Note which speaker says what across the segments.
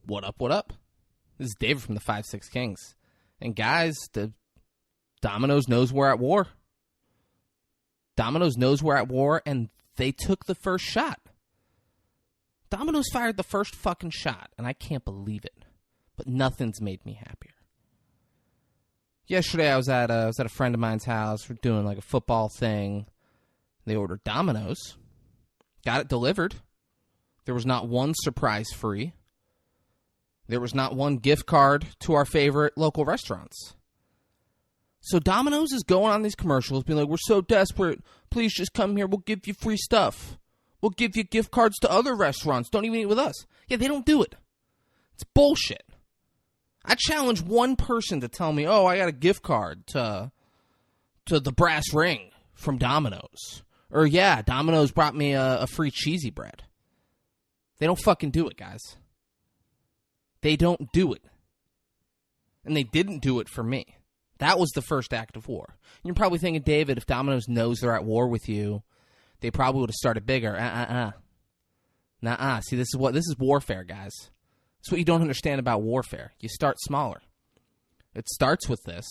Speaker 1: What up, what up? This is David from the 5-6 Kings. And guys, the Domino's knows we're at war. Domino's knows we're at war, and they took the first shot. Domino's fired the first fucking shot, and I can't believe it. But nothing's made me happier. Yesterday, I was at a friend of mine's house. We're doing like a football thing. They ordered Domino's. Got it delivered. There was not one surprise free. There was not one gift card to our favorite local restaurants. So Domino's is going on these commercials, being like, we're so desperate. Please just come here. We'll give you free stuff. We'll give you gift cards to other restaurants. Don't even eat with us. Yeah, they don't do it. It's bullshit. I challenge one person to tell me, oh, I got a gift card to the Brass Ring from Domino's. Or, yeah, Domino's brought me a free cheesy bread. They don't fucking do it, guys. They don't do it. And they didn't do it for me. That was the first act of war. You're probably thinking, David, if Domino's knows they're at war with you, they probably would have started bigger. Nuh-uh. See, this is warfare, guys. That's what you don't understand about warfare. You start smaller. It starts with this.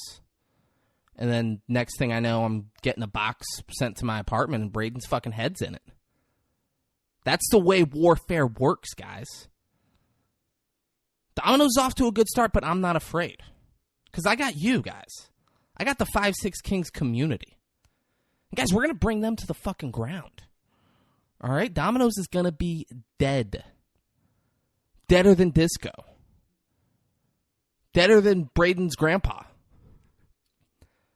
Speaker 1: And then next thing I know, I'm getting a box sent to my apartment and Braden's fucking head's in it. That's the way warfare works, guys. Domino's off to a good start, but I'm not afraid. Because I got you, guys. I got the 5-6 Kings community. And guys, we're going to bring them to the fucking ground. All right? Domino's is going to be dead. Deader than disco. Deader than Braden's grandpa.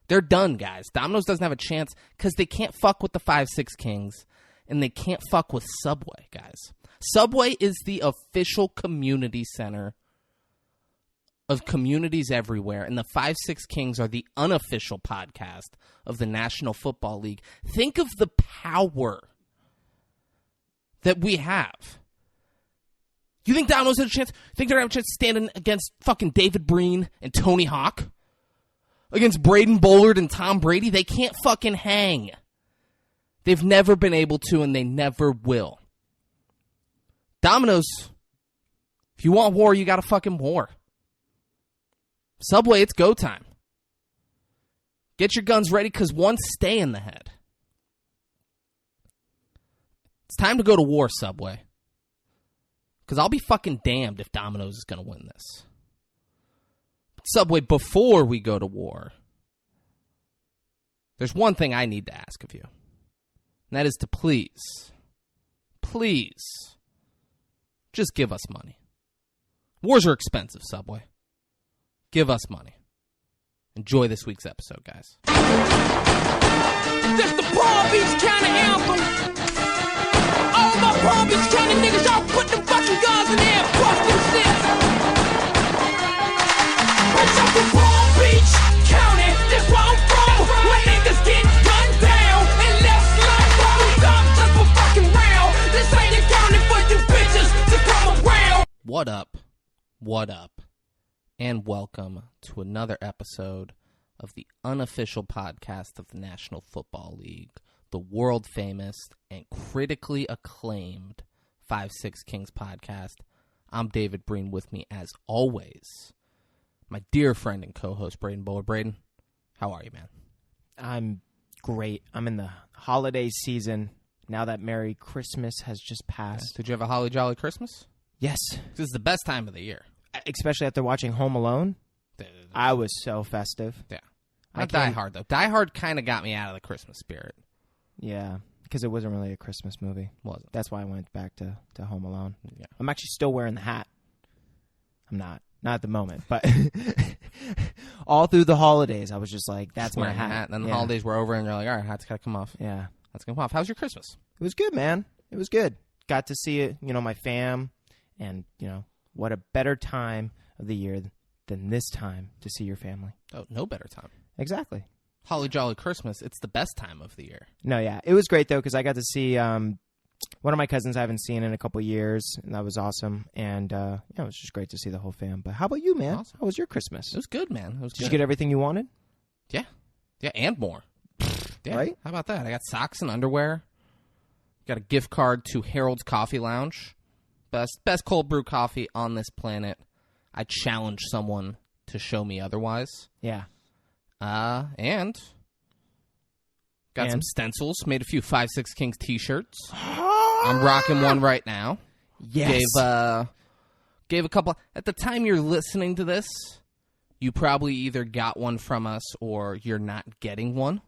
Speaker 1: They're done, guys. Domino's doesn't have a chance because they can't fuck with the 5-6 Kings. And they can't fuck with Subway, guys. Subway is the official community center of communities everywhere, and the 5-6 Kings are the unofficial podcast of the National Football League. Think of the power that we have. You think Domino's has a chance? Think they're going to have a chance standing against fucking David Breen and Tony Hawk? Against Braden Bollard and Tom Brady? They can't fucking hang. They've never been able to, and they never will. Domino's, if you want war, you got to fucking war. Subway, it's go time. Get your guns ready, because one, stay in the head. It's time to go to war, Subway. Because I'll be fucking damned if Domino's is going to win this. But Subway, before we go to war, there's one thing I need to ask of you. And that is to please, just give us money. Wars are expensive, Subway. Give us money. Enjoy this week's episode, guys.
Speaker 2: This the Palm Beach County anthem. All my Palm Beach County niggas, y'all put them fucking guns in there and bust them shit. Bitch, I'm from Palm Beach County. This where I'm from. When niggas get gunned down and left like bubble gum just for fucking round. This ain't a county for you bitches to come around.
Speaker 1: What up? What up? And welcome to another episode of the unofficial podcast of the National Football League, the world-famous and critically acclaimed 5-6 Kings podcast. I'm David Breen. With me, as always, my dear friend and co-host, Braden Bollard. Braden, how are you, man?
Speaker 3: I'm great. I'm in the holiday season now that Merry Christmas has just passed.
Speaker 1: Did you have a holly jolly Christmas?
Speaker 3: Yes.
Speaker 1: This is the best time of the year.
Speaker 3: Especially after watching Home Alone. I was so festive.
Speaker 1: Yeah. Not Die Hard, though. Die Hard kind of got me out of the Christmas spirit.
Speaker 3: Yeah, because it wasn't really a Christmas movie.
Speaker 1: Wasn't.
Speaker 3: That's why I went back to Home Alone.
Speaker 1: Yeah.
Speaker 3: I'm actually still wearing the hat. I'm not. Not at the moment. But all through the holidays, I was just like, that's my hat.
Speaker 1: And then the holidays were over, and you're like, all right, hat's got to come off.
Speaker 3: Yeah.
Speaker 1: Hat's going to come off. How's your Christmas?
Speaker 3: It was good, man. It was good. Got to see it, my fam, and, what a better time of the year than this time to see your family.
Speaker 1: Oh, no better time.
Speaker 3: Exactly.
Speaker 1: Holly jolly Christmas, it's the best time of the year.
Speaker 3: No, yeah. It was great, though, because I got to see one of my cousins I haven't seen in a couple of years, and that was awesome. And, it was just great to see the whole fam. But how about you, man?
Speaker 1: Awesome.
Speaker 3: How was your Christmas?
Speaker 1: It was good, man.
Speaker 3: Did you get everything you wanted?
Speaker 1: Yeah. Yeah, and more. Yeah.
Speaker 3: Right?
Speaker 1: How about that? I got socks and underwear. Got a gift card to Harold's Coffee Lounge. Best cold brew coffee on this planet. I challenge someone to show me otherwise.
Speaker 3: Yeah.
Speaker 1: And got some stencils. Made a few 5-6 Kings t-shirts. I'm rocking one right now.
Speaker 3: Yes.
Speaker 1: Gave a couple. At the time you're listening to this, you probably either got one from us or you're not getting one.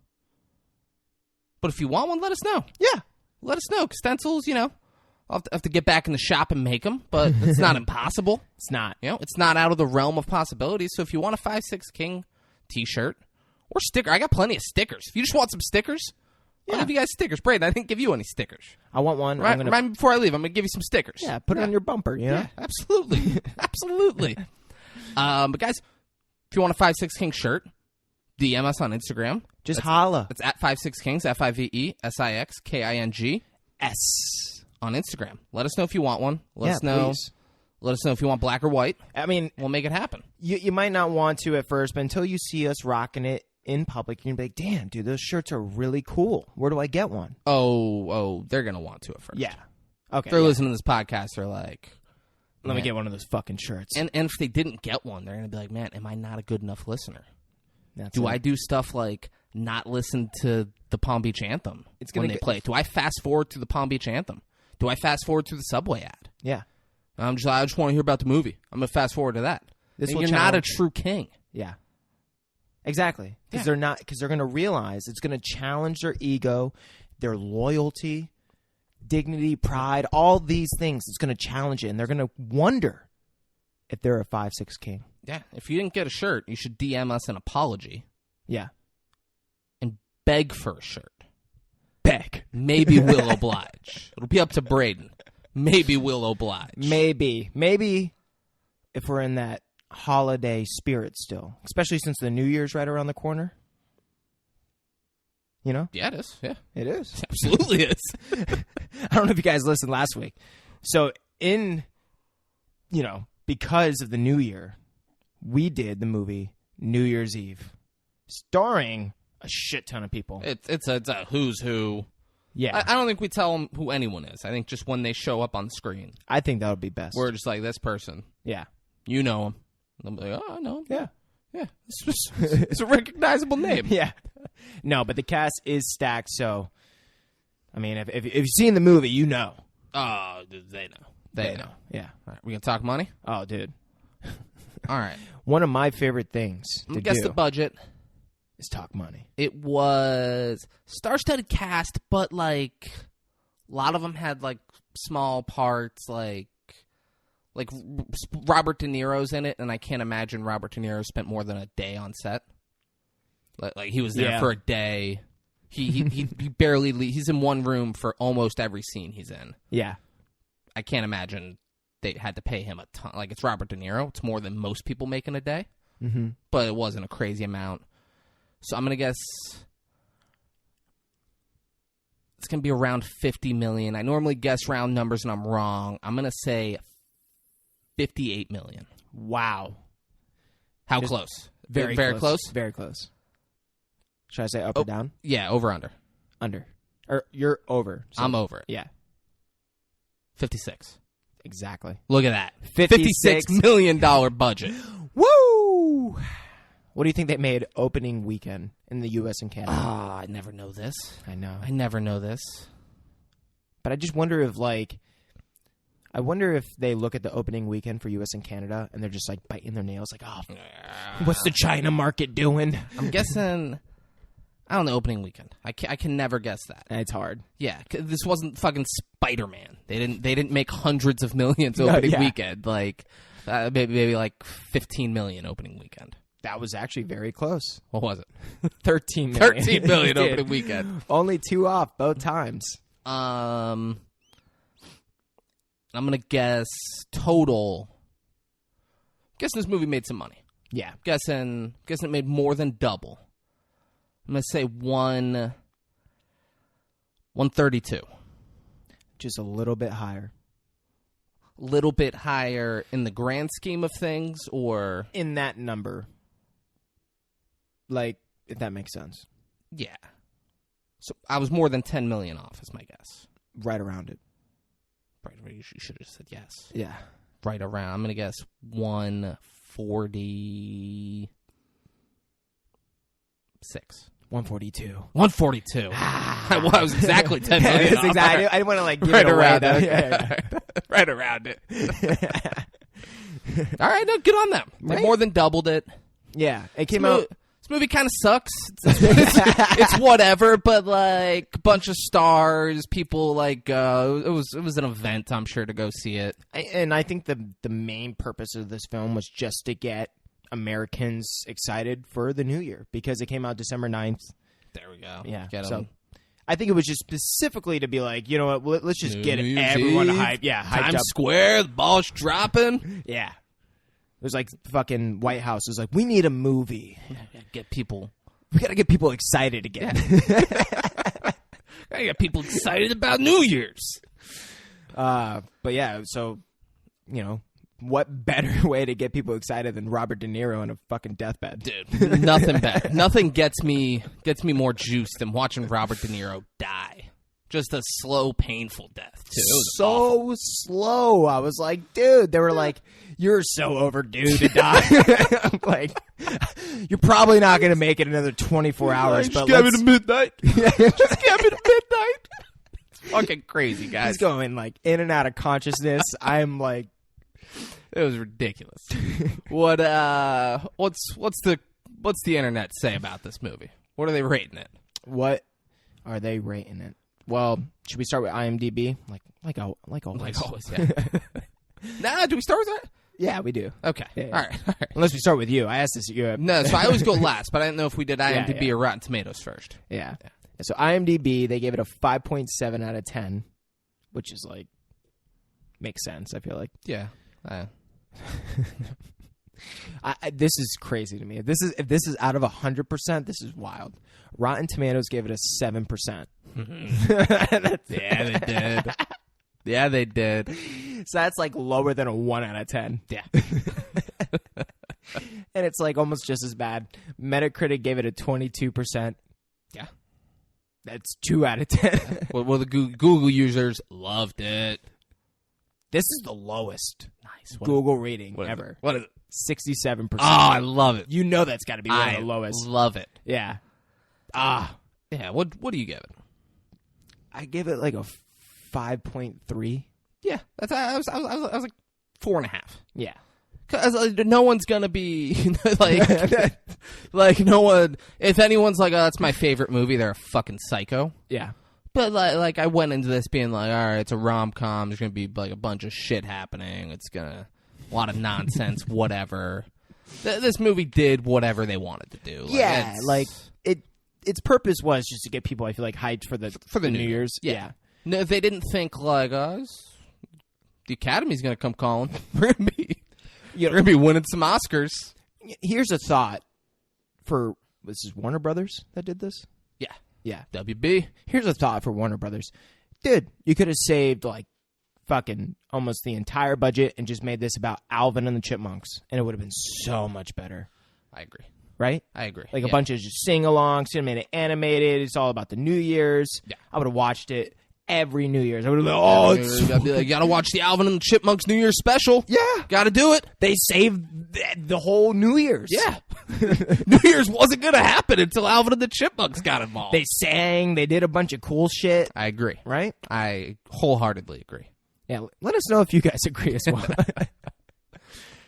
Speaker 1: But if you want one, let us know.
Speaker 3: Yeah.
Speaker 1: Let us know. Stencils, I'll have to get back in the shop and make them, but it's not impossible.
Speaker 3: It's not.
Speaker 1: It's not out of the realm of possibilities. So if you want a 5-6 King t-shirt or sticker, I got plenty of stickers. If you just want some stickers, I'll give you guys stickers. Braden, I didn't give you any stickers.
Speaker 3: I want one.
Speaker 1: Right before I leave, I'm going to give you some stickers.
Speaker 3: Yeah, put it on your bumper, you know?
Speaker 1: Yeah, absolutely. Absolutely. But guys, if you want a 5-6 King shirt, DM us on Instagram.
Speaker 3: Just holla.
Speaker 1: It's at 5-6 Kings, FIVESIXKING.
Speaker 3: S.
Speaker 1: On Instagram. Let us know if you want one. Let us know.
Speaker 3: Please.
Speaker 1: Let us know if you want black or white.
Speaker 3: I mean,
Speaker 1: We'll make it happen.
Speaker 3: you might not want to at first, but until you see us rocking it in public, you're going to be like, damn, dude, those shirts are really cool. Where do I get one?
Speaker 1: Oh, they're going to want to at first.
Speaker 3: Yeah. Okay.
Speaker 1: If they're listening to this podcast, they're like,
Speaker 3: Let me
Speaker 1: man.
Speaker 3: get one of those fucking shirts.
Speaker 1: And if they didn't get one, they're going to be like, man, am I not a good enough listener?
Speaker 3: Do
Speaker 1: I do stuff like not listen to the Palm Beach Anthem when they play? Do I fast forward to the Palm Beach Anthem? Do I fast forward to the Subway ad?
Speaker 3: Yeah.
Speaker 1: I just want to hear about the movie. I'm going to fast forward to that. You're not a true king.
Speaker 3: Yeah. Exactly. Because they're not. Because they're going to realize it's going to challenge their ego, their loyalty, dignity, pride, all these things. It's going to challenge it, and they're going to wonder if they're a 5-6 King.
Speaker 1: Yeah. If you didn't get a shirt, you should DM us an apology
Speaker 3: Yeah.
Speaker 1: and beg for a shirt.
Speaker 3: Beg.
Speaker 1: Maybe we'll oblige. It'll be up to Braden. Maybe we'll oblige.
Speaker 3: Maybe if we're in that holiday spirit still, especially since the New Year's right around the corner. You know?
Speaker 1: Yeah, it is. Yeah.
Speaker 3: It is.
Speaker 1: It absolutely is.
Speaker 3: I don't know if you guys listened last week. So because of the New Year, we did the movie New Year's Eve, starring a shit ton of people.
Speaker 1: It's a who's who.
Speaker 3: Yeah.
Speaker 1: I don't think we tell them who anyone is. I think just when they show up on screen,
Speaker 3: I think that would be best.
Speaker 1: we're just like, this person,
Speaker 3: Yeah.
Speaker 1: you know him. And they'll be like, oh, I know him.
Speaker 3: Yeah.
Speaker 1: Yeah. It's a recognizable name.
Speaker 3: Yeah. No, but the cast is stacked, so I mean, if you've seen the movie, you know.
Speaker 1: Oh, they know. They know.
Speaker 3: Yeah.
Speaker 1: All right, we gonna talk money?
Speaker 3: Oh, dude.
Speaker 1: All right.
Speaker 3: One of my favorite things to
Speaker 1: Guess
Speaker 3: do
Speaker 1: the budget.
Speaker 3: is talk money.
Speaker 1: It was star-studded cast, but like a lot of them had like small parts, like Robert De Niro's in it, and I can't imagine Robert De Niro spent more than a day on set. Like he was there for a day. He barely he's in one room for almost every scene he's in.
Speaker 3: Yeah.
Speaker 1: I can't imagine they had to pay him a ton. Like, it's Robert De Niro. It's more than most people make in a day.
Speaker 3: Mm-hmm.
Speaker 1: But it wasn't a crazy amount. So I'm going to guess it's going to be around $50 million. I normally guess round numbers and I'm wrong. I'm going to say $58 million.
Speaker 3: Wow.
Speaker 1: How close?
Speaker 3: Very
Speaker 1: close?
Speaker 3: Very close. Should I say up or down?
Speaker 1: Yeah, over under.
Speaker 3: Under. Or you're over. So,
Speaker 1: I'm over it.
Speaker 3: Yeah.
Speaker 1: 56.
Speaker 3: Exactly.
Speaker 1: Look at that.
Speaker 3: 56
Speaker 1: $56 million budget.
Speaker 3: Woo! What do you think they made opening weekend in the U.S. and Canada?
Speaker 1: Ah, I never know this.
Speaker 3: I know.
Speaker 1: I never know this.
Speaker 3: But I just wonder if, I wonder if they look at the opening weekend for U.S. and Canada and they're just, biting their nails, oh, what's the China market doing?
Speaker 1: I'm guessing, I don't know, opening weekend. I can never guess that.
Speaker 3: It's hard.
Speaker 1: Yeah, 'cause this wasn't fucking Spider-Man. They didn't make hundreds of millions opening weekend. Maybe like 15 million opening weekend.
Speaker 3: That was actually very close.
Speaker 1: What was it?
Speaker 3: 13 million.
Speaker 1: 13 million
Speaker 3: Dude.
Speaker 1: opening weekend.
Speaker 3: Only 2 off both times.
Speaker 1: I'm gonna guess total. Guessing this movie made some money.
Speaker 3: Yeah.
Speaker 1: Guessing it made more than double. I'm gonna say 132.
Speaker 3: Just a little bit higher.
Speaker 1: Little bit higher in the grand scheme of things, or
Speaker 3: In that number. If that makes sense.
Speaker 1: yeah. So I was more than 10 million off, is my guess.
Speaker 3: Right around it.
Speaker 1: You should have said yes.
Speaker 3: Yeah.
Speaker 1: Right around. I'm gonna guess 146.
Speaker 3: 142.
Speaker 1: 142. Well, I was exactly 10
Speaker 3: Yeah,
Speaker 1: million
Speaker 3: that's
Speaker 1: off.
Speaker 3: exactly. I didn't want to like give
Speaker 1: Right
Speaker 3: it away.
Speaker 1: around
Speaker 3: Though.
Speaker 1: it.
Speaker 3: Yeah.
Speaker 1: Right around it. All right, no, good on them. They
Speaker 3: Right?
Speaker 1: more than doubled it.
Speaker 3: Yeah. It came out.
Speaker 1: This movie kind of sucks. It's whatever, but like a bunch of stars, people like it was an event. I'm sure to go see it.
Speaker 3: And I think the main purpose of this film was just to get Americans excited for the new year because it came out December 9th.
Speaker 1: There we go.
Speaker 3: Yeah.
Speaker 1: Get 'em.
Speaker 3: So I think it was just specifically to be like, you know what, let's just get
Speaker 1: New Year's
Speaker 3: everyone
Speaker 1: Eve,
Speaker 3: hyped. Yeah, hyped
Speaker 1: Times
Speaker 3: up.
Speaker 1: Square, the ball's dropping.
Speaker 3: Yeah. It was like fucking White House. It was like, we need a movie.
Speaker 1: Get people.
Speaker 3: We got to get people excited again.
Speaker 1: I got people excited about New Year's.
Speaker 3: But yeah, so, you know, what better way to get people excited than Robert De Niro in a fucking deathbed?
Speaker 1: Dude, nothing better. Nothing gets me more juiced than watching Robert De Niro die. Just a slow, painful death, too. It was awful.
Speaker 3: So slow. I was like, dude, they were like, you're so overdue to die. I'm like, you're probably not going to make it another 24 hours. But
Speaker 1: get me
Speaker 3: let's...
Speaker 1: to midnight. Just get me to midnight. It's fucking crazy, guys.
Speaker 3: He's going like in and out of consciousness. I'm like,
Speaker 1: It was ridiculous. What's the internet say about this movie? What are they rating it?
Speaker 3: what are they rating it? Well, should we start with IMDb? Like always.
Speaker 1: Like always, yeah. Nah, do we start with that?
Speaker 3: Yeah, we do.
Speaker 1: Okay.
Speaker 3: Yeah.
Speaker 1: All right.
Speaker 3: Unless we start with you. I asked this.
Speaker 1: No, so I always go last, but I didn't know if we did IMDb
Speaker 3: yeah.
Speaker 1: or Rotten Tomatoes first.
Speaker 3: Yeah. So IMDb, they gave it a 5.7 out of 10, which is like makes sense. I feel like
Speaker 1: Yeah.
Speaker 3: this is crazy to me. If this is out of 100%, this is wild. Rotten Tomatoes gave it a 7%.
Speaker 1: Yeah, they did. Yeah, they did.
Speaker 3: So that's like lower than a 1 out of 10.
Speaker 1: Yeah.
Speaker 3: And it's like almost just as bad. Metacritic gave it a 22%.
Speaker 1: Yeah.
Speaker 3: That's 2 out of 10.
Speaker 1: Well, the Google users loved it.
Speaker 3: This is the lowest
Speaker 1: Nice.
Speaker 3: Google rating
Speaker 1: What is
Speaker 3: ever.
Speaker 1: it? What is it?
Speaker 3: 67%.
Speaker 1: Oh, I love it.
Speaker 3: You know that's got to be one
Speaker 1: I
Speaker 3: of the lowest.
Speaker 1: love it.
Speaker 3: Yeah.
Speaker 1: Yeah. What do you give it?
Speaker 3: I give it like a 5.3.
Speaker 1: Yeah, that's I was like 4.5.
Speaker 3: Yeah.
Speaker 1: Because no one's gonna be like no one. If anyone's like, oh, that's my favorite movie, they're a fucking psycho.
Speaker 3: Yeah.
Speaker 1: But like I went into this being like, all right, it's a rom-com. There's gonna be like a bunch of shit happening. It's gonna a lot of nonsense, whatever. This movie did whatever they wanted to do.
Speaker 3: Yeah,
Speaker 1: it's-
Speaker 3: like its purpose was just to get people, I feel like, hyped for the New Year's.
Speaker 1: Yeah. No, they didn't think like, the Academy's gonna come calling. We're gonna be winning some Oscars.
Speaker 3: Here's a thought for this is Warner Brothers that did this.
Speaker 1: Yeah.
Speaker 3: Yeah.
Speaker 1: WB.
Speaker 3: Here's a thought for Warner Brothers. Dude, you could have saved like fucking almost the entire budget and just made this about Alvin and the Chipmunks, and it would have been so much better.
Speaker 1: I agree.
Speaker 3: Right?
Speaker 1: I agree.
Speaker 3: Like a bunch of just sing-alongs, made it animated. It's all about the New Year's.
Speaker 1: Yeah.
Speaker 3: I would have watched it every New Year's. I would have been like, oh, it's...
Speaker 1: I'd be like, you gotta watch the Alvin and the Chipmunks New Year's special.
Speaker 3: Yeah.
Speaker 1: Gotta do it.
Speaker 3: They saved the whole New Year's.
Speaker 1: Yeah. New Year's wasn't gonna happen until Alvin and the Chipmunks got involved.
Speaker 3: They sang. They did a bunch of cool shit.
Speaker 1: I agree.
Speaker 3: Right?
Speaker 1: I wholeheartedly agree.
Speaker 3: Yeah. Let us know if you guys agree as well.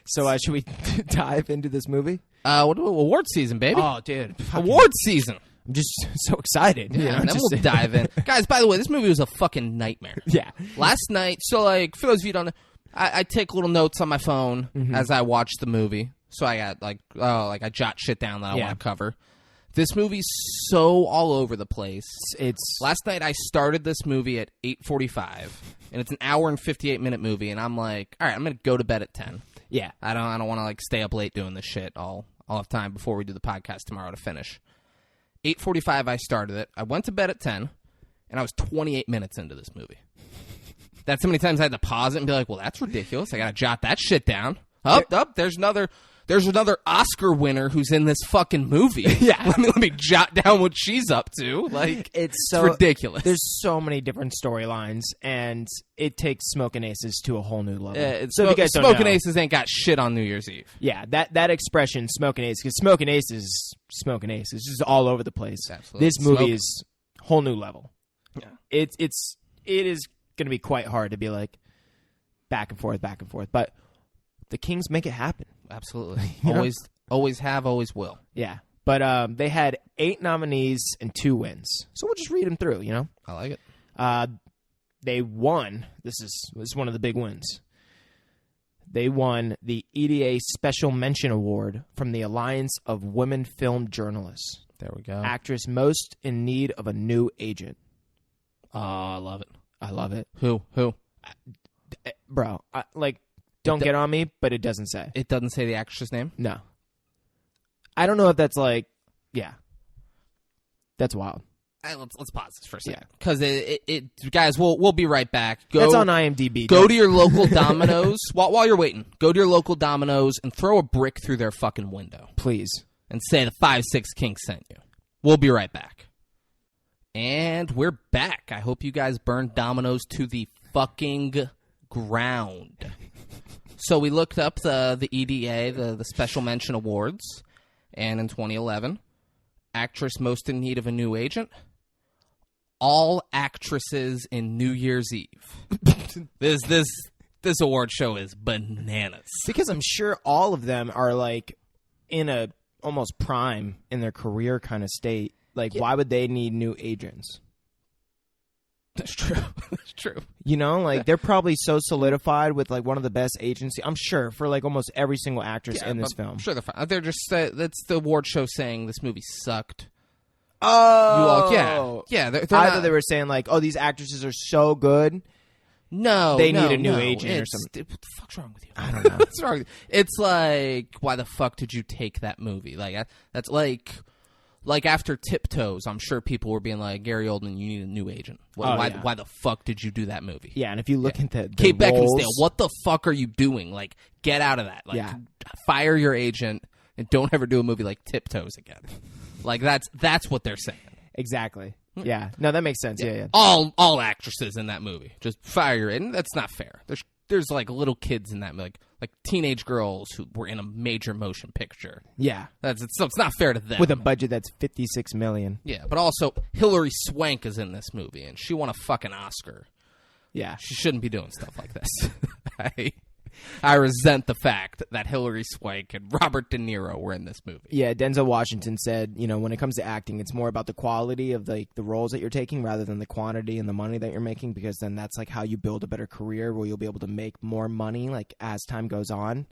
Speaker 3: So should we dive into this movie?
Speaker 1: What award season, baby?
Speaker 3: Oh, dude.
Speaker 1: Award season.
Speaker 3: I'm just so excited.
Speaker 1: Yeah,
Speaker 3: you know,
Speaker 1: and then
Speaker 3: just-
Speaker 1: we'll dive in. Guys, by the way, this movie was a fucking nightmare.
Speaker 3: Yeah.
Speaker 1: Last night, so like, for those of you who don't know, I take little notes on my phone as I watch the movie. So I got I jot shit down that I want to cover. This movie's so all over the place.
Speaker 3: It's
Speaker 1: Last night I started this movie at 8:45, and it's an hour and 58-minute movie, and I'm like, all right, I'm gonna go to bed at 10.
Speaker 3: yeah.
Speaker 1: I don't want to like stay up late doing this shit. I'll have time before we do the podcast tomorrow to finish. 8:45 I started it. I went to bed at 10, and I was 28 minutes into this movie. That's how many times I had to pause it and be like, well, that's ridiculous. I got to jot that shit down. Up, there's another there's another Oscar winner who's in this fucking movie.
Speaker 3: Yeah.
Speaker 1: let me jot down what she's up to. Like,
Speaker 3: It's
Speaker 1: ridiculous.
Speaker 3: There's so many different storylines, and it takes Smoking Aces to a whole new level.
Speaker 1: so
Speaker 3: if you guys don't
Speaker 1: Smoking
Speaker 3: know-
Speaker 1: Aces ain't got shit on New Year's Eve.
Speaker 3: Yeah, that expression, Smoking Aces, because Smoking Aces, it's just all over the place.
Speaker 1: Absolutely.
Speaker 3: This movie
Speaker 1: Smoke.
Speaker 3: is whole new level.
Speaker 1: Yeah.
Speaker 3: It is going to be quite hard to be like back and forth, but the Kings make it happen.
Speaker 1: Absolutely.
Speaker 3: You know?
Speaker 1: Always have, always will.
Speaker 3: Yeah, but they had 8 nominees and 2 wins, so we'll just read them through. You know,
Speaker 1: I like it.
Speaker 3: they won. This is one of the big wins. They won the EDA Special Mention Award from the Alliance of Women Film Journalists.
Speaker 1: There we go.
Speaker 3: Actress most in need of a new agent.
Speaker 1: Oh, I love it.
Speaker 3: I love it,
Speaker 1: Who?
Speaker 3: bro. Don't get on me, but it doesn't say.
Speaker 1: It doesn't say the actress name?
Speaker 3: No. I don't know if that's yeah. That's wild.
Speaker 1: Let's pause this for a second. Because guys, we'll be right back.
Speaker 3: That's on IMDb.
Speaker 1: Go to your local Domino's. While you're waiting, go to your local Domino's and throw a brick through their fucking window.
Speaker 3: Please.
Speaker 1: And say the 5-6 Kings sent you. We'll be right back. And we're back. I hope you guys burned Domino's to the fucking ground. So we looked up the EDA, the Special Mention Awards, and in 2011, actress most in need of a new agent, all actresses in New Year's Eve. This award show is bananas.
Speaker 3: Because I'm sure all of them are in a almost prime in their career kind of state. Why would they need new agents?
Speaker 1: That's true. That's true.
Speaker 3: You know, they're probably so solidified with one of the best agency. I'm sure for almost every single actress in this film.
Speaker 1: I'm sure they're fine. They're just that's the award show saying this movie sucked.
Speaker 3: Oh,
Speaker 1: yeah. They're
Speaker 3: Either
Speaker 1: not,
Speaker 3: they were saying these actresses are so good.
Speaker 1: No,
Speaker 3: They
Speaker 1: no,
Speaker 3: need a new
Speaker 1: no.
Speaker 3: agent or
Speaker 1: It's-
Speaker 3: something.
Speaker 1: What the fuck's wrong with you?
Speaker 3: I don't know.
Speaker 1: What's wrong with you? It's like, why the fuck did you take that movie? That's like after Tiptoes, I'm sure people were being like, Gary Oldman, you need a new agent. Why the fuck did you do that movie?
Speaker 3: Yeah, and if you look at the
Speaker 1: Kate
Speaker 3: roles,
Speaker 1: Beckinsale, what the fuck are you doing? Get out of that. Fire your agent and don't ever do a movie like Tiptoes again. That's what they're saying.
Speaker 3: Exactly. Yeah. No, that makes sense. Yeah.
Speaker 1: All actresses in that movie just fire your agent. That's not fair. There's little kids in that like teenage girls who were in a major motion picture.
Speaker 3: Yeah.
Speaker 1: So it's not fair to them.
Speaker 3: With a budget that's $56 million.
Speaker 1: Yeah, but also Hilary Swank is in this movie and she won a fucking Oscar.
Speaker 3: Yeah.
Speaker 1: She shouldn't be doing stuff like this. I resent the fact that Hilary Swank and Robert De Niro were in this movie.
Speaker 3: Yeah, Denzel Washington said, when it comes to acting, it's more about the quality of the roles that you're taking rather than the quantity and the money that you're making, because then that's how you build a better career where you'll be able to make more money as time goes on.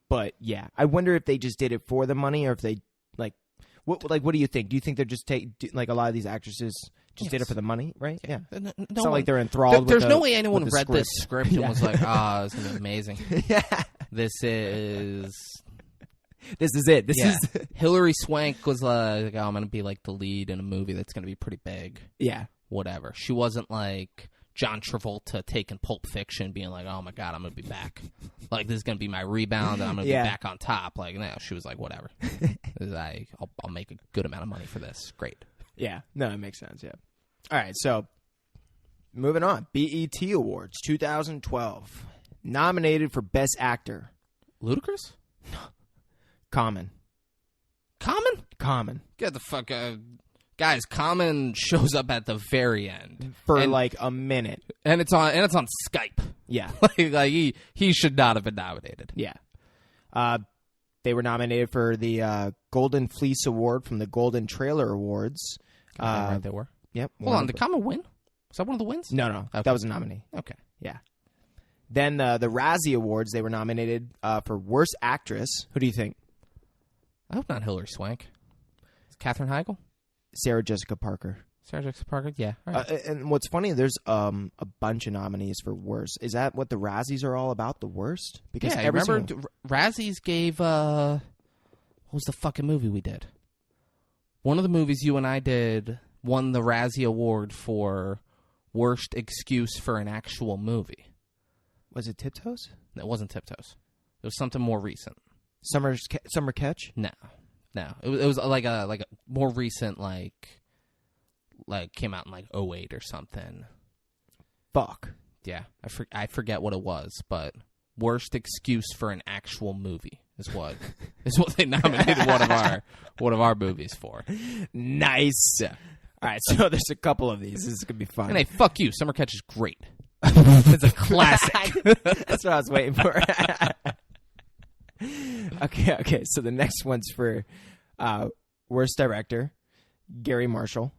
Speaker 3: But yeah, I wonder if they just did it for the money or if they what do you think? Do you think they're just a lot of these actresses just did it for the money, right? Yeah.
Speaker 1: No
Speaker 3: It's not
Speaker 1: one-
Speaker 3: like they're enthralled.
Speaker 1: There's
Speaker 3: with
Speaker 1: no
Speaker 3: the-
Speaker 1: way anyone
Speaker 3: with the
Speaker 1: read this script and
Speaker 3: Yeah.
Speaker 1: was like, it's going to be amazing.
Speaker 3: yeah.
Speaker 1: This is...
Speaker 3: This is it. This
Speaker 1: Yeah.
Speaker 3: is
Speaker 1: Hilary Swank was like, I'm going to be the lead in a movie that's going to be pretty big.
Speaker 3: yeah.
Speaker 1: Whatever. She wasn't like John Travolta taking Pulp Fiction being like, oh my God, I'm going to be back. This is going to be my rebound and I'm going to
Speaker 3: Yeah.
Speaker 1: be back on top. No, she was like, whatever. I'll make a good amount of money for this. Great.
Speaker 3: Yeah. No, it makes sense. Yeah. All right. So moving on. BET Awards 2012. Nominated for Best Actor.
Speaker 1: Ludicrous?
Speaker 3: Common.
Speaker 1: Common? Get the fuck out. Guys, Common shows up at the very end.
Speaker 3: For
Speaker 1: And-
Speaker 3: a minute.
Speaker 1: And it's on Skype.
Speaker 3: Yeah.
Speaker 1: He should not have been nominated.
Speaker 3: Yeah. They were nominated for the Golden Fleece Award from the Golden Trailer Awards.
Speaker 1: Right, they were.
Speaker 3: Yep.
Speaker 1: Hold on, did Common win? Was that one of the wins?
Speaker 3: No.
Speaker 1: Okay.
Speaker 3: That was a nominee.
Speaker 1: Okay.
Speaker 3: Yeah. Then the Razzie Awards, they were nominated for Worst Actress. Who do you think?
Speaker 1: I hope not Hilary Swank. Is it Katherine Heigl?
Speaker 3: Sarah Jessica Parker.
Speaker 1: Sarah Jessica Parker? Yeah. All right.
Speaker 3: And what's funny, there's a bunch of nominees for Worst. Is that what the Razzies are all about, the worst? Because
Speaker 1: yeah,
Speaker 3: every
Speaker 1: remember
Speaker 3: single-
Speaker 1: Razzies gave, what was the fucking movie we did? One of the movies you and I did won the Razzie Award for worst excuse for an actual movie.
Speaker 3: Was it Tiptoes?
Speaker 1: It wasn't Tiptoes. It was something more recent.
Speaker 3: Summer Catch?
Speaker 1: No. It was like a more recent like came out in like 2008 or something.
Speaker 3: Fuck.
Speaker 1: Yeah, I forget what it was, but worst excuse for an actual movie is what they nominated one of our movies for.
Speaker 3: Nice.
Speaker 1: Yeah.
Speaker 3: All right, so there's a couple of these. This is gonna be fun.
Speaker 1: And hey, fuck you. Summer Catch is great. It's a classic.
Speaker 3: That's what I was waiting for. Okay. So the next one's for worst director, Gary Marshall.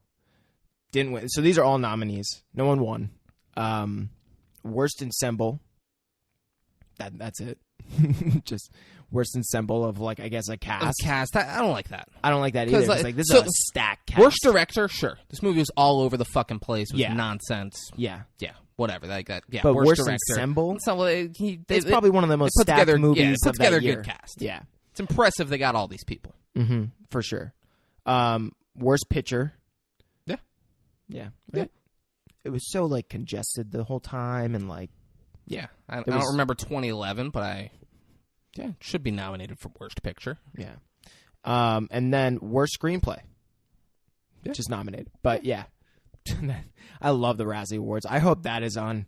Speaker 3: Didn't win. So these are all nominees. No one won. Worst ensemble. That's it. Just worst ensemble of like I guess a cast.
Speaker 1: I don't like that.
Speaker 3: I don't like that either.
Speaker 1: 'Cause,
Speaker 3: It's this
Speaker 1: so-
Speaker 3: is a stacked cast.
Speaker 1: Worst director, sure. This movie was all over the fucking place. It was
Speaker 3: Yeah.
Speaker 1: nonsense.
Speaker 3: Yeah.
Speaker 1: Yeah, whatever. Like that. Yeah,
Speaker 3: But worst
Speaker 1: director.
Speaker 3: ensemble?
Speaker 1: It's
Speaker 3: Probably one of the most
Speaker 1: put
Speaker 3: stacked
Speaker 1: together,
Speaker 3: movies
Speaker 1: yeah, put
Speaker 3: of
Speaker 1: together
Speaker 3: that
Speaker 1: a
Speaker 3: year.
Speaker 1: good cast.
Speaker 3: Yeah.
Speaker 1: It's impressive they got all these people.
Speaker 3: Mm-hmm. For sure. Worst picture.
Speaker 1: Yeah.
Speaker 3: Yeah.
Speaker 1: Yeah.
Speaker 3: It was so like congested the whole time and like
Speaker 1: Yeah, I
Speaker 3: was-
Speaker 1: don't remember 2011, but it should be nominated for worst picture.
Speaker 3: yeah. And then worst screenplay.
Speaker 1: Yeah.
Speaker 3: Just nominated. But yeah. I love the Razzie Awards. I hope that is on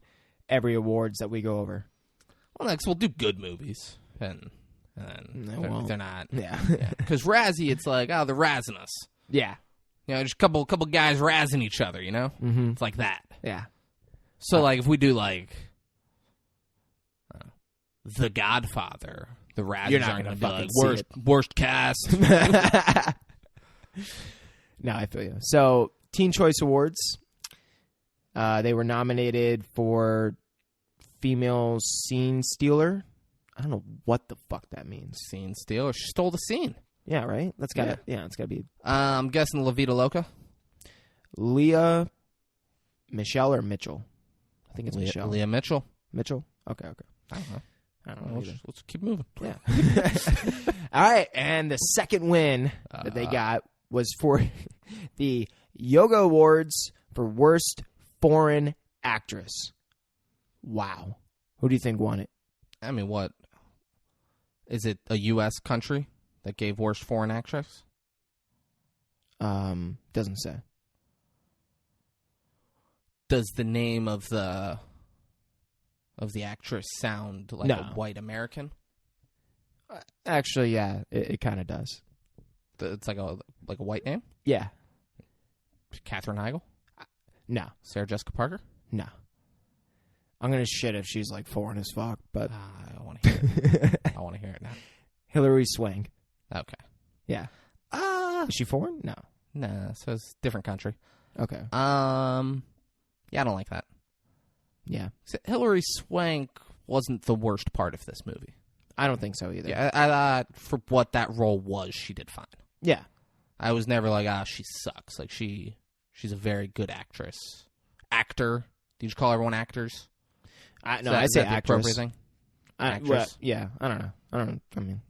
Speaker 3: every awards that we go over.
Speaker 1: Well, next we'll do good movies, and
Speaker 3: They
Speaker 1: they're,
Speaker 3: won't.
Speaker 1: they're not.
Speaker 3: Yeah.
Speaker 1: Because Razzie, it's like, oh, they're razzing us.
Speaker 3: Yeah.
Speaker 1: You know, just a couple guys razzing each other. You know, it's like that.
Speaker 3: Yeah.
Speaker 1: So, like, if we do like The Godfather, the Razzies
Speaker 3: You're not
Speaker 1: aren't
Speaker 3: gonna
Speaker 1: going to be
Speaker 3: fucking
Speaker 1: like
Speaker 3: see
Speaker 1: worst cast.
Speaker 3: No, I feel you. So, Teen Choice Awards. They were nominated for Female Scene Stealer. I don't know what the fuck that means.
Speaker 1: Scene stealer. She stole the scene.
Speaker 3: Yeah, right? That's gotta it's gotta be
Speaker 1: I'm guessing La Vida Loca.
Speaker 3: Leah Michelle or Mitchell. I think it's Michelle.
Speaker 1: Leah Mitchell.
Speaker 3: Mitchell? Okay.
Speaker 1: I don't know.
Speaker 3: I don't know either.
Speaker 1: Let's keep moving.
Speaker 3: Yeah. All right, and the second win that they got was for the Yoga Awards for Worst Foreign Actress. Wow. Who do you think won it?
Speaker 1: I mean, what? Is it a U.S. country that gave worst foreign actress?
Speaker 3: Doesn't say.
Speaker 1: Does the name of the actress sound like
Speaker 3: No.
Speaker 1: a white American?
Speaker 3: Actually, yeah, it kind of does.
Speaker 1: It's like a white name?
Speaker 3: Yeah.
Speaker 1: Katherine Heigl?
Speaker 3: No.
Speaker 1: Sarah Jessica Parker?
Speaker 3: No. I'm gonna shit if she's like foreign as fuck, but
Speaker 1: I want to hear it. I want to hear it now.
Speaker 3: Hillary Swank.
Speaker 1: Okay.
Speaker 3: Yeah. Is she foreign? No.
Speaker 1: Nah, so it's a different country.
Speaker 3: Okay.
Speaker 1: Yeah, I don't like that.
Speaker 3: Yeah.
Speaker 1: Hillary Swank wasn't the worst part of this movie.
Speaker 3: I don't think so either.
Speaker 1: Yeah, I thought for what that role was, she did fine.
Speaker 3: Yeah.
Speaker 1: I was never like, she sucks. Like she's a very good actress. Actor. Did you call everyone actors?
Speaker 3: No, I say
Speaker 1: the
Speaker 3: actress.
Speaker 1: appropriate thing? Actress.
Speaker 3: Well, yeah, I don't know. I mean,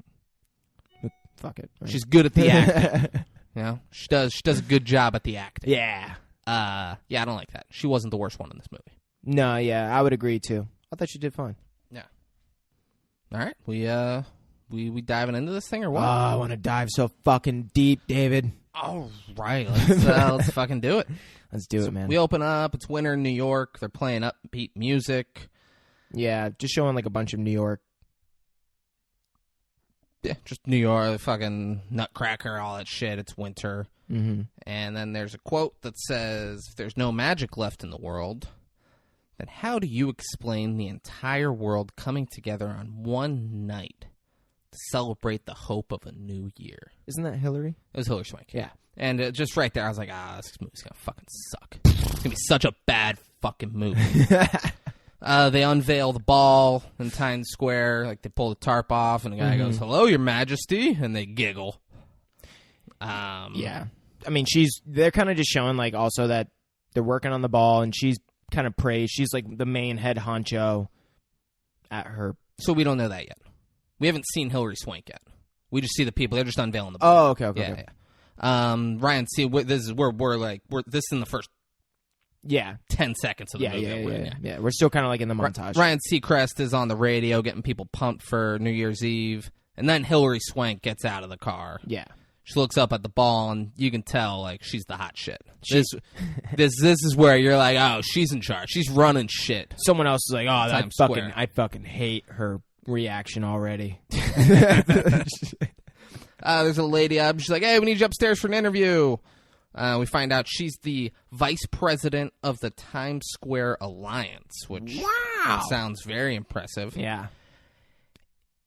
Speaker 3: fuck it. Right?
Speaker 1: She's good at the acting. You know, she does a good job at the acting.
Speaker 3: Yeah.
Speaker 1: Yeah, I don't like that. She wasn't the worst one in this movie.
Speaker 3: No, yeah, I would agree too. I thought she did fine.
Speaker 1: Yeah. All right, we diving into this thing or
Speaker 3: Oh,
Speaker 1: what?
Speaker 3: I want to dive so fucking deep, David.
Speaker 1: All right, let's fucking do it.
Speaker 3: Let's do it, man.
Speaker 1: We open up. It's winter in New York. They're playing upbeat music.
Speaker 3: Yeah, just showing like a bunch of New York.
Speaker 1: Yeah, just New York, fucking Nutcracker, all that shit. It's winter.
Speaker 3: Mm-hmm.
Speaker 1: And then there's a quote that says, if there's no magic left in the world, then how do you explain the entire world coming together on one night to celebrate the hope of a new year?
Speaker 3: Isn't that Hillary?
Speaker 1: It was Hillary Swank.
Speaker 3: Yeah.
Speaker 1: And just right there, I was like, this movie's going to fucking suck. It's going to be such a bad fucking movie. They unveil the ball in Times Square. Like, they pull the tarp off, and the guy goes, hello, your majesty, and they giggle.
Speaker 3: Yeah. I mean, they're kind of just showing, like, also that they're working on the ball, and she's kind of praised. She's, like, the main head honcho at her.
Speaker 1: So we don't know that yet. We haven't seen Hillary Swank yet. We just see the people. They're just unveiling the ball.
Speaker 3: Oh, okay.
Speaker 1: Yeah. Ryan, see, this is this is in the first
Speaker 3: Yeah.
Speaker 1: 10 seconds of the movie.
Speaker 3: Yeah. We're still kind of like in the montage.
Speaker 1: Ryan Seacrest is on the radio getting people pumped for New Year's Eve, and then Hillary Swank gets out of the car.
Speaker 3: Yeah.
Speaker 1: She looks up at the ball, and you can tell like she's the hot shit. This is where you're like, oh, she's in charge. She's running shit.
Speaker 3: Someone else is like, oh,
Speaker 1: Times Square.
Speaker 3: I fucking hate her reaction already.
Speaker 1: There's a lady up. She's like, hey, we need you upstairs for an interview. We find out she's the vice president of the Times Square Alliance, which sounds very impressive.
Speaker 3: Yeah.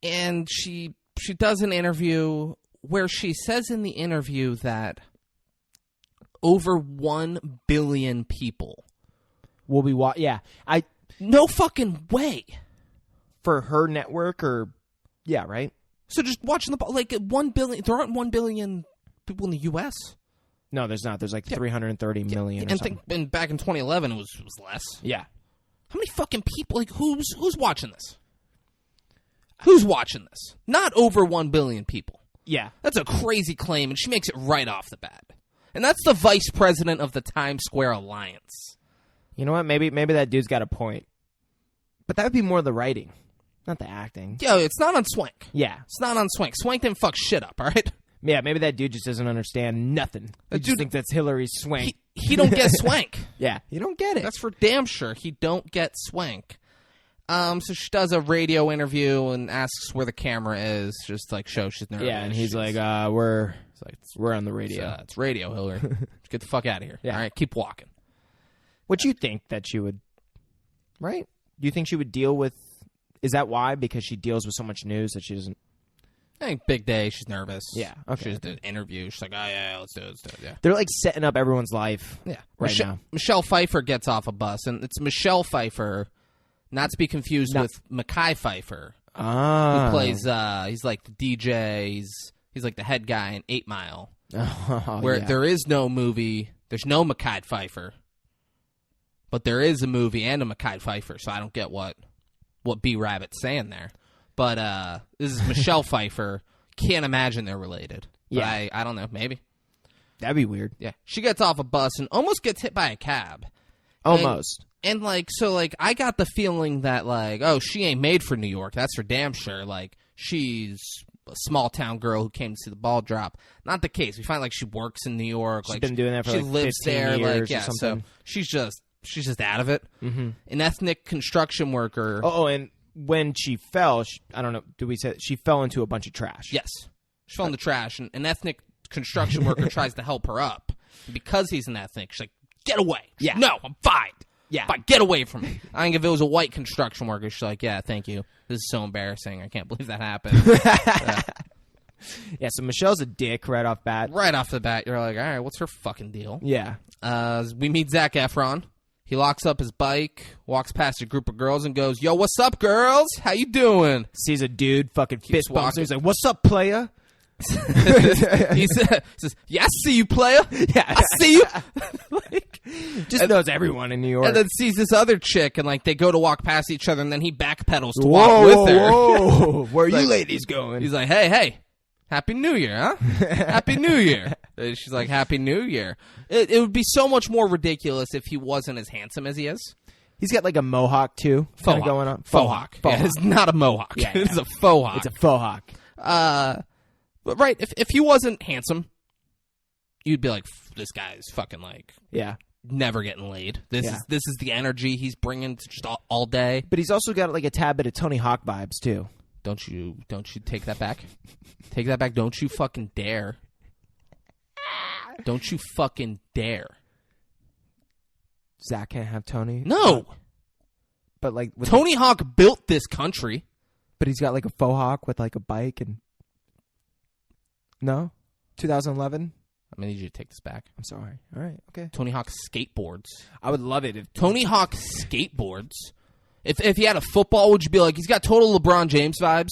Speaker 1: And she does an interview where she says in the interview that over 1 billion people
Speaker 3: will be
Speaker 1: no fucking way.
Speaker 3: For her network or right?
Speaker 1: So just watching the like 1 billion, there aren't 1 billion people in the US.
Speaker 3: No, there's not. There's like 330 million or something.
Speaker 1: And back in 2011 it was less.
Speaker 3: Yeah.
Speaker 1: How many fucking people, like who's watching this? Who's watching this? Not over 1 billion people.
Speaker 3: Yeah.
Speaker 1: That's a crazy claim, and she makes it right off the bat. And that's the vice president of the Times Square Alliance.
Speaker 3: You know what? Maybe that dude's got a point. But that would be more the writing, not the acting.
Speaker 1: Yo, it's not on Swank.
Speaker 3: Yeah.
Speaker 1: It's not on Swank. Swank didn't fuck shit up, all right?
Speaker 3: Yeah, maybe that dude just doesn't understand nothing. He just thinks that's Hillary Swank.
Speaker 1: He don't get Swank.
Speaker 3: Yeah, you don't get it.
Speaker 1: That's for damn sure. He don't get Swank. So she does a radio interview and asks where the camera is, just like show she's nervous.
Speaker 3: Yeah, and he's like, we're on the radio.
Speaker 1: It's radio, Hillary. Just get the fuck out of here.
Speaker 3: Yeah.
Speaker 1: All right, keep walking.
Speaker 3: What you think that she would, right? Do you think she would deal with, is that why? Because she deals with so much news that she doesn't.
Speaker 1: I think big day, she's nervous.
Speaker 3: Yeah, okay.
Speaker 1: She just did an interview. She's like, oh, yeah, let's do it. Yeah.
Speaker 3: They're like setting up everyone's life now.
Speaker 1: Michelle Pfeiffer gets off a bus, and it's Michelle Pfeiffer, not to be confused with Mekhi Pfeiffer, who plays, he's like the DJ, he's like the head guy in 8 Mile, where there is no movie, there's no Mekhi Pfeiffer, but there is a movie and a Mekhi Pfeiffer, so I don't get what B-Rabbit's saying there. But this is Michelle Pfeiffer. Can't imagine they're related. But
Speaker 3: Yeah.
Speaker 1: I don't know. Maybe.
Speaker 3: That'd be weird.
Speaker 1: Yeah. She gets off a bus and almost gets hit by a cab.
Speaker 3: Almost.
Speaker 1: And I got the feeling that, like, oh, she ain't made for New York. That's for damn sure. Like, she's a small-town girl who came to see the ball drop. Not the case. We find, like, she works in New York.
Speaker 3: She's
Speaker 1: like,
Speaker 3: been doing that for,
Speaker 1: she
Speaker 3: like,
Speaker 1: lives
Speaker 3: 15
Speaker 1: there.
Speaker 3: years
Speaker 1: Like, yeah,
Speaker 3: or something.
Speaker 1: so she's just out of it. Mm-hmm. An ethnic construction worker.
Speaker 3: Oh, and when she fell, I don't know, did we say she fell into a bunch of trash?
Speaker 1: Yes. She fell in the trash, and an ethnic construction worker tries to help her up. Because he's an ethnic, she's like, get away. She's
Speaker 3: Yeah.
Speaker 1: like, no, I'm fine.
Speaker 3: Yeah.
Speaker 1: Fine, get away from me. I think if it was a white construction worker, she's like, yeah, thank you. This is so embarrassing. I can't believe that happened.
Speaker 3: Yeah, so Michelle's a dick right off bat.
Speaker 1: Right off the bat, you're like, all right, what's her fucking deal?
Speaker 3: Yeah.
Speaker 1: We meet Zac Efron. He locks up his bike, walks past a group of girls, and goes, yo, what's up, girls? How you doing?
Speaker 3: Sees a dude fucking fist bumps
Speaker 1: walking.
Speaker 3: him. He's like, what's up, playa?
Speaker 1: He says, yeah, I see you, player.
Speaker 3: Yeah.
Speaker 1: I see you.
Speaker 3: Just knows everyone in New York.
Speaker 1: And then sees this other chick, and like they go to walk past each other, and then he backpedals to walk with her.
Speaker 3: Whoa. Where are you
Speaker 1: Like-
Speaker 3: ladies going?
Speaker 1: He's like, hey, Happy New Year, huh? Happy New Year. And she's like, Happy New Year. It would be so much more ridiculous if he wasn't as handsome as he is.
Speaker 3: He's got like a mohawk too.
Speaker 1: Faux
Speaker 3: kinda
Speaker 1: hawk.
Speaker 3: going on.
Speaker 1: Faux hawk. Yeah, it's not a mohawk.
Speaker 3: Yeah,
Speaker 1: It's a faux hawk.
Speaker 3: It's a faux hawk.
Speaker 1: But right, if he wasn't handsome, you'd be like, this guy's fucking like
Speaker 3: Yeah.
Speaker 1: never getting laid. This
Speaker 3: Yeah.
Speaker 1: is the energy he's bringing to just all day.
Speaker 3: But he's also got like a tad bit of Tony Hawk vibes too.
Speaker 1: Don't you take that back? Take that back. Don't you fucking dare. Don't you fucking dare.
Speaker 3: Zach can't have Tony.
Speaker 1: No.
Speaker 3: But like with
Speaker 1: Tony Hawk built this country.
Speaker 3: but he's got like a faux hawk with like a bike and no 2011.
Speaker 1: I'm going to need you to take this back.
Speaker 3: I'm sorry. All right. Okay.
Speaker 1: Tony Hawk skateboards.
Speaker 3: I would love it if
Speaker 1: Tony Hawk skateboards. If he had a football, would you be like, he's got total LeBron James vibes?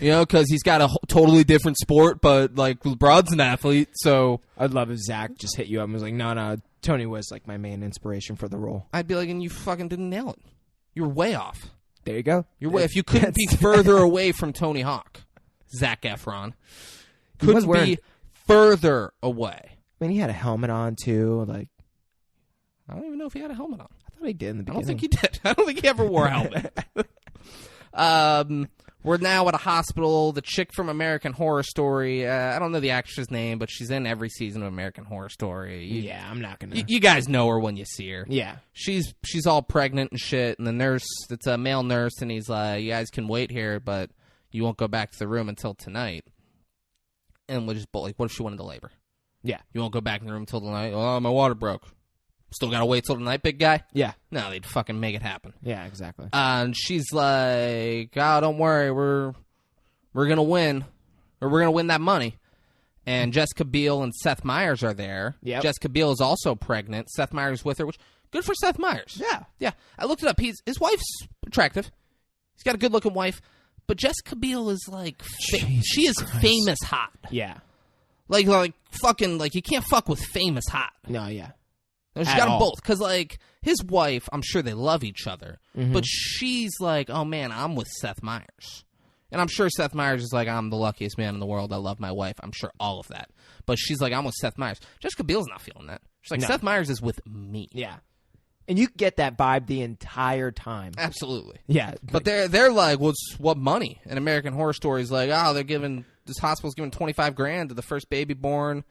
Speaker 1: You know, because he's got a totally different sport, but like LeBron's an athlete, so
Speaker 3: I'd love if Zach just hit you up and was like, no, Tony was like my main inspiration for the role.
Speaker 1: I'd be like, and you fucking didn't nail it. You were way off.
Speaker 3: There you go.
Speaker 1: You're way. If you couldn't be further away from Tony Hawk, Zac Efron
Speaker 3: He was
Speaker 1: couldn't
Speaker 3: wearing-
Speaker 1: be further away.
Speaker 3: I mean, he had a helmet on too. Like,
Speaker 1: I don't even know if he had a helmet on.
Speaker 3: I thought he did in the
Speaker 1: I
Speaker 3: beginning.
Speaker 1: don't think he did. I don't think he ever wore a helmet. We're now at a hospital. The chick from American Horror Story, I don't know the actress's name, but she's in every season of American Horror Story.
Speaker 3: Yeah, I'm not gonna.
Speaker 1: You guys know her when you see her.
Speaker 3: Yeah.
Speaker 1: She's all pregnant and shit, and the nurse, it's a male nurse, and he's like, you guys can wait here, but you won't go back to the room until tonight. And we'll just, like, what if she went into labor?
Speaker 3: Yeah.
Speaker 1: You won't go back in the room until the night? Oh, my water broke. Still gotta wait till the night, big guy?
Speaker 3: Yeah.
Speaker 1: No, they'd fucking make it happen.
Speaker 3: Yeah, exactly.
Speaker 1: And she's like, oh, don't worry, we're gonna win. Or we're gonna win that money. And Jessica Biel and Seth Meyers are there.
Speaker 3: Yep.
Speaker 1: Jessica Biel is also pregnant. Seth Meyers with her, which good for Seth Meyers.
Speaker 3: Yeah.
Speaker 1: Yeah. I looked it up. His wife's attractive. He's got a good looking wife. But Jessica Biel is like she is famous hot.
Speaker 3: Yeah.
Speaker 1: Like fucking like you can't fuck with famous hot.
Speaker 3: No, yeah.
Speaker 1: No, she's
Speaker 3: At
Speaker 1: got them
Speaker 3: all.
Speaker 1: both. Because, like, his wife, I'm sure they love each other. But she's like, oh, man, I'm with Seth Meyers. And I'm sure Seth Meyers is like, I'm the luckiest man in the world. I love my wife. I'm sure all of that. But she's like, I'm with Seth Meyers. Jessica Biel's not feeling that. She's like,
Speaker 3: No.
Speaker 1: Seth Meyers is with me.
Speaker 3: Yeah. And you get that vibe the entire time.
Speaker 1: Absolutely.
Speaker 3: Yeah.
Speaker 1: But they're like, what money? And American Horror Story is like, oh, this hospital's giving $25,000 to the first baby born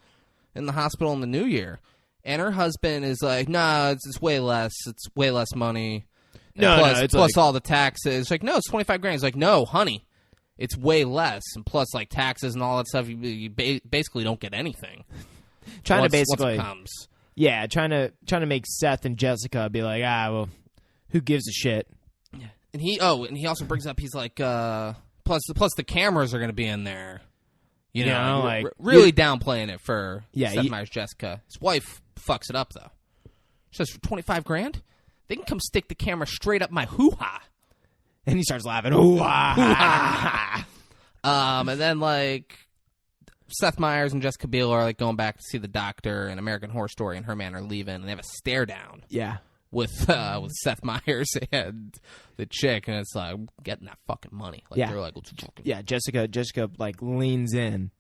Speaker 1: in the hospital in the new year. And her husband is like, no, it's way less. It's way less money. And
Speaker 3: No,
Speaker 1: plus,
Speaker 3: it's
Speaker 1: plus
Speaker 3: like-
Speaker 1: all the taxes. It's like, no, it's $25,000. He's like, no, honey, it's way less. And plus, like, taxes and all that stuff, you basically don't get anything.
Speaker 3: Trying
Speaker 1: once
Speaker 3: to basically,
Speaker 1: it comes.
Speaker 3: yeah, trying to make Seth and Jessica be like, well, who gives a shit?
Speaker 1: And he also brings up, he's like, plus the cameras are going to be in there. You know,
Speaker 3: like
Speaker 1: really downplaying it for
Speaker 3: Yeah,
Speaker 1: Seth Meyers' Jessica. His wife fucks it up though. She says for $25,000, they can come stick the camera straight up my hoo-ha.
Speaker 3: And he starts laughing. Ooh, ah.
Speaker 1: And then like Seth Meyers and Jessica Biel are like going back to see the doctor, and American Horror Story and her man are leaving, and they have a stare down
Speaker 3: Yeah.
Speaker 1: with Seth Meyers and the chick, and it's like, I'm getting that fucking money. Like
Speaker 3: Yeah.
Speaker 1: they're like, let's fucking
Speaker 3: Yeah, Jessica like leans in.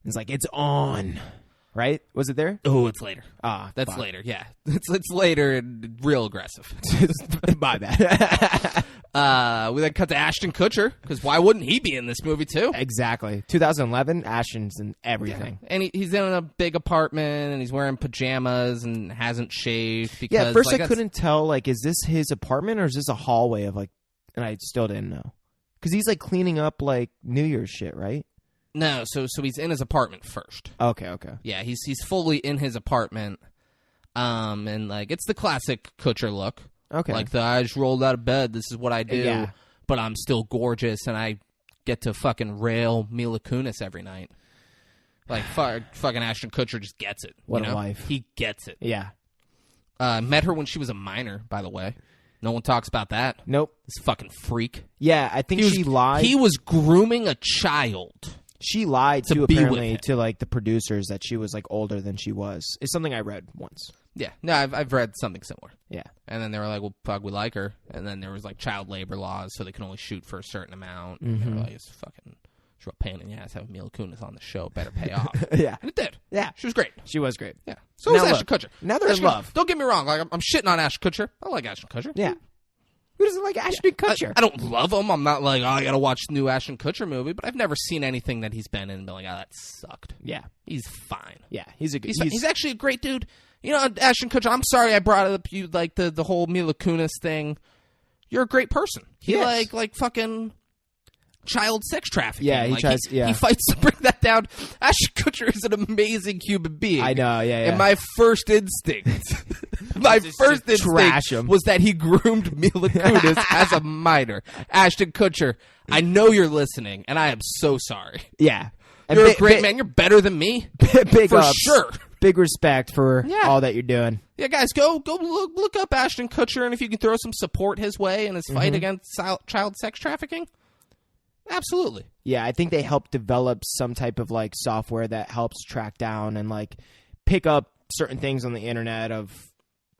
Speaker 3: It's like, it's on. Right? Was it there?
Speaker 1: Oh, it's later.
Speaker 3: Ah,
Speaker 1: That's
Speaker 3: fuck.
Speaker 1: later, yeah. It's later and real aggressive.
Speaker 3: My bad.
Speaker 1: We then cut to Ashton Kutcher, because why wouldn't he be in this movie too?
Speaker 3: Exactly. 2011, Ashton's in everything.
Speaker 1: And he's in a big apartment, and he's wearing pajamas and hasn't shaved. Because,
Speaker 3: Yeah, at first
Speaker 1: like,
Speaker 3: I couldn't tell, like, is this his apartment or is this a hallway of, like, and I still didn't know. Because he's, like, cleaning up, like, New Year's shit, right?
Speaker 1: No, so he's in his apartment first.
Speaker 3: Okay.
Speaker 1: Yeah, he's fully in his apartment. And, like, it's the classic Kutcher look.
Speaker 3: Okay.
Speaker 1: Like, I just rolled out of bed, this is what I do,
Speaker 3: Yeah.
Speaker 1: but I'm still gorgeous, and I get to fucking rail Mila Kunis every night. Like, fucking Ashton Kutcher just gets it.
Speaker 3: What
Speaker 1: you
Speaker 3: a
Speaker 1: know?
Speaker 3: life.
Speaker 1: He gets it.
Speaker 3: Yeah.
Speaker 1: Met her when she was a minor, by the way. No one talks about that.
Speaker 3: Nope.
Speaker 1: This fucking freak.
Speaker 3: Yeah, I think she lied.
Speaker 1: He was grooming a child.
Speaker 3: She lied,
Speaker 1: to
Speaker 3: too,
Speaker 1: be with
Speaker 3: apparently,
Speaker 1: him.
Speaker 3: to, like, the producers that she was, like, older than she was. It's something I read once.
Speaker 1: Yeah. No, I've read something similar.
Speaker 3: Yeah.
Speaker 1: And then they were like, well, fuck, we like her. And then there was, like, child labor laws, so they can only shoot for a certain amount.
Speaker 3: Mm-hmm.
Speaker 1: And they were like, it's fucking... It's a real pain in the ass having Mila Kunis on the show. Better pay off.
Speaker 3: Yeah.
Speaker 1: And it did.
Speaker 3: Yeah.
Speaker 1: She was great.
Speaker 3: She was great.
Speaker 1: Yeah. So
Speaker 3: Now
Speaker 1: was
Speaker 3: look,
Speaker 1: Ashton Kutcher.
Speaker 3: now they're in
Speaker 1: Ashton-
Speaker 3: love.
Speaker 1: Don't get me wrong. Like, I'm shitting on Ashton Kutcher. I like Ashton Kutcher.
Speaker 3: Yeah. Who doesn't like Ashton Kutcher?
Speaker 1: I don't love him. I'm not like, oh, I got to watch the new Ashton Kutcher movie. But I've never seen anything that he's been in and been like, oh, that sucked.
Speaker 3: Yeah.
Speaker 1: He's fine.
Speaker 3: Yeah. He's a good...
Speaker 1: He's actually a great dude. You know, Ashton Kutcher, I'm sorry I brought up you like the whole Mila Kunis thing. You're a great person. He
Speaker 3: Yes.
Speaker 1: like fucking child sex trafficking.
Speaker 3: Yeah, he
Speaker 1: Like,
Speaker 3: tries- yeah.
Speaker 1: He fights to bring that down. Ashton Kutcher is an amazing human being.
Speaker 3: I know, yeah.
Speaker 1: And my first instinct,
Speaker 3: trash him.
Speaker 1: was that he groomed Mila Kunis as a minor. Ashton Kutcher, I know you're listening, and I am so sorry.
Speaker 3: Yeah. And
Speaker 1: You're a great man. You're better than me.
Speaker 3: Big
Speaker 1: For
Speaker 3: ups.
Speaker 1: sure.
Speaker 3: Big respect for
Speaker 1: Yeah.
Speaker 3: all that you're doing.
Speaker 1: Yeah, guys, go look up Ashton Kutcher, and if you can throw some support his way in his fight against child sex trafficking, absolutely.
Speaker 3: Yeah, I think they help develop some type of like software that helps track down and like pick up certain things on the internet of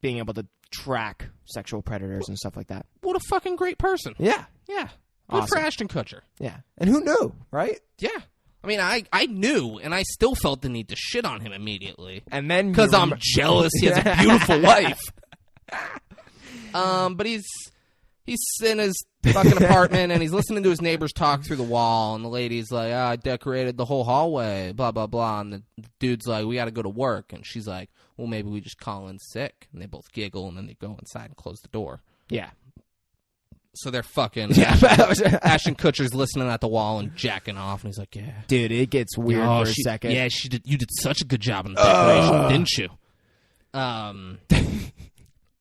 Speaker 3: being able to track sexual predators and stuff like that.
Speaker 1: What a fucking great person.
Speaker 3: Yeah.
Speaker 1: Yeah. Good for
Speaker 3: Awesome.
Speaker 1: Ashton Kutcher.
Speaker 3: Yeah. And who knew, right?
Speaker 1: Yeah. I mean, I knew, and I still felt the need to shit on him immediately.
Speaker 3: And then
Speaker 1: Because I'm jealous he has a beautiful wife. But he's in his fucking apartment and he's listening to his neighbors talk through the wall, and the lady's like, I decorated the whole hallway, blah, blah, blah. And the dude's like, we got to go to work. And she's like, well, maybe we just call in sick. And they both giggle, and then they go inside and close the door.
Speaker 3: Yeah.
Speaker 1: So they're fucking.
Speaker 3: Yeah.
Speaker 1: Ashton Kutcher's listening at the wall and jacking off, and he's like, yeah.
Speaker 3: Dude, it gets weird for a second.
Speaker 1: Yeah, you did such a good job in the decoration, didn't you?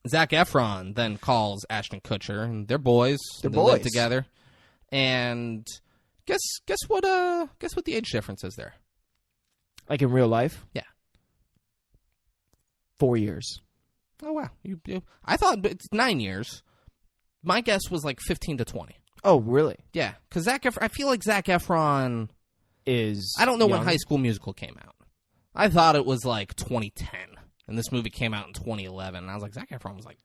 Speaker 1: Zac Efron then calls Ashton Kutcher, and they're boys.
Speaker 3: They're
Speaker 1: they
Speaker 3: boys
Speaker 1: live together. And guess what the age difference is there?
Speaker 3: Like in real life?
Speaker 1: Yeah.
Speaker 3: 4 years.
Speaker 1: Oh wow. You I thought it's 9 years. My guess was like 15 to 20.
Speaker 3: Oh, really?
Speaker 1: Yeah, because I feel like Zac Efron
Speaker 3: Is
Speaker 1: I don't know when
Speaker 3: young?
Speaker 1: High School Musical came out. I thought it was like 2010, and this movie came out in 2011. And I was like, Zac Efron was like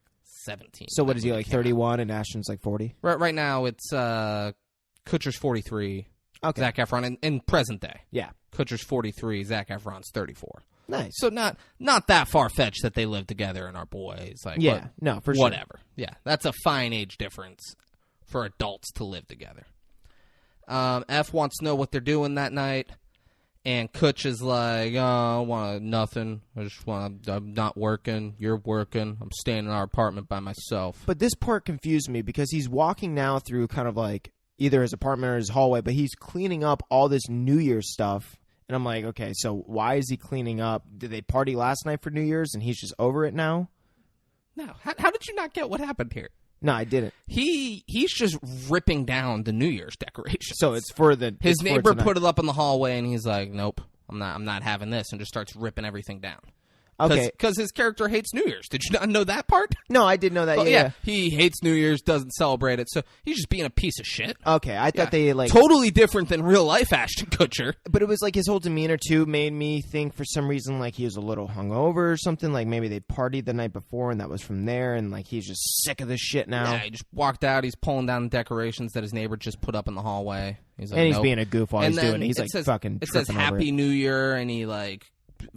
Speaker 1: 17.
Speaker 3: So what
Speaker 1: when
Speaker 3: is he,
Speaker 1: that
Speaker 3: like
Speaker 1: movie came
Speaker 3: 31 and Ashton's like 40?
Speaker 1: out. Right now, it's Kutcher's 43,
Speaker 3: Okay.
Speaker 1: Zac Efron in present day.
Speaker 3: Yeah.
Speaker 1: Kutcher's 43, Zac Efron's 34.
Speaker 3: Nice.
Speaker 1: So not that far-fetched that they live together and are boys. Like,
Speaker 3: Yeah.
Speaker 1: but
Speaker 3: No, for sure.
Speaker 1: whatever. Yeah, that's a fine age difference for adults to live together. F wants to know what they're doing that night, and Kutch is like, oh, I want nothing. I'm not working. You're working. I'm staying in our apartment by myself.
Speaker 3: But this part confused me because he's walking now through kind of like either his apartment or his hallway, but he's cleaning up all this New Year's stuff. And I'm like, okay, so why is he cleaning up? Did they party last night for New Year's and he's just over it now?
Speaker 1: No, how did you not get what happened here?
Speaker 3: No, I didn't.
Speaker 1: He's just ripping down the New Year's decorations.
Speaker 3: So it's for the
Speaker 1: His
Speaker 3: it's for
Speaker 1: neighbor
Speaker 3: tonight.
Speaker 1: put it up in the hallway, and he's like, "Nope, I'm not having this," and just starts ripping everything down.
Speaker 3: Okay.
Speaker 1: Because his character hates New Year's. Did you not know that part?
Speaker 3: No, I did know that.
Speaker 1: Well,
Speaker 3: yeah.
Speaker 1: he hates New Year's, doesn't celebrate it, so he's just being a piece of shit.
Speaker 3: Okay, I thought they like
Speaker 1: Totally different than real life Ashton Kutcher.
Speaker 3: But it was like his whole demeanor too made me think for some reason like he was a little hungover or something. Like maybe they partied the night before and that was from there, and like he's just sick of this shit now.
Speaker 1: Yeah, he just walked out. He's pulling down the decorations that his neighbor just put up in the hallway. He's like,
Speaker 3: And he's
Speaker 1: nope.
Speaker 3: being a goof while
Speaker 1: And
Speaker 3: he's doing
Speaker 1: then
Speaker 3: it. He's
Speaker 1: it
Speaker 3: like
Speaker 1: says,
Speaker 3: fucking
Speaker 1: It says
Speaker 3: tripping over
Speaker 1: Happy
Speaker 3: it.
Speaker 1: New Year, and he like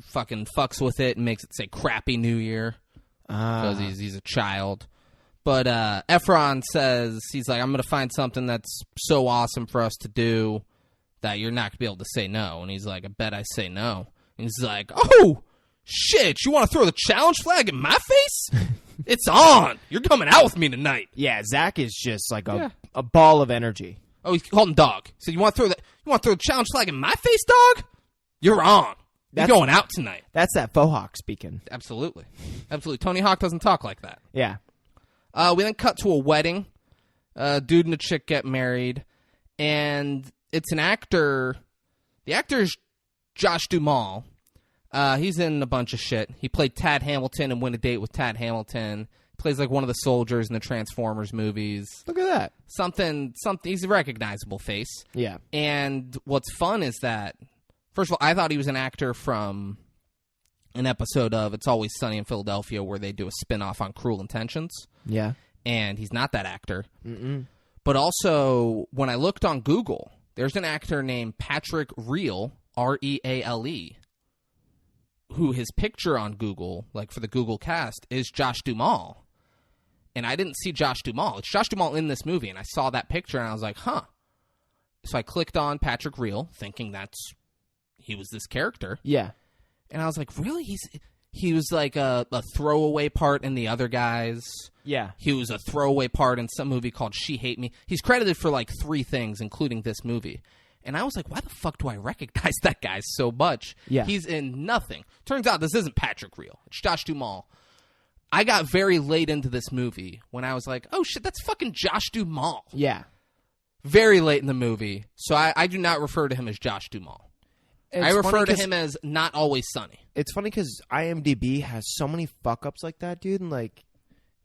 Speaker 1: fucking fucks with it and makes it say Crappy New Year because he's a child. But Efron says, he's like, I'm going to find something that's so awesome for us to do that you're not going to be able to say no. And he's like, I bet I say no. And he's like, oh, shit, you want to throw the challenge flag in my face? It's on. You're coming out with me tonight.
Speaker 3: Yeah, Zach is just like
Speaker 1: Yeah.
Speaker 3: a ball of energy.
Speaker 1: Oh, he called him dog. He said, you want to throw the challenge flag in my face, dog? You're on. You're
Speaker 3: That's-
Speaker 1: going out tonight.
Speaker 3: That's that faux hawk speaking.
Speaker 1: Absolutely. Absolutely. Tony Hawk doesn't talk like that.
Speaker 3: Yeah.
Speaker 1: We then cut to a wedding. Dude and a chick get married. And it's an actor. The actor is Josh Duhamel. He's in a bunch of shit. He played Tad Hamilton in Win a Date with Tad Hamilton. Plays like one of the soldiers in the Transformers movies.
Speaker 3: Look at that.
Speaker 1: Something. He's a recognizable face.
Speaker 3: Yeah.
Speaker 1: And what's fun is that, first of all, I thought he was an actor from an episode of It's Always Sunny in Philadelphia where they do a spin-off on Cruel Intentions.
Speaker 3: Yeah.
Speaker 1: And he's not that actor. But also, when I looked on Google, there's an actor named Patrick Reale, Reale, who his picture on Google, like for the Google cast, is Josh Duhamel. And I didn't see Josh Duhamel. It's Josh Duhamel in this movie, and I saw that picture, and I was like, huh. So I clicked on Patrick Reale, thinking he was this character.
Speaker 3: Yeah.
Speaker 1: And I was like, really? He was like a throwaway part in The Other Guys.
Speaker 3: Yeah.
Speaker 1: He was a throwaway part in some movie called She Hate Me. He's credited for like 3 things, including this movie. And I was like, why the fuck do I recognize that guy so much?
Speaker 3: Yeah.
Speaker 1: He's in nothing. Turns out this isn't Patrick Reale. It's Josh Duhamel. I got very late into this movie when I was like, oh shit, that's fucking Josh Duhamel.
Speaker 3: Yeah.
Speaker 1: Very late in the movie. So I do not refer to him as Josh Duhamel. I refer to him as Not Always Sunny.
Speaker 3: It's funny because IMDb has so many fuck ups like that, dude. And like,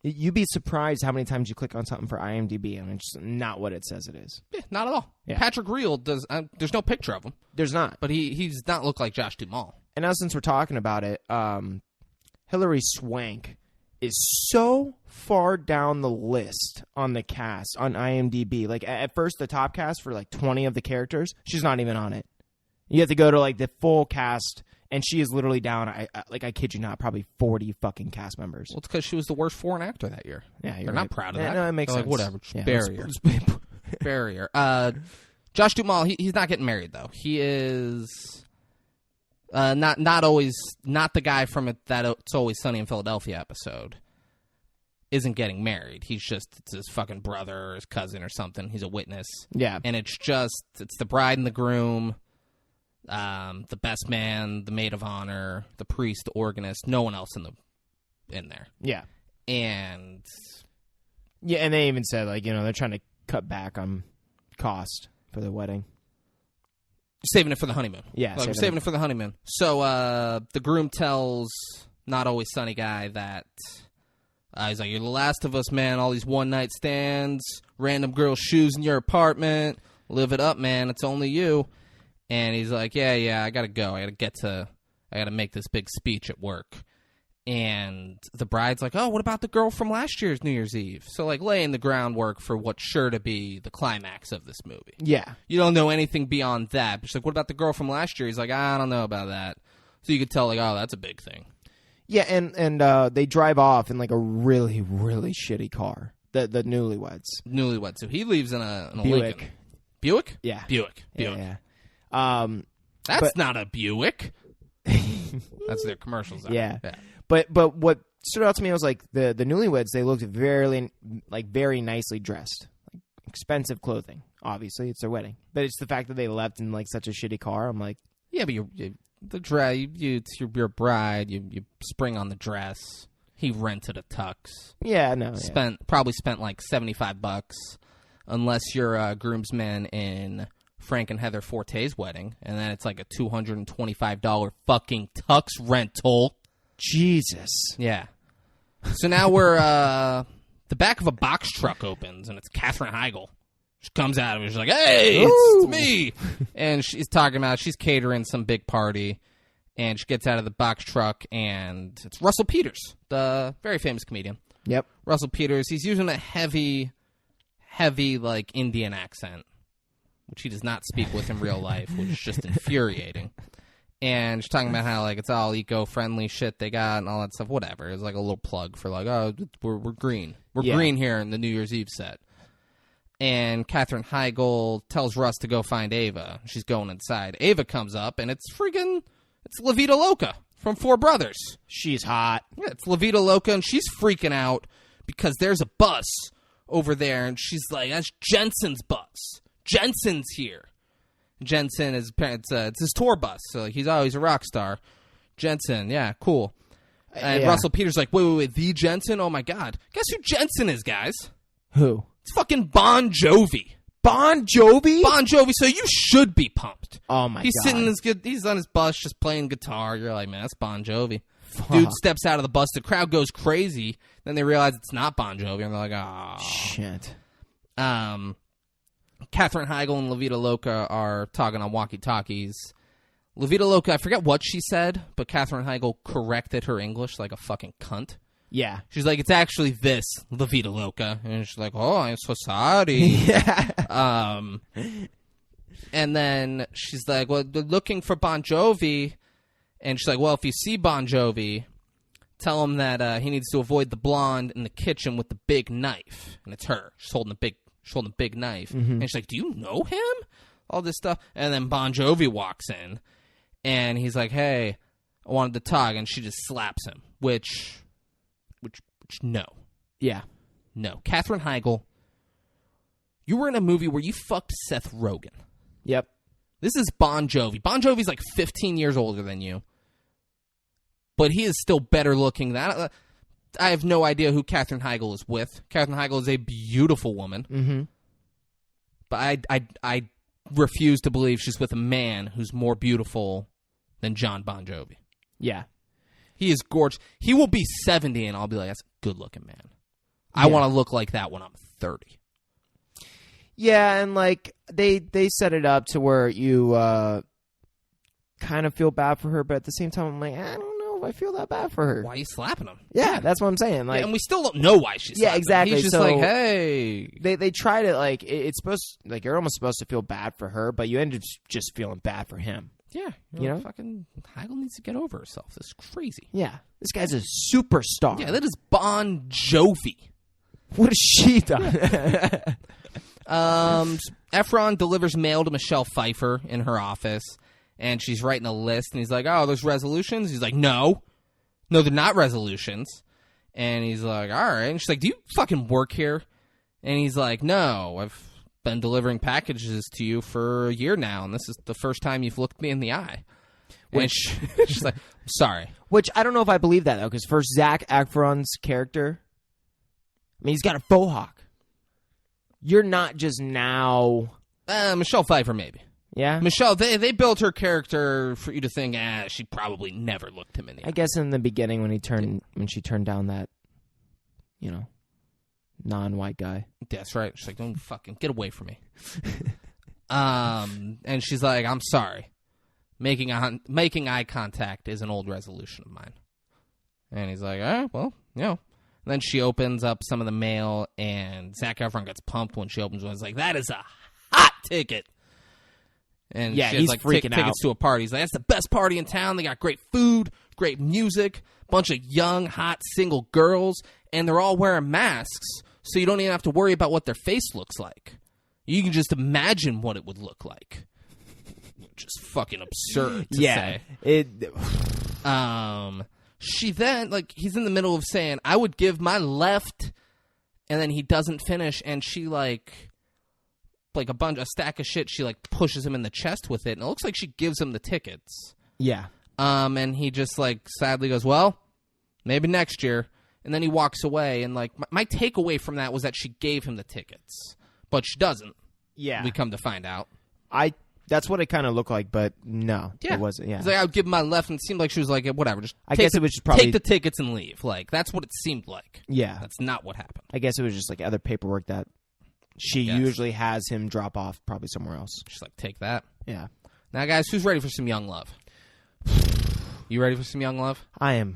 Speaker 3: you'd be surprised how many times you click on something for IMDb and it's just not what it says it is.
Speaker 1: Yeah, not at all.
Speaker 3: Yeah.
Speaker 1: Patrick Reale does. There's no picture of him,
Speaker 3: There's not.
Speaker 1: but he does not look like Josh Duhamel.
Speaker 3: And now since we're talking about it, Hilary Swank is so far down the list on the cast on IMDb. Like at first, the top cast for like 20 of the characters, she's not even on it. You have to go to like the full cast, and she is literally down. I kid you not, probably 40 fucking cast members.
Speaker 1: Well, it's because she was the worst foreign actor that year.
Speaker 3: Yeah,
Speaker 1: They're not proud of that.
Speaker 3: No, it makes
Speaker 1: They're
Speaker 3: sense.
Speaker 1: like, whatever, just
Speaker 3: Yeah,
Speaker 1: barrier. Barrier. Josh Duhamel, he's not getting married though. He is not always not the guy from that It's Always Sunny in Philadelphia episode. Isn't getting married. It's his fucking brother or his cousin or something. He's a witness.
Speaker 3: Yeah.
Speaker 1: And it's the bride and the groom, the best man, the maid of honor, the priest, the organist, no one else in there.
Speaker 3: Yeah.
Speaker 1: And
Speaker 3: they even said like, they're trying to cut back on cost for the wedding.
Speaker 1: saving it for the honeymoon.
Speaker 3: Yeah,
Speaker 1: like, we're saving it for the honeymoon. So the groom tells Not Always Sunny guy that he's like, you're the last of us, man. All these one-night stands, random girl shoes in your apartment. Live it up, man. It's only you. And he's like, yeah, I got to go. I got to make this big speech at work. And the bride's like, oh, what about the girl from last year's New Year's Eve? So, like, laying the groundwork for what's sure to be the climax of this movie.
Speaker 3: Yeah.
Speaker 1: You don't know anything beyond that. But she's like, what about the girl from last year? He's like, I don't know about that. So you could tell, like, oh, that's a big thing.
Speaker 3: Yeah, and they drive off in, like, a really, really shitty car. The newlyweds.
Speaker 1: Newlywed. So he leaves in a
Speaker 3: Buick.
Speaker 1: Lincoln. Buick?
Speaker 3: Yeah.
Speaker 1: Buick.
Speaker 3: Yeah.
Speaker 1: That's not a Buick. That's their commercials.
Speaker 3: Yeah. But what stood out to me was like the newlyweds. They looked very nicely dressed, like expensive clothing. Obviously, it's their wedding, but it's the fact that they left in like such a shitty car. I'm like,
Speaker 1: yeah, but it's your bride. You spring on the dress. He rented a tux.
Speaker 3: yeah, no,
Speaker 1: Probably spent like $75, unless you're a groomsman in Frank and Heather Forte's wedding, and then it's like a $225 fucking tux rental.
Speaker 3: Jesus.
Speaker 1: Yeah. So now we're the back of a box truck opens, and it's Katherine Heigl. She comes out and she's like, "Hey, it's me!" And she's talking about she's catering some big party, and she gets out of the box truck, and it's Russell Peters, the very famous comedian.
Speaker 3: Yep.
Speaker 1: Russell Peters. He's using a heavy like Indian accent, which he does not speak with in real life, which is just infuriating. And she's talking about how, like, it's all eco-friendly shit they got and all that stuff. Whatever. It's like a little plug for, like, oh, we're green. We're green here in the New Year's Eve set. And Katherine Heigl tells Russ to go find Ava. She's going inside. Ava comes up, and it's La Vida Loca from Four Brothers.
Speaker 3: She's hot.
Speaker 1: Yeah, it's La Vida Loca, and she's freaking out because there's a bus over there, and she's like, that's Jensen's bus. Jensen's here. Jensen is it's his tour bus, so he's always a rock star. Jensen, yeah, cool. And
Speaker 3: Yeah.
Speaker 1: Russell Peters like, wait, the Jensen? Oh my God, guess who Jensen is, guys?
Speaker 3: Who?
Speaker 1: It's fucking Bon Jovi.
Speaker 3: Bon Jovi?
Speaker 1: Bon Jovi. So you should be pumped.
Speaker 3: Oh my
Speaker 1: He's
Speaker 3: God.
Speaker 1: sitting he's on his bus just playing guitar. You're like, man, that's Bon Jovi.
Speaker 3: Fuck.
Speaker 1: Dude steps out of the bus. The crowd goes crazy. Then they realize it's not Bon Jovi, and they're like, oh
Speaker 3: Shit.
Speaker 1: Katherine Heigl and La Vida Loca are talking on walkie-talkies. La Vida Loca, I forget what she said, but Katherine Heigl corrected her English like a fucking cunt.
Speaker 3: Yeah.
Speaker 1: She's like, it's actually this, La Vida Loca. And she's like, oh, I'm so sorry.
Speaker 3: Yeah.
Speaker 1: And then she's like, well, they're looking for Bon Jovi. And she's like, well, if you see Bon Jovi, tell him that he needs to avoid the blonde in the kitchen with the big knife. And it's her. She's holding a big knife. And she's like, do you know him? All this stuff. And then Bon Jovi walks in. And he's like, hey, I wanted to talk. And she just slaps him. Which no.
Speaker 3: Yeah.
Speaker 1: No. Katherine Heigl, you were in a movie where you fucked Seth Rogen.
Speaker 3: Yep.
Speaker 1: This is Bon Jovi. Bon Jovi's like 15 years older than you. But he is still better looking than... I have no idea who Katherine Heigl is with. Katherine Heigl is a beautiful woman.
Speaker 3: Mm-hmm.
Speaker 1: But I refuse to believe she's with a man who's more beautiful than John Bon Jovi.
Speaker 3: Yeah.
Speaker 1: He is gorgeous. He will be 70 and I'll be like, that's a good-looking man. I want to look like that when I'm 30.
Speaker 3: Yeah, and like they set it up to where you kind of feel bad for her, but at the same time, I'm like, I don't know I feel that bad for her.
Speaker 1: Why are you slapping him?
Speaker 3: Yeah, that's what I'm saying. Like,
Speaker 1: and we still don't know why she's slapping him.
Speaker 3: exactly.
Speaker 1: He's just
Speaker 3: So
Speaker 1: like, hey.
Speaker 3: They try to, like, it's supposed, like, you're almost supposed to feel bad for her, but you end up just feeling bad for him.
Speaker 1: Yeah,
Speaker 3: you know?
Speaker 1: fucking Heigl needs to get over herself. This is crazy.
Speaker 3: Yeah, this guy's a superstar.
Speaker 1: Yeah, that is Bon Jovi.
Speaker 3: What has she done?
Speaker 1: Efron delivers mail to Michelle Pfeiffer in her office, and she's writing a list, and he's like, oh, there's resolutions? He's like, no, they're not resolutions. And he's like, all right. And she's like, do you fucking work here? And he's like, no, I've been delivering packages to you for a year now, and this is the first time you've looked me in the eye. And she's like, I'm sorry.
Speaker 3: Which, I don't know if I believe that, though, because for Zac Efron's character, I mean, he's got a faux hawk. You're not just now...
Speaker 1: Michelle Pfeiffer, maybe.
Speaker 3: Yeah?
Speaker 1: Michelle, they built her character for you to think, she probably never looked him in the eye.
Speaker 3: I guess in the beginning when she turned down that, non-white guy.
Speaker 1: That's right. She's like, don't fucking get away from me. And she's like, I'm sorry. Making eye contact is an old resolution of mine. And he's like, all right, well, And then she opens up some of the mail, and Zac Efron gets pumped when she opens one. He's like, that is a hot ticket. And
Speaker 3: yeah,
Speaker 1: she has,
Speaker 3: he's
Speaker 1: like,
Speaker 3: freaking out.
Speaker 1: tickets to a party. He's like, that's the best party in town. They got great food, great music, bunch of young, hot, single girls, and they're all wearing masks, so you don't even have to worry about what their face looks like. You can just imagine what it would look like. Just fucking absurd to say. She then, he's in the middle of saying, I would give my left, and then he doesn't finish, and she, a stack of shit, she, pushes him in the chest with it, and it looks like she gives him the tickets.
Speaker 3: Yeah.
Speaker 1: And he just, sadly goes, well, maybe next year. And then he walks away, and, my takeaway from that was that she gave him the tickets. But she doesn't.
Speaker 3: Yeah.
Speaker 1: We come to find out.
Speaker 3: That's what it kind of looked like, but no,
Speaker 1: Yeah.
Speaker 3: it wasn't. Yeah.
Speaker 1: He's like, I would give him my left, and it seemed like she was like, whatever, just
Speaker 3: I guess it was just probably...
Speaker 1: take the tickets and leave. That's what it seemed like.
Speaker 3: Yeah.
Speaker 1: That's not what happened.
Speaker 3: I guess it was just, other paperwork that she usually has him drop off probably somewhere else.
Speaker 1: She's like, take that.
Speaker 3: Yeah.
Speaker 1: Now, guys, who's ready for some young love? You ready for some young love?
Speaker 3: I am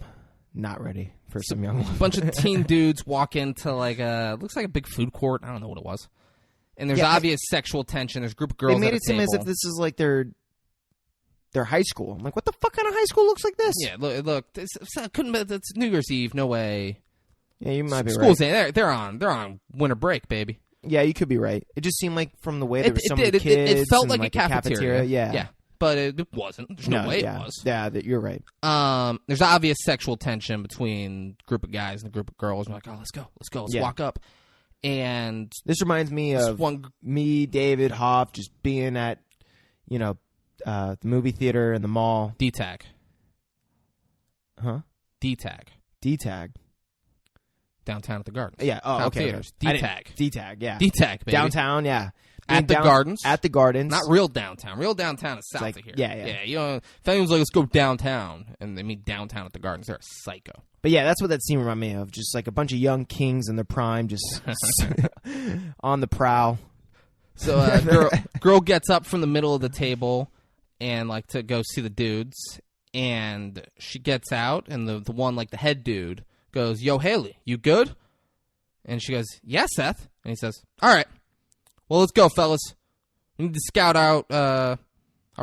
Speaker 3: not ready for some young love.
Speaker 1: A bunch of teen dudes walk into, looks like a big food court. I don't know what it was. And there's obvious sexual tension. There's a group of girls.
Speaker 3: They made
Speaker 1: at
Speaker 3: it seem as if this is their high school. I'm like, what the fuck kind of high school looks like this?
Speaker 1: Yeah, look, it's New Year's Eve. No way.
Speaker 3: Yeah, you might be
Speaker 1: Schools,
Speaker 3: right.
Speaker 1: they're on winter break, baby.
Speaker 3: Yeah, you could be right. It just seemed like from the way there were so many kids.
Speaker 1: It felt
Speaker 3: and
Speaker 1: like a cafeteria.
Speaker 3: Yeah.
Speaker 1: But it wasn't. There's no way it was.
Speaker 3: Yeah, you're right.
Speaker 1: There's obvious sexual tension between a group of guys and a group of girls. And we're like, oh, let's go, let's walk up. And
Speaker 3: this reminds me of me, David Hoff, just being at, the movie theater and the mall.
Speaker 1: D-Tag.
Speaker 3: Huh?
Speaker 1: D-Tag.
Speaker 3: D-Tag.
Speaker 1: Downtown at the Gardens.
Speaker 3: Yeah. Oh, okay.
Speaker 1: Theaters. D-Tag.
Speaker 3: D-Tag. Yeah.
Speaker 1: D-Tag, baby.
Speaker 3: Downtown. Yeah.
Speaker 1: At the Gardens.
Speaker 3: At the Gardens.
Speaker 1: Not real downtown. Real downtown is south of here.
Speaker 3: Yeah.
Speaker 1: If anyone's like, let's go downtown, and they mean downtown at the Gardens, they're a psycho.
Speaker 3: But yeah, that's what that scene reminded me of. Just a bunch of young kings in their prime, just on the prowl.
Speaker 1: So girl gets up from the middle of the table and to go see the dudes, and she gets out, and the one the head dude goes, "Yo, Haley, you good?" And she goes, "Yeah, Seth." And he says, "All right, well, let's go, fellas. We need to scout out our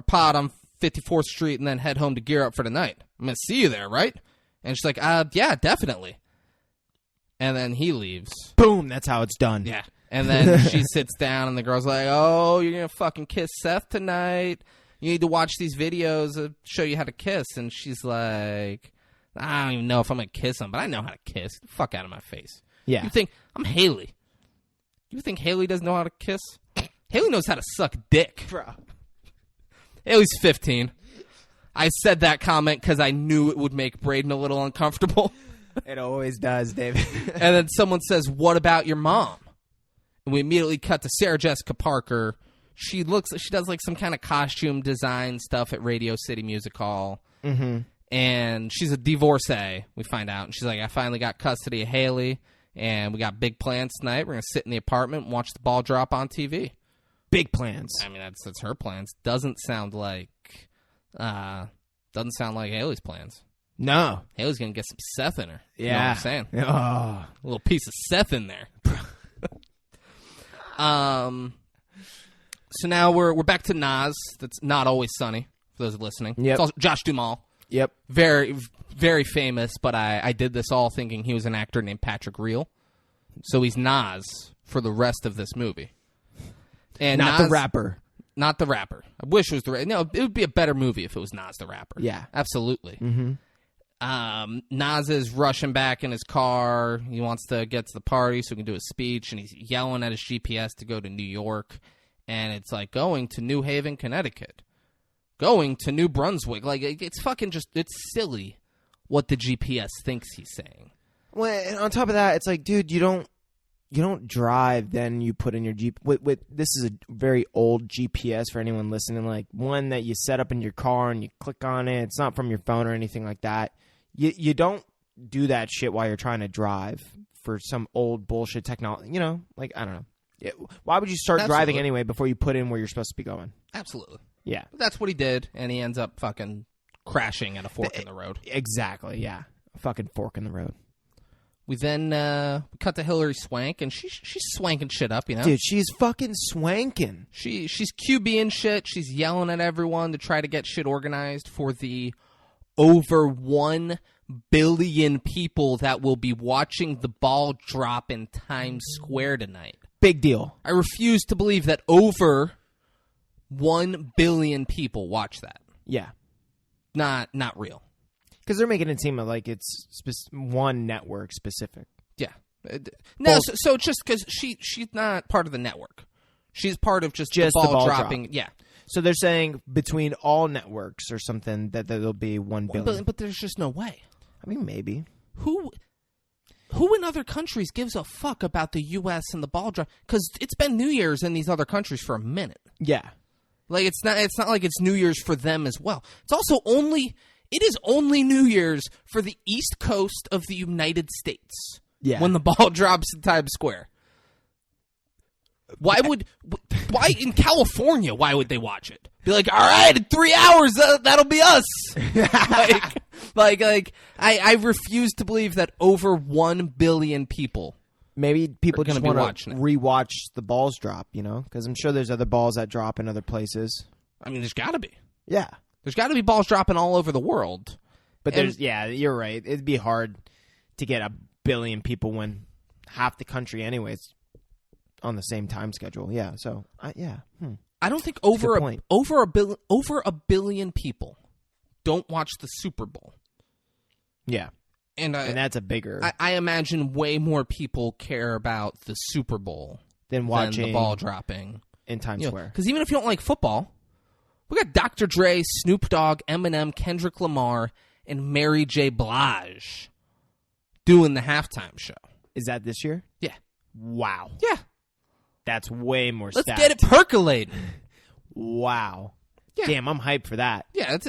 Speaker 1: pod on 54th Street and then head home to gear up for the night. I'm gonna see you there, right?" And she's like, "Yeah, definitely." And then he leaves.
Speaker 3: Boom, that's how it's done.
Speaker 1: Yeah. And then she sits down, and the girl's like, "Oh, you're going to fucking kiss Seth tonight. You need to watch these videos that show you how to kiss." And she's like, "I don't even know if I'm going to kiss him, but I know how to kiss. Get the fuck out of my face."
Speaker 3: Yeah.
Speaker 1: You think, I'm Haley. You think Haley doesn't know how to kiss? Haley knows how to suck dick.
Speaker 3: Bro.
Speaker 1: Haley's 15. I said that comment because I knew it would make Braden a little uncomfortable.
Speaker 3: It always does, David.
Speaker 1: And then someone says, "What about your mom?" And we immediately cut to Sarah Jessica Parker. She does some kind of costume design stuff at Radio City Music Hall.
Speaker 3: Mm-hmm.
Speaker 1: And she's a divorcee, we find out. And she's like, "I finally got custody of Haley, and we got big plans tonight. We're going to sit in the apartment and watch the ball drop on TV."
Speaker 3: Big plans.
Speaker 1: I mean, that's her plans. Doesn't sound like Haley's plans.
Speaker 3: No.
Speaker 1: Haley's gonna get some Seth in her. You know
Speaker 3: Yeah.
Speaker 1: what I'm saying?
Speaker 3: Oh.
Speaker 1: A little piece of Seth in there. So now we're back to Nas. That's Not Always Sunny, for those listening.
Speaker 3: Yep.
Speaker 1: It's also Josh Duhamel.
Speaker 3: Yep.
Speaker 1: Very, very famous, but I did this all thinking he was an actor named Patrick Reel. So he's Nas for the rest of this movie. And
Speaker 3: Not
Speaker 1: Nas,
Speaker 3: the rapper.
Speaker 1: Not the rapper. I wish it was the rapper. No, it would be a better movie if it was Nas the rapper.
Speaker 3: Yeah.
Speaker 1: Absolutely.
Speaker 3: Mm-hmm.
Speaker 1: Nas is rushing back in his car. He wants to get to the party so he can do his speech, and he's yelling at his GPS to go to New York. And it's like going to New Haven, Connecticut. Going to New Brunswick. Like, it's fucking just, it's silly what the GPS thinks he's saying.
Speaker 3: Well, and on top of that, it's like, dude, you don't drive, then you put in your Jeep. This is a very old GPS for anyone listening. Like one that you set up in your car and you click on it. It's not from your phone or anything like that. You don't do that shit while you're trying to drive for some old bullshit technology. You know, like, I don't know. Why would you start driving anyway before you put in where you're supposed to be going?
Speaker 1: Absolutely.
Speaker 3: Yeah.
Speaker 1: That's what he did, and he ends up fucking crashing at a fork in the road.
Speaker 3: Exactly, yeah. A fucking fork in the road.
Speaker 1: We then cut to Hillary Swank, and she's swanking shit up, you know?
Speaker 3: Dude, she's fucking swanking.
Speaker 1: She's QBing shit. She's yelling at everyone to try to get shit organized for the over 1 billion people that will be watching the ball drop in Times Square tonight.
Speaker 3: Big deal.
Speaker 1: I refuse to believe that over 1 billion people watch that.
Speaker 3: Yeah.
Speaker 1: Not real.
Speaker 3: Because they're making it seem like it's one network specific.
Speaker 1: Yeah. No, so just because she's not part of the network. She's part of just the ball dropping. Yeah.
Speaker 3: So they're saying between all networks or something that there'll be 1 billion.
Speaker 1: But there's just no way.
Speaker 3: I mean, maybe.
Speaker 1: Who in other countries gives a fuck about the U.S. and the ball drop? Because it's been New Year's in these other countries for a minute.
Speaker 3: Yeah.
Speaker 1: Like it's not like it's New Year's for them as well. It's also it is only New Year's for the East Coast of the United States.
Speaker 3: Yeah.
Speaker 1: When the ball drops in Times Square. Why in California, why would they watch it? Be like, all right, in 3 hours, that'll be us. I refuse to believe that over 1 billion people.
Speaker 3: Maybe people just want to rewatch the balls drop, you know? Because I'm sure there's other balls that drop in other places.
Speaker 1: I mean, there's got to be.
Speaker 3: Yeah.
Speaker 1: There's got to be balls dropping all over the world.
Speaker 3: But you're right. It'd be hard to get 1 billion people when half the country anyways on the same time schedule. Yeah. So, yeah.
Speaker 1: I don't think over a billion people don't watch the Super Bowl.
Speaker 3: Yeah. And that's a bigger...
Speaker 1: I imagine way more people care about the Super Bowl
Speaker 3: than watching
Speaker 1: the ball dropping
Speaker 3: in Times Square.
Speaker 1: Because even if you don't like football, we got Dr. Dre, Snoop Dogg, Eminem, Kendrick Lamar, and Mary J. Blige doing the halftime show.
Speaker 3: Is that this year?
Speaker 1: Yeah.
Speaker 3: Wow.
Speaker 1: Yeah.
Speaker 3: That's way more
Speaker 1: Let's
Speaker 3: stacked.
Speaker 1: get it percolating.
Speaker 3: Wow.
Speaker 1: Yeah.
Speaker 3: Damn, I'm hyped for that.
Speaker 1: Yeah, it's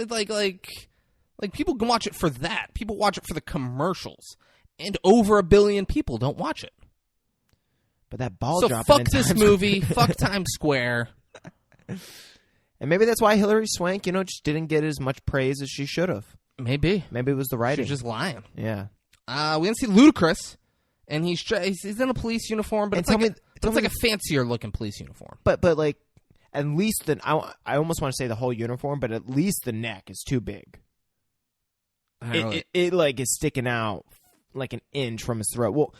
Speaker 1: like people can watch it for that. People watch it for the commercials. And over 1 billion people don't watch it.
Speaker 3: But that ball
Speaker 1: so
Speaker 3: dropping
Speaker 1: fuck this movie, fuck Times Square.
Speaker 3: And maybe that's why Hillary Swank, just didn't get as much praise as she should have.
Speaker 1: Maybe.
Speaker 3: Maybe it was the writing.
Speaker 1: She's just lying.
Speaker 3: Yeah.
Speaker 1: We didn't see Ludacris, and he's in a police uniform, but it's like a fancier looking police uniform.
Speaker 3: But like, at least I almost want to say the whole uniform, but at least the neck is too big. It like is sticking out like an inch from his throat. Well,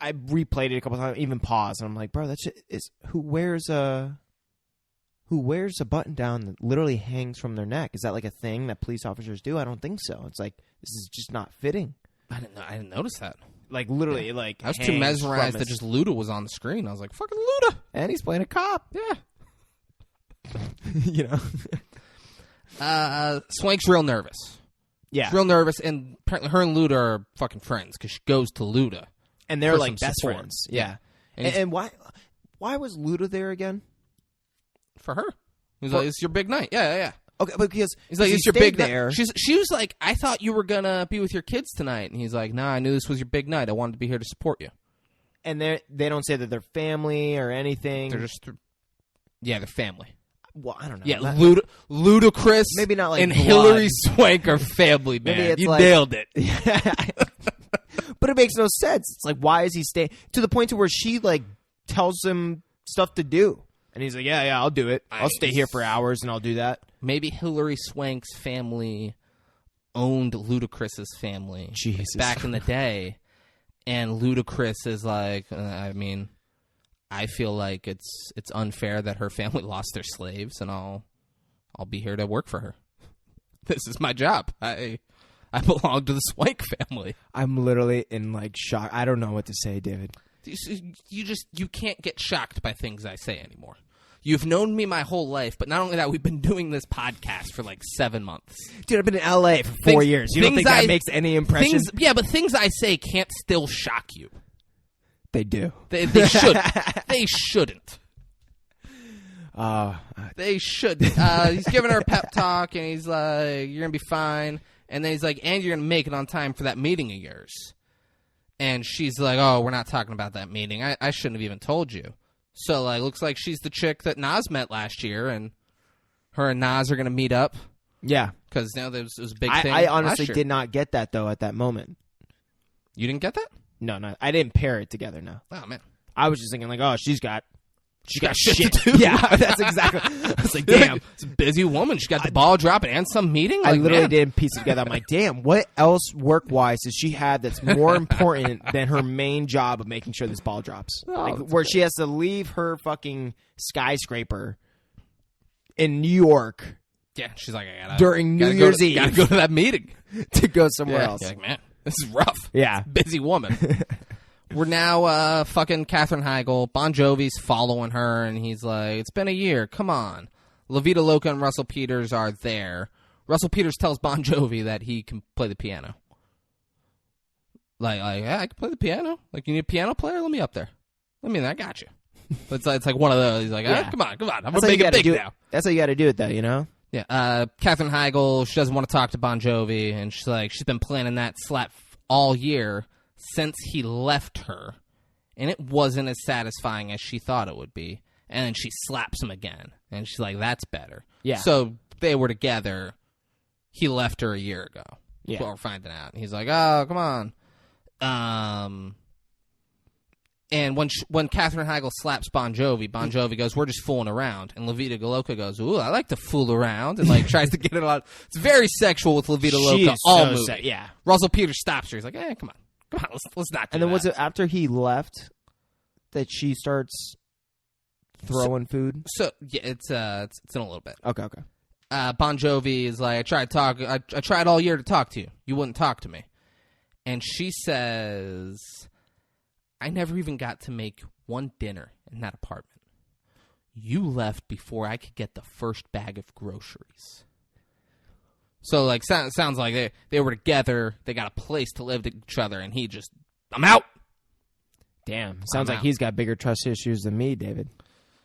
Speaker 3: I replayed it a couple times, even paused, and I'm like, bro, that shit is who wears a button down that literally hangs from their neck? Is that like a thing that police officers do? I don't think so. It's like this is just not fitting.
Speaker 1: I didn't notice that.
Speaker 3: Like literally, like
Speaker 1: I was too mesmerized that just Luda was on the screen. I was like, fucking Luda,
Speaker 3: and he's playing a cop.
Speaker 1: Yeah, Swank's real nervous.
Speaker 3: Yeah,
Speaker 1: she's real nervous, and apparently her and Luda are fucking friends because she goes to Luda,
Speaker 3: and they're like best
Speaker 1: support.
Speaker 3: friends. Yeah, and why was Luda there again?
Speaker 1: For her, he's like, it's your big night. Yeah.
Speaker 3: Okay, but because
Speaker 1: he's like, it's your big night. She was like, I thought you were gonna be with your kids tonight, and he's like, nah, I knew this was your big night. I wanted to be here to support you.
Speaker 3: And they don't say that they're family or anything.
Speaker 1: They're just, they're family.
Speaker 3: well, I don't know.
Speaker 1: Yeah,
Speaker 3: Not-
Speaker 1: Ludacris
Speaker 3: Maybe not like
Speaker 1: and
Speaker 3: blood.
Speaker 1: Hillary Swank are family,
Speaker 3: Maybe
Speaker 1: man.
Speaker 3: it's
Speaker 1: You
Speaker 3: like-
Speaker 1: nailed it.
Speaker 3: But it makes no sense. It's like, why is he staying to the point to where she like tells him stuff to do, and he's like, yeah, I'll do it. I'll stay here for hours and I'll do that.
Speaker 1: Maybe Hillary Swank's family owned Ludacris's family
Speaker 3: Jesus.
Speaker 1: back in the day, and Ludacris is like, I mean, I feel like it's unfair that her family lost their slaves, and I'll be here to work for her. This is my job. I belong to the Swank family.
Speaker 3: I'm literally in like shock. I don't know what to say, David.
Speaker 1: You can't get shocked by things I say anymore. You've known me my whole life, but not only that, we've been doing this podcast for like 7 months.
Speaker 3: Dude, I've been in LA for 4 years. You don't think that makes any impression?
Speaker 1: But things I say can't still shock you.
Speaker 3: They do.
Speaker 1: They should. They shouldn't. They should. He's giving her a pep talk, and he's like, "You're gonna be fine." And then he's like, "And you're gonna make it on time for that meeting of yours." And she's like, "Oh, we're not talking about that meeting. I shouldn't have even told you." So, like, looks like she's the chick that Nas met last year, and her and Nas are gonna meet up
Speaker 3: Yeah.
Speaker 1: because now there was a big thing.
Speaker 3: I honestly
Speaker 1: last year.
Speaker 3: did not get that though at that moment.
Speaker 1: You didn't get that?
Speaker 3: No, I didn't pair it together. No,
Speaker 1: Oh man,
Speaker 3: I was just thinking like, oh, she's got
Speaker 1: shit to do.
Speaker 3: Yeah, that's exactly. I was like, damn.
Speaker 1: It's a busy woman. She got the ball dropping and some meeting.
Speaker 3: I
Speaker 1: Like,
Speaker 3: literally
Speaker 1: man.
Speaker 3: didn't piece it together. I'm like, damn, what else work-wise does she have that's more important than her main job of making sure this ball drops? Like, where she has to leave her fucking skyscraper in New York
Speaker 1: Yeah, she's like, I gotta
Speaker 3: During New
Speaker 1: gotta
Speaker 3: Year's
Speaker 1: go to,
Speaker 3: Eve.
Speaker 1: Gotta go to that meeting.
Speaker 3: to go somewhere else.
Speaker 1: You're like, man, this is rough.
Speaker 3: Yeah.
Speaker 1: Busy woman. We're now fucking Katherine Heigl. Bon Jovi's following her, and he's like, it's been a year. Come on. La Vida Loca and Russell Peters are there. Russell Peters tells Bon Jovi that he can play the piano. Like, yeah, I can play the piano. Like, you need a piano player? Let me up there. I mean, I got you. It's like one of those. He's like,
Speaker 3: Yeah.
Speaker 1: come on. I'm
Speaker 3: That's
Speaker 1: going
Speaker 3: how
Speaker 1: to
Speaker 3: you
Speaker 1: make it
Speaker 3: gotta
Speaker 1: big
Speaker 3: do
Speaker 1: now.
Speaker 3: That's how you got to do it, though. You know.
Speaker 1: Yeah, Katherine Heigl, she doesn't want to talk to Bon Jovi, and she's like, she's been planning that slap all year since he left her, and it wasn't as satisfying as she thought it would be. And then she slaps him again, and she's like, that's better.
Speaker 3: Yeah.
Speaker 1: So they were together. He left her a year ago.
Speaker 3: Yeah.
Speaker 1: Well, we're finding out. And he's like, oh, come on. And when Katherine Heigl slaps Bon Jovi goes, we're just fooling around. And La Vida Loca goes, ooh, I like to fool around. And, like, tries to get it on. It's very sexual with La Vida
Speaker 3: She
Speaker 1: Loca
Speaker 3: is
Speaker 1: all
Speaker 3: so
Speaker 1: movie.
Speaker 3: se- yeah.
Speaker 1: Russell Peters stops her. He's like, come on, let's not do
Speaker 3: And then
Speaker 1: that.
Speaker 3: was it after he left that she starts throwing food?
Speaker 1: So, yeah, it's in a little bit.
Speaker 3: Okay.
Speaker 1: Bon Jovi is like, I tried all year to talk to you. You wouldn't talk to me. And she says, I never even got to make one dinner in that apartment. You left before I could get the first bag of groceries. So, like, sounds like they were together. They got a place to live to each other, and he just, I'm out.
Speaker 3: Damn. Sounds
Speaker 1: I'm
Speaker 3: like
Speaker 1: out.
Speaker 3: he's got bigger trust issues than me, David.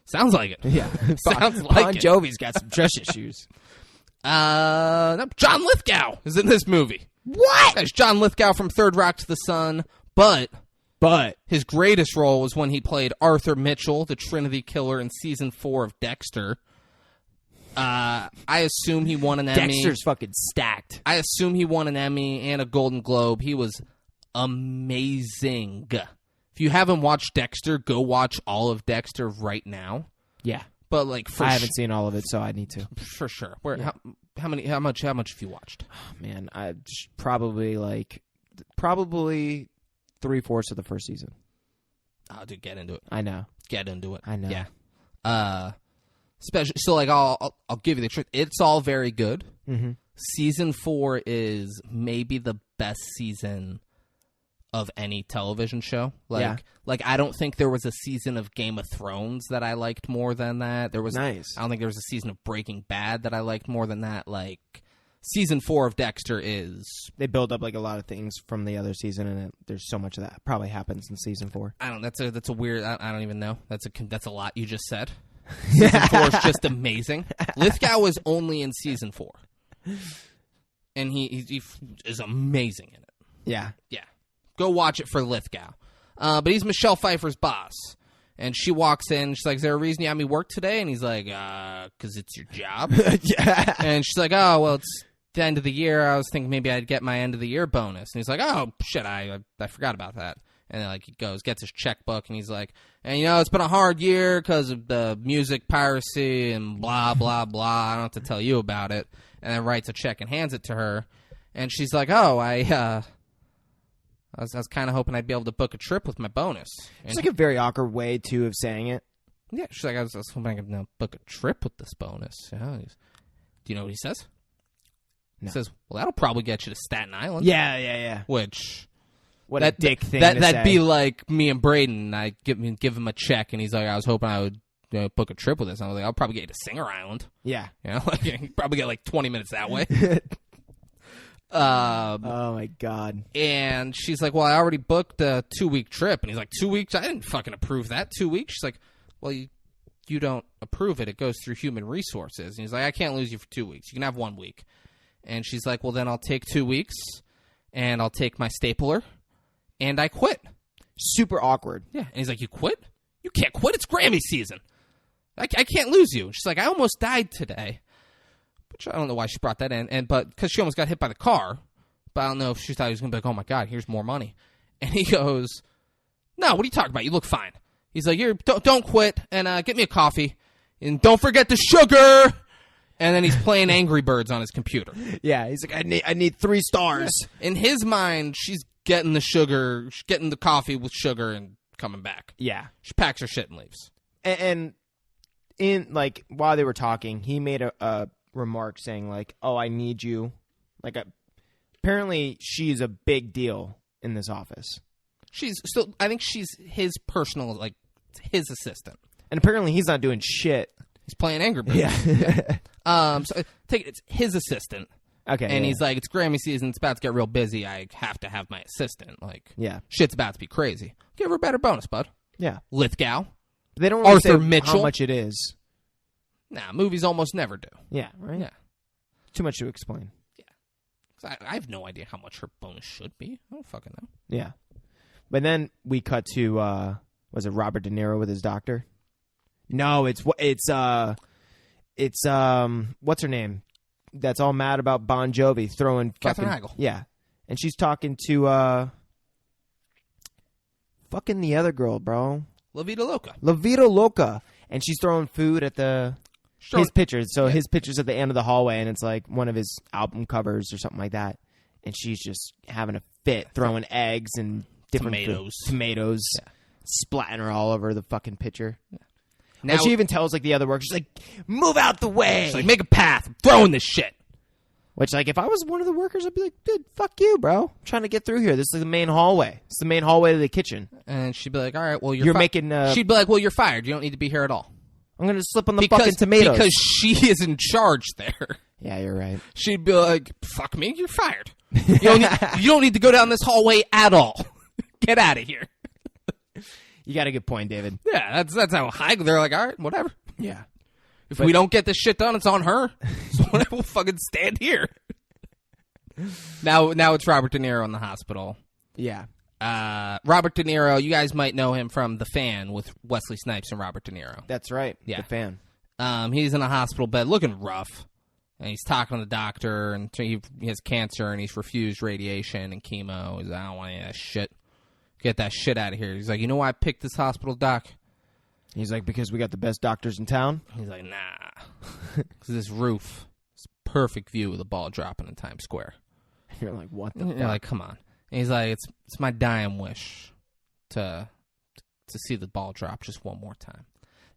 Speaker 1: Sounds like it.
Speaker 3: Yeah.
Speaker 1: Sounds
Speaker 3: Bon
Speaker 1: like it.
Speaker 3: Jovi's got some trust issues.
Speaker 1: No, John Lithgow is in this movie.
Speaker 3: What?
Speaker 1: That's John Lithgow from Third Rock to the Sun, but his greatest role was when he played Arthur Mitchell, the Trinity Killer in season 4 of Dexter. I assume he won an Emmy.
Speaker 3: Dexter's fucking stacked.
Speaker 1: I assume he won an Emmy and a Golden Globe. He was amazing. If you haven't watched Dexter, go watch all of Dexter right now.
Speaker 3: Yeah.
Speaker 1: But like,
Speaker 3: I haven't seen all of it, so I need to.
Speaker 1: for sure. How much have you watched?
Speaker 3: Man, probably 3/4 of the first season.
Speaker 1: Oh, dude, get into it.
Speaker 3: I know.
Speaker 1: Get into it.
Speaker 3: I know.
Speaker 1: Yeah. So like I'll give you the truth. It's all very good.
Speaker 3: Mm-hmm.
Speaker 1: Season 4 is maybe the best season of any television show. Like I don't think there was a season of Game of Thrones that I liked more than that. There was
Speaker 3: Nice.
Speaker 1: I don't think there was a season of Breaking Bad that I liked more than that. Like season 4 of Dexter is
Speaker 3: They build up like a lot of things from the other season, and there's so much of that probably happens in season 4.
Speaker 1: I don't. That's a weird. I don't even know. That's a lot you just said. Season 4 is just amazing. Lithgow was only in season 4, and he is amazing in it.
Speaker 3: Yeah.
Speaker 1: Yeah, go watch it for Lithgow. But he's Michelle Pfeiffer's boss, And she walks in. She's like, is there a reason you had me work today? And he's like, because it's your job.
Speaker 3: Yeah.
Speaker 1: And she's like, oh, well, it's the end of the year. I was thinking maybe I'd get my end of the year bonus. And he's like, oh, shit, I forgot about that. And then, like, he gets his checkbook, and he's like, and, it's been a hard year because of the music piracy and blah, blah, blah. I don't have to tell you about it. And then writes a check and hands it to her. And she's like, oh, I was kind of hoping I'd be able to book a trip with my bonus. And
Speaker 3: It's like a very awkward way, too, of saying it.
Speaker 1: yeah, she's like, I was hoping I could book a trip with this bonus. Yeah. Do you know what he says?
Speaker 3: No.
Speaker 1: He says, well, that'll probably get you to Staten Island.
Speaker 3: Yeah.
Speaker 1: Which...
Speaker 3: What a dick thing to
Speaker 1: That'd
Speaker 3: say.
Speaker 1: be like me and Braden. I give him a check, and he's like, I was hoping I would book a trip with us. I was like, I'll probably get you to Singer Island.
Speaker 3: Yeah.
Speaker 1: Like, you probably get like 20 minutes that way.
Speaker 3: Oh, my God.
Speaker 1: And she's like, well, I already booked a 2-week trip. And he's like, 2 weeks? I didn't fucking approve that. 2 weeks? She's like, well, you don't approve it. It goes through human resources. And he's like, I can't lose you for 2 weeks. You can have 1 week. And she's like, well, then I'll take 2 weeks, and I'll take my stapler. And I quit.
Speaker 3: Super awkward.
Speaker 1: Yeah. And he's like, you quit? You can't quit. It's Grammy season. I can't lose you. She's like, I almost died today. Which I don't know why she brought that in. But because she almost got hit by the car. But I don't know if she thought he was going to be like, oh, my God, here's more money. And he goes, no, what are you talking about? You look fine. He's like, don't quit. And get me a coffee. And don't forget the sugar. And then he's playing Angry Birds on his computer.
Speaker 3: Yeah, he's like, I need 3 stars.
Speaker 1: In his mind, she's getting the sugar, getting the coffee with sugar and coming back.
Speaker 3: Yeah.
Speaker 1: She packs her shit and leaves.
Speaker 3: And in, like, while they were talking, he made a remark saying, like, oh, I need you. Like, apparently she's a big deal in this office.
Speaker 1: I think she's his personal, like, his assistant.
Speaker 3: And apparently he's not doing shit.
Speaker 1: He's playing Angry Birds.
Speaker 3: Yeah.
Speaker 1: So it's his assistant.
Speaker 3: Okay.
Speaker 1: And he's like, it's Grammy season. It's about to get real busy. I have to have my assistant. Like,
Speaker 3: yeah.
Speaker 1: Shit's about to be crazy. Give her a better bonus, bud.
Speaker 3: Yeah.
Speaker 1: Lithgow.
Speaker 3: They don't really
Speaker 1: Arthur
Speaker 3: say
Speaker 1: Mitchell.
Speaker 3: how much it is.
Speaker 1: Nah, movies almost never do.
Speaker 3: Yeah, right?
Speaker 1: Yeah.
Speaker 3: Too much to explain.
Speaker 1: Yeah. I have no idea how much her bonus should be. I don't fucking know.
Speaker 3: Yeah. But then we cut to, was it Robert De Niro with his doctor? No, it's what's her name? That's all mad about Bon Jovi throwing fucking...
Speaker 1: Katherine Heigl.
Speaker 3: Yeah. And she's talking to, fucking the other girl, bro.
Speaker 1: La Vida Loca.
Speaker 3: La Vida Loca. And she's throwing food at his pictures. So his pictures at the end of the hallway, and it's like one of his album covers or something like that. And she's just having a fit, throwing eggs and different tomatoes, splatting her all over the fucking picture. Yeah.
Speaker 1: Now
Speaker 3: and she even tells like the other workers, like, move out the way.
Speaker 1: She's like, make a path. I'm throwing this shit.
Speaker 3: Which, like, if I was one of the workers, I'd be like, dude, fuck you, bro. I'm trying to get through here. This is the main hallway. It's the main hallway to the kitchen.
Speaker 1: And she'd be like, all right, well,
Speaker 3: you're making...
Speaker 1: she'd be like, well, you're fired. You don't need to be here at all.
Speaker 3: I'm going to slip on the fucking tomatoes.
Speaker 1: Because she is in charge there.
Speaker 3: Yeah, you're right.
Speaker 1: She'd be like, fuck me, you're fired. You don't need to go down this hallway at all. Get out of here.
Speaker 3: You got a good point, David.
Speaker 1: Yeah, that's how high they're like, all right, whatever.
Speaker 3: Yeah.
Speaker 1: If we don't get this shit done, it's on her. So we'll fucking stand here. Now it's Robert De Niro in the hospital.
Speaker 3: Yeah.
Speaker 1: Robert De Niro, you guys might know him from The Fan with Wesley Snipes and Robert De Niro.
Speaker 3: That's right.
Speaker 1: Yeah.
Speaker 3: The Fan.
Speaker 1: He's in a hospital bed looking rough. And he's talking to the doctor, and he has cancer, and he's refused radiation and chemo. He's like, I don't want any of that shit. Get that shit out of here. He's like, you know why I picked this hospital, doc?
Speaker 3: He's like, because we got the best doctors in town?
Speaker 1: He's like, nah. Because this roof is a perfect view of the ball dropping in Times Square.
Speaker 3: You're like, what the fuck?
Speaker 1: You're like, come on. And he's like, it's my dying wish to see the ball drop just one more time.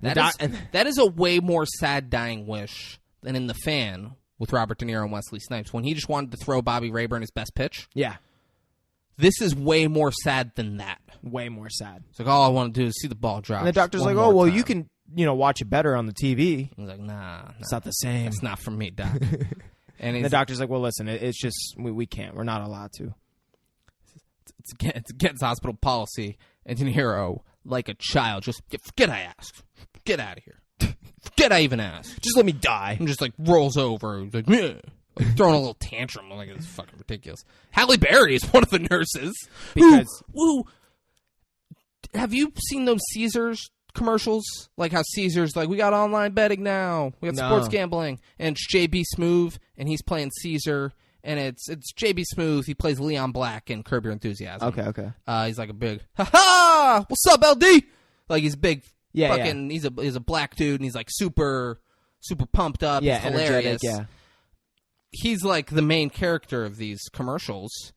Speaker 1: That is a way more sad dying wish than in The Fan with Robert De Niro and Wesley Snipes when he just wanted to throw Bobby Rayburn his best pitch.
Speaker 3: Yeah.
Speaker 1: This is way more sad than that.
Speaker 3: Way more sad.
Speaker 1: It's like, all I want to do is see the ball drop.
Speaker 3: And the doctor's like, oh, well, you can, watch it better on the TV.
Speaker 1: He's like, nah.
Speaker 3: It's not the same.
Speaker 1: It's not for me, doc. And
Speaker 3: the doctor's like, well, listen, it's just, we can't. We're not allowed to.
Speaker 1: It's against hospital policy. And De Niro, like a child, just, forget I asked. Get out of here. Forget I even asked.
Speaker 3: Just let me die.
Speaker 1: And just, like, rolls over. He's like, meh. Like throwing a little tantrum. Like, it's fucking ridiculous. Halle Berry is one of the nurses.
Speaker 3: Because
Speaker 1: Woo, have you seen those Caesars commercials? Like how Caesar's like, we got online betting now. We got
Speaker 3: No.
Speaker 1: sports gambling. And it's JB Smoove, and he's playing Caesar. And it's JB Smoove. He plays Leon Black in Curb Your Enthusiasm.
Speaker 3: Okay.
Speaker 1: He's like a big, ha-ha! What's up, LD? Like, he's big.
Speaker 3: Yeah,
Speaker 1: fucking, he's a black dude, and he's like super pumped up.
Speaker 3: Yeah,
Speaker 1: he's hilarious.
Speaker 3: energetic, yeah.
Speaker 1: He's like the main character of these commercials.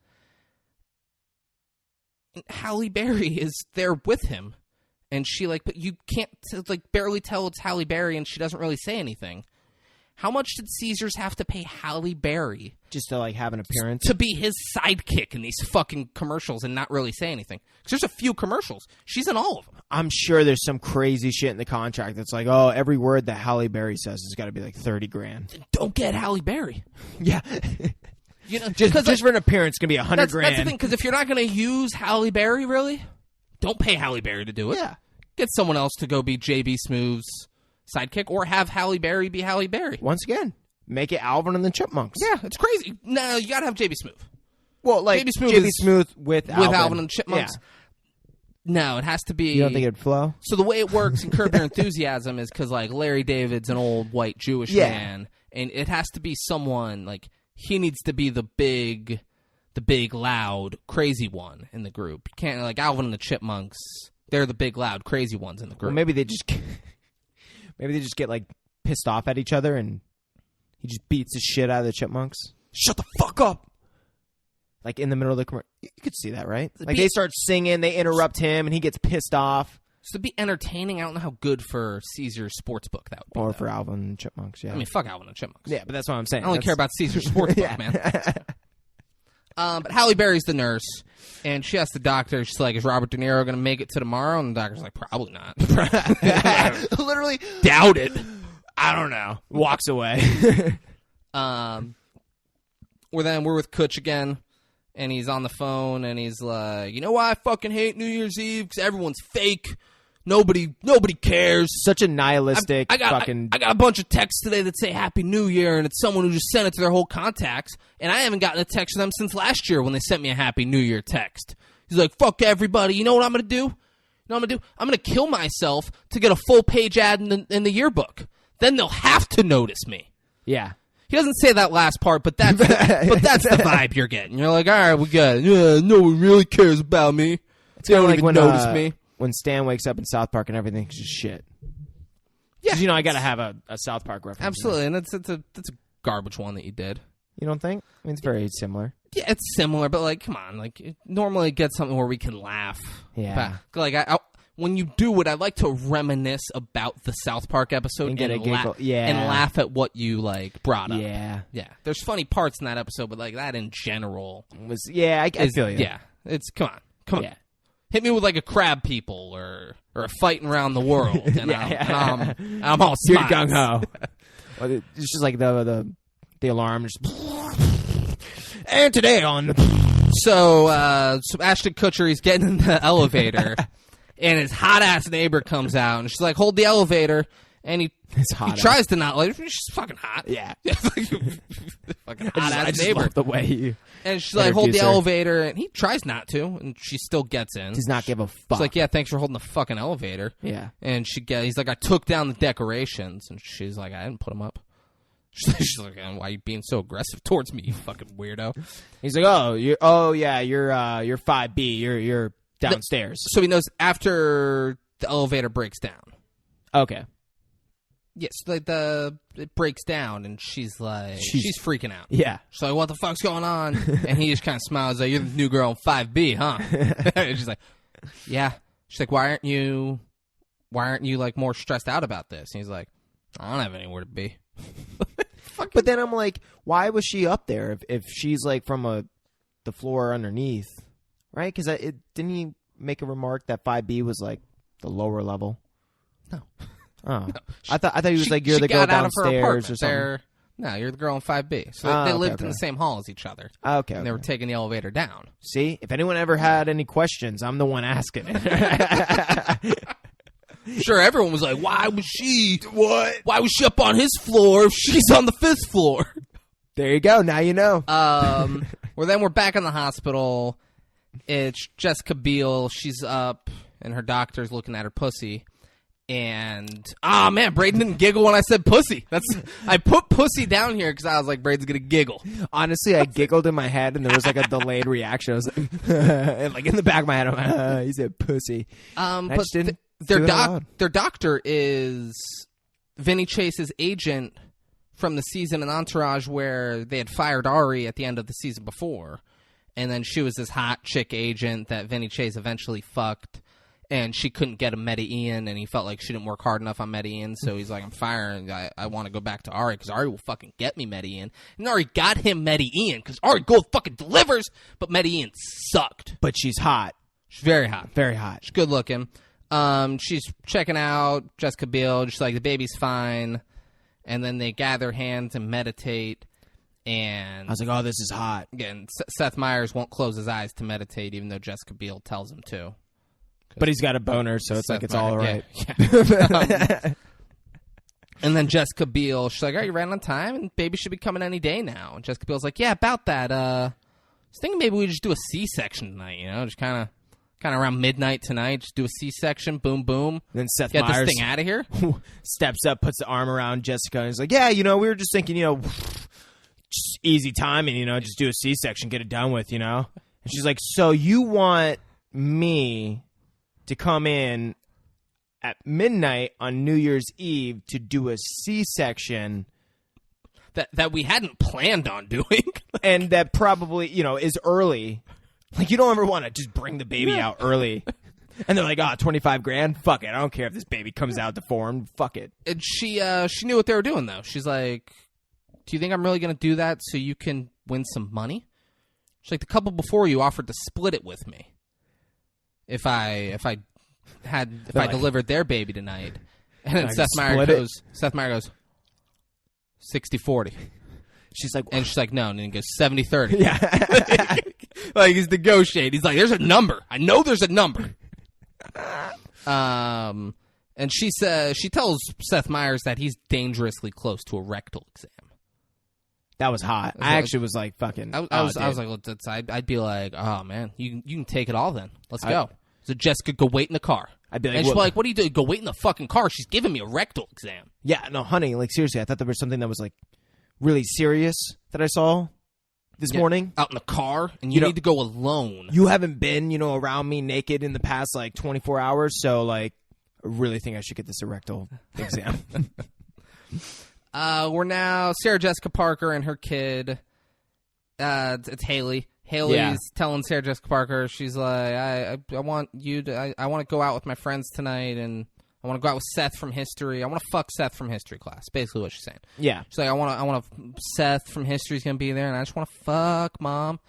Speaker 1: Halle Berry is there with him, and she like, but you can't like barely tell it's Halle Berry, and she doesn't really say anything. How much did Caesars have to pay Halle Berry
Speaker 3: Just to like have an appearance.
Speaker 1: to be his sidekick in these fucking commercials and not really say anything? Because there's a few commercials. She's in all of them.
Speaker 3: I'm sure there's some crazy shit in the contract that's like, oh, every word that Halle Berry says has got to be like $30,000.
Speaker 1: Don't get Halle Berry.
Speaker 3: Yeah.
Speaker 1: You know,
Speaker 3: just for an appearance, it's gonna be $100,000.
Speaker 1: that's the thing. Because if you're not going to use Halle Berry, really, don't pay Halle Berry to do it.
Speaker 3: Yeah.
Speaker 1: Get someone else to go be JB Smoove's sidekick, or have Halle Berry be Halle Berry.
Speaker 3: Once again, make it Alvin and the Chipmunks.
Speaker 1: Yeah, it's crazy. No, you got to have JB Smoove.
Speaker 3: Well, like
Speaker 1: JB Smoove
Speaker 3: JB
Speaker 1: is-
Speaker 3: Smooth with
Speaker 1: Alvin and the Chipmunks.
Speaker 3: Yeah.
Speaker 1: No, it has to be.
Speaker 3: You don't think it'd flow?
Speaker 1: So the way it works in Curb Your Enthusiasm is because like Larry David's an old white Jewish
Speaker 3: Yeah.
Speaker 1: man, and it has to be someone like he needs to be the big, loud, crazy one in the group. You can't like Alvin and the Chipmunks. They're the big, loud, crazy ones in the group.
Speaker 3: Well, maybe they just get like pissed off at each other, and he just beats the shit out of the Chipmunks. Shut the fuck up! Like in the middle of the commercial, you could see that, right? Like they start singing, they interrupt him, and he gets pissed off.
Speaker 1: So to be entertaining, I don't know how good for Caesar's Sportsbook that would be.
Speaker 3: Or
Speaker 1: though.
Speaker 3: for Alvin and the Chipmunks, yeah.
Speaker 1: I mean, fuck Alvin and the Chipmunks.
Speaker 3: Yeah, but that's what I'm saying.
Speaker 1: I only care about Caesar's Sportsbook,
Speaker 3: Yeah.
Speaker 1: man. But Halle Berry's the nurse, and she asks the doctor, she's like, is Robert De Niro going to make it to tomorrow? And the doctor's like, probably not.
Speaker 3: Literally,
Speaker 1: Doubt it.
Speaker 3: I don't know. Walks away.
Speaker 1: We're with Kutch again, and he's on the phone, and he's like, you know why I fucking hate New Year's Eve? Because everyone's fake. Nobody cares.
Speaker 3: Such a nihilistic
Speaker 1: I got a bunch of texts today that say Happy New Year, and it's someone who just sent it to their whole contacts, and I haven't gotten a text from them since last year when they sent me a Happy New Year text. He's like, fuck everybody. You know what I'm going to do? You know what I'm going to do? I'm going to kill myself to get a full-page ad in the yearbook. Then they'll have to notice me.
Speaker 3: Yeah.
Speaker 1: He doesn't say that last part, but that's the vibe you're getting. You're like, all right, we got it. Yeah, no one really cares about me. They don't even notice me.
Speaker 3: When Stan wakes up in South Park and everything's just shit.
Speaker 1: Yeah.
Speaker 3: 'Cause, I got to have a South Park reference.
Speaker 1: Absolutely, and it's a garbage one that you did.
Speaker 3: You don't think? I mean, it's very similar.
Speaker 1: Yeah, it's similar, but like, come on, like normally get something where we can laugh.
Speaker 3: Yeah.
Speaker 1: But, like I when you do it, I like to reminisce about the South Park episode
Speaker 3: And get a
Speaker 1: la-
Speaker 3: giggle. Yeah.
Speaker 1: and laugh at what you like brought up.
Speaker 3: Yeah.
Speaker 1: Yeah. There's funny parts in that episode, but like that in general
Speaker 3: I feel you.
Speaker 1: Yeah, it's come on.
Speaker 3: Yeah.
Speaker 1: Hit me with like a crab people or a fighting around the world, and I'm all
Speaker 3: You're
Speaker 1: smiles.
Speaker 3: gung ho. It's just like the alarm. Just and today on.
Speaker 1: So Ashton Kutcher, he's getting in the elevator, and his hot ass neighbor comes out, and she's like, "Hold the elevator," and he tries to not like. She's fucking hot.
Speaker 3: Yeah.
Speaker 1: Fucking hot
Speaker 3: I
Speaker 1: ass
Speaker 3: just
Speaker 1: neighbor.
Speaker 3: love the way you.
Speaker 1: And she's like, "Hold the
Speaker 3: introduce her.
Speaker 1: elevator," and he tries not to, and she still gets in.
Speaker 3: Does not give a fuck.
Speaker 1: She's like, "Yeah, thanks for holding the fucking elevator."
Speaker 3: Yeah.
Speaker 1: And he's like, "I took down the decorations," and she's like, "I didn't put them up." She's like, "Why are you being so aggressive towards me, you fucking weirdo?"
Speaker 3: He's like, you're 5B. You're downstairs.
Speaker 1: So he knows after the elevator breaks down.
Speaker 3: Okay.
Speaker 1: Yes, like it breaks down, and she's like, she's freaking out.
Speaker 3: Yeah.
Speaker 1: She's like, "What the fuck's going on?" And he just kind of smiles, like, "You're the new girl in 5B, huh?" And she's like, "Yeah." She's like, "Why aren't you like more stressed out about this?" And he's like, "I don't have anywhere to be."
Speaker 3: But then I'm like, why was she up there if she's like from the floor underneath, right? Because didn't he make a remark that 5B was like the lower level?
Speaker 1: No.
Speaker 3: Oh,
Speaker 1: No.
Speaker 3: I thought he was like, you're
Speaker 1: she
Speaker 3: the girl
Speaker 1: got out of her
Speaker 3: downstairs
Speaker 1: apartment.
Speaker 3: or something.
Speaker 1: No, you're the girl in 5B. So they lived in the same hall as each other.
Speaker 3: Okay.
Speaker 1: And they were taking the elevator down.
Speaker 3: See, if anyone ever had any questions, I'm the one asking it.
Speaker 1: Sure, everyone was like, "Why was she up on his floor if she's on the 5th floor?"
Speaker 3: There you go. Now you know.
Speaker 1: We're back in the hospital. It's Jessica Biel. She's up, and her doctor's looking at her pussy. And man, Braden didn't giggle when I said pussy. I put pussy down here because I was like, Braden's gonna giggle.
Speaker 3: Honestly, I giggled in my head, and there was like a delayed reaction. I was like, and like in the back of my head, I'm like, he said pussy. I
Speaker 1: But
Speaker 3: just didn't
Speaker 1: their
Speaker 3: do it out loud.
Speaker 1: their doctor is Vinny Chase's agent from the season in Entourage where they had fired Ari at the end of the season before, and then she was this hot chick agent that Vinny Chase eventually fucked. And she couldn't get a Medellin, and he felt like she didn't work hard enough on Medellin, so he's like, I'm firing. I want to go back to Ari, because Ari will fucking get me Medellin. And Ari got him Medellin, because Ari Gold fucking delivers, but Medellin sucked.
Speaker 3: But she's hot.
Speaker 1: She's very hot.
Speaker 3: Very hot.
Speaker 1: She's good looking. She's checking out Jessica Biel. She's like, the baby's fine. And then they gather hands and meditate. And
Speaker 3: I was like, oh, this is hot.
Speaker 1: again, Seth Meyers won't close his eyes to meditate, even though Jessica Biel tells him to.
Speaker 3: But he's got a boner, so it's
Speaker 1: Seth
Speaker 3: like it's
Speaker 1: Meyers,
Speaker 3: all right.
Speaker 1: Yeah. And then Jessica Biel, she's like, "Are you right on time? And baby should be coming any day now." And Jessica Biel's like, "Yeah, about that. I was thinking maybe we just do a C-section tonight. You know, just kind of around midnight tonight. Just do a C-section. Boom, boom.
Speaker 3: Then Seth
Speaker 1: Get
Speaker 3: Meyers
Speaker 1: this thing out of here."
Speaker 3: steps up, puts the arm around Jessica, and he's like, yeah, we were just thinking, just easy timing, just do a C-section, get it done with, And she's like, so you want me to come in at midnight on New Year's Eve to do a C-section
Speaker 1: That we hadn't planned on doing.
Speaker 3: and that probably, is early. Like, you don't ever want to just bring the baby out early. And they're like, $25,000? Fuck it. I don't care if this baby comes out deformed. Fuck it.
Speaker 1: And she knew what they were doing, though. She's like, "Do you think I'm really going to do that so you can win some money?" She's like, "The couple before you offered to split it with me if I delivered their baby tonight." And then
Speaker 3: I
Speaker 1: Seth
Speaker 3: can
Speaker 1: Meyers
Speaker 3: split
Speaker 1: goes, 60-40.
Speaker 3: She's like,
Speaker 1: And she's like, "No." And then he goes, 70-30.
Speaker 3: yeah.
Speaker 1: Like, he's negotiating. He's like, "There's a number. I know there's a number." And she tells Seth Meyers that he's dangerously close to a rectal exam.
Speaker 3: That was hot. I actually was like, fucking.
Speaker 1: I was like, well, I'd be like, "Oh man, you can take it all then. Let's go." So Jessica, go wait in the car.
Speaker 3: I'd be like,
Speaker 1: and she's like, "What are you doing? Go wait in the fucking car. She's giving me a rectal exam."
Speaker 3: yeah, no, honey, like seriously, I thought there was something that was like really serious that I saw this morning.
Speaker 1: Out in the car, and you need to go alone.
Speaker 3: You haven't been, around me naked in the past like 24 hours, so like, I really think I should get this rectal exam.
Speaker 1: We're now Sarah Jessica Parker and her kid. It's Haley. Haley's telling Sarah Jessica Parker, she's like, I want you to, I want to go out with my friends tonight, and I want to go out with Seth from History. I want to fuck Seth from History class. Basically what she's saying.
Speaker 3: Yeah.
Speaker 1: She's like, I want to, Seth from History's going to be there, and I just want to fuck Mom.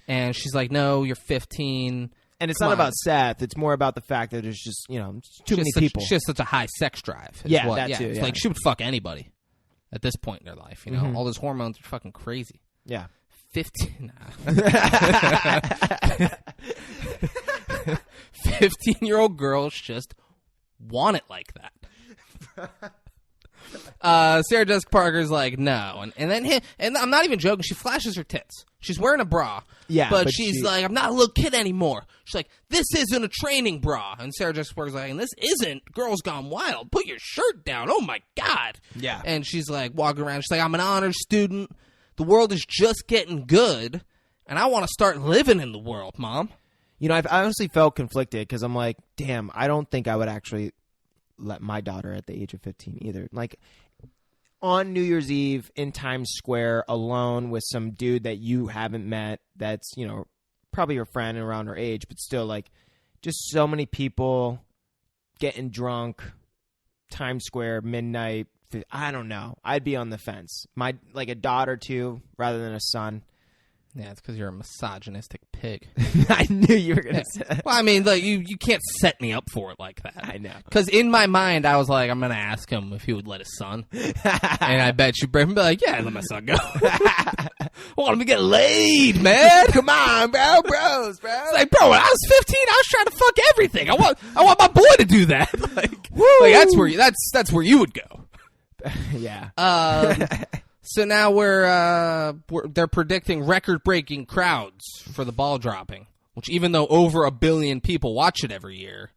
Speaker 1: And she's like, no, you're 15.
Speaker 3: And it's not about Seth. It's more about the fact that there's just, too many people.
Speaker 1: She has such a high sex drive.
Speaker 3: That too.
Speaker 1: It's
Speaker 3: Yeah.
Speaker 1: like she would fuck anybody at this point in their life. All those hormones are fucking crazy.
Speaker 3: Yeah.
Speaker 1: 15. 15-year-old girls just want it like that. Sarah Jessica Parker's like, no. And then I'm not even joking. She flashes her tits. She's wearing a bra.
Speaker 3: Yeah.
Speaker 1: But she's like, I'm not a little kid anymore. She's like, this isn't a training bra. And Sarah Jessica Parker's like, and this isn't Girls Gone Wild. Put your shirt down. Oh, my God.
Speaker 3: Yeah.
Speaker 1: And she's like, walking around. She's like, I'm an honors student. The world is just getting good. And I want to start living in the world, Mom.
Speaker 3: I've honestly felt conflicted because I'm like, damn, I don't think I would actually let my daughter at the age of 15 either. Like, on New Year's Eve in Times Square alone with some dude that you haven't met that's, probably your friend around her age, but still, like, just so many people getting drunk, Times Square, midnight. I don't know. I'd be on the fence. Like a daughter, too, rather than a son.
Speaker 1: Yeah, it's because you're a misogynistic pig.
Speaker 3: I knew you were going to say that.
Speaker 1: Well, I mean, like, you can't set me up for it like that.
Speaker 3: I know.
Speaker 1: Because in my mind, I was like, I'm going to ask him if he would let his son. And I bet you Brett would be like, yeah, I'd let my son go. I want him to get laid, man. Come on, bro. Bros, bro. It's like, bro, when I was 15, I was trying to fuck everything. I want my boy to do that. like that's where you would go.
Speaker 3: Yeah.
Speaker 1: So now they're predicting record-breaking crowds for the ball dropping, which even though over 1 billion people watch it every year,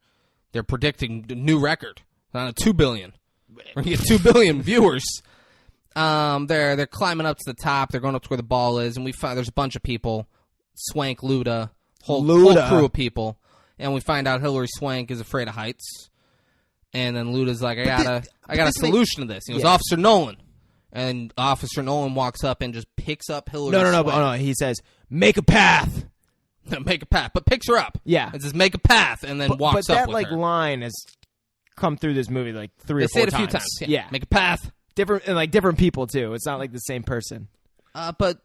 Speaker 1: they're predicting a new record. On a 2 billion. We're going to get 2 billion viewers. They're climbing up to the top. They're going up to where the ball is, and we find there's a bunch of people. Swank, Luda, whole crew of people. And we find out Hillary Swank is afraid of heights. And then Luda's like, I got a solution to this. He goes, Officer Nolan. And Officer Nolan walks up and just picks up Hillary Swank.
Speaker 3: No. He says, make a path.
Speaker 1: Make a path. But picks her up.
Speaker 3: Yeah.
Speaker 1: It says, make a path, and then walks up with her.
Speaker 3: But that line has come through this movie like 3 or 4 times.
Speaker 1: They say it a few times. Yeah. Make a path.
Speaker 3: Different people, too. It's not like the same person.
Speaker 1: But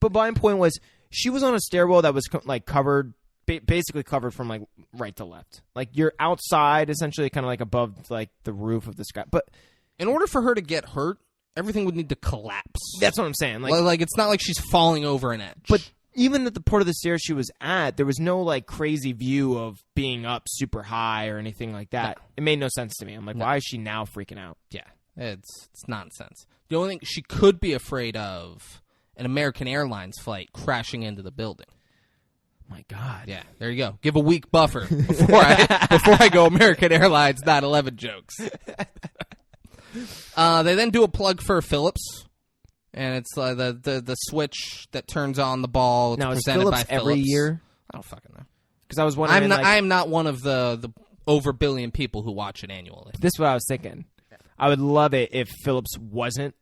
Speaker 3: my point was, she was on a stairwell that was like covered, basically covered from like right to left. Like you're outside, essentially, kind of like above like the roof of the sky. But
Speaker 1: in order for her to get hurt, everything would need to collapse.
Speaker 3: That's what I'm saying.
Speaker 1: Like it's not like she's falling over an edge.
Speaker 3: But even at the part of the stairs she was at, there was no like crazy view of being up super high or anything like that. No. It made no sense to me. I'm like, why is she now freaking out?
Speaker 1: Yeah, it's nonsense. The only thing she could be afraid of, an American Airlines flight crashing into the building.
Speaker 3: My God.
Speaker 1: Yeah, there you go. Give a week buffer before I go American Airlines 9/11 jokes. They then do a plug for Phillips, and it's the switch that turns on the ball. It's
Speaker 3: now, is
Speaker 1: presented
Speaker 3: Phillips
Speaker 1: by Phillips
Speaker 3: every year?
Speaker 1: I don't fucking know.
Speaker 3: Because I was wondering.
Speaker 1: I am not one of the over billion people who watch it annually.
Speaker 3: This is what I was thinking. I would love it if Phillips wasn't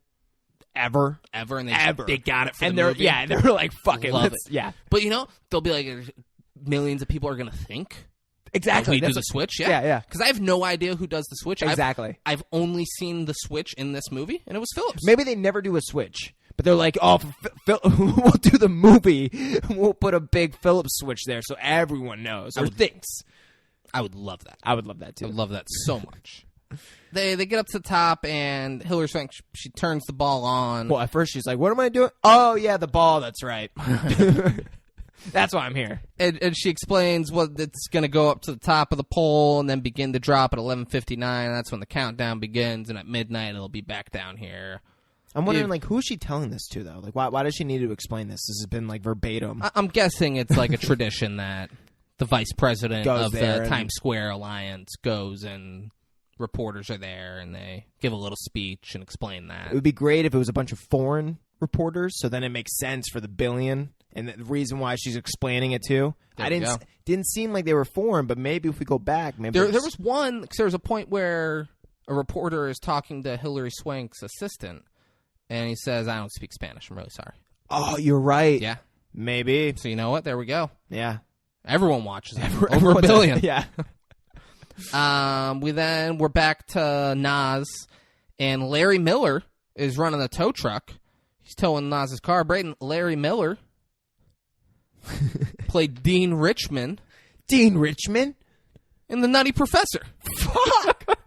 Speaker 3: ever,
Speaker 1: and
Speaker 3: they
Speaker 1: got it for
Speaker 3: and
Speaker 1: the
Speaker 3: they're
Speaker 1: movie.
Speaker 3: Yeah, and they're like, fuck it,
Speaker 1: love it.
Speaker 3: Yeah.
Speaker 1: But they'll be like, millions of people are gonna think.
Speaker 3: Exactly.
Speaker 1: We do the switch,
Speaker 3: yeah.
Speaker 1: Because I have no idea who does the switch.
Speaker 3: Exactly.
Speaker 1: I've only seen the switch in this movie, and it was Phillips.
Speaker 3: Maybe they never do a switch, but they're like, oh, we'll do the movie. We'll put a big Phillips switch there so everyone knows or thinks.
Speaker 1: I would love that.
Speaker 3: I would love that, too.
Speaker 1: I would love that so much. They get up to the top, and Hillary Swank, she turns the ball on.
Speaker 3: Well, at first she's like, what am I doing? Oh, yeah, the ball. That's right. That's why I'm here.
Speaker 1: And she explains it's going to go up to the top of the pole and then begin to drop at 11:59. That's when the countdown begins, and at midnight it'll be back down here.
Speaker 3: I'm wondering, like, who is she telling this to, though? Like, why does she need to explain this? This has been, like, verbatim.
Speaker 1: I'm guessing it's like a tradition that the vice president
Speaker 3: goes
Speaker 1: of the Times Square Alliance goes and reporters are there and they give a little speech and explain that.
Speaker 3: It would be great if it was a bunch of foreign reporters, so then it makes sense for the billion and the reason why she's explaining it too. Didn't seem like they were foreign, but maybe if we go back, maybe
Speaker 1: there was one. Cause there was a point where a reporter is talking to Hillary Swank's assistant, and he says, "I don't speak Spanish. I'm really sorry."
Speaker 3: Oh, you're right.
Speaker 1: Yeah,
Speaker 3: maybe.
Speaker 1: So you know what? There we go.
Speaker 3: Yeah,
Speaker 1: everyone watches it. Over a billion.
Speaker 3: Yeah.
Speaker 1: We're back to Nas, and Larry Miller is running the tow truck. He's towing Nas's car. Brayden, Larry Miller played Dean Richmond.
Speaker 3: Dean Richmond?
Speaker 1: In The Nutty Professor.
Speaker 3: Fuck!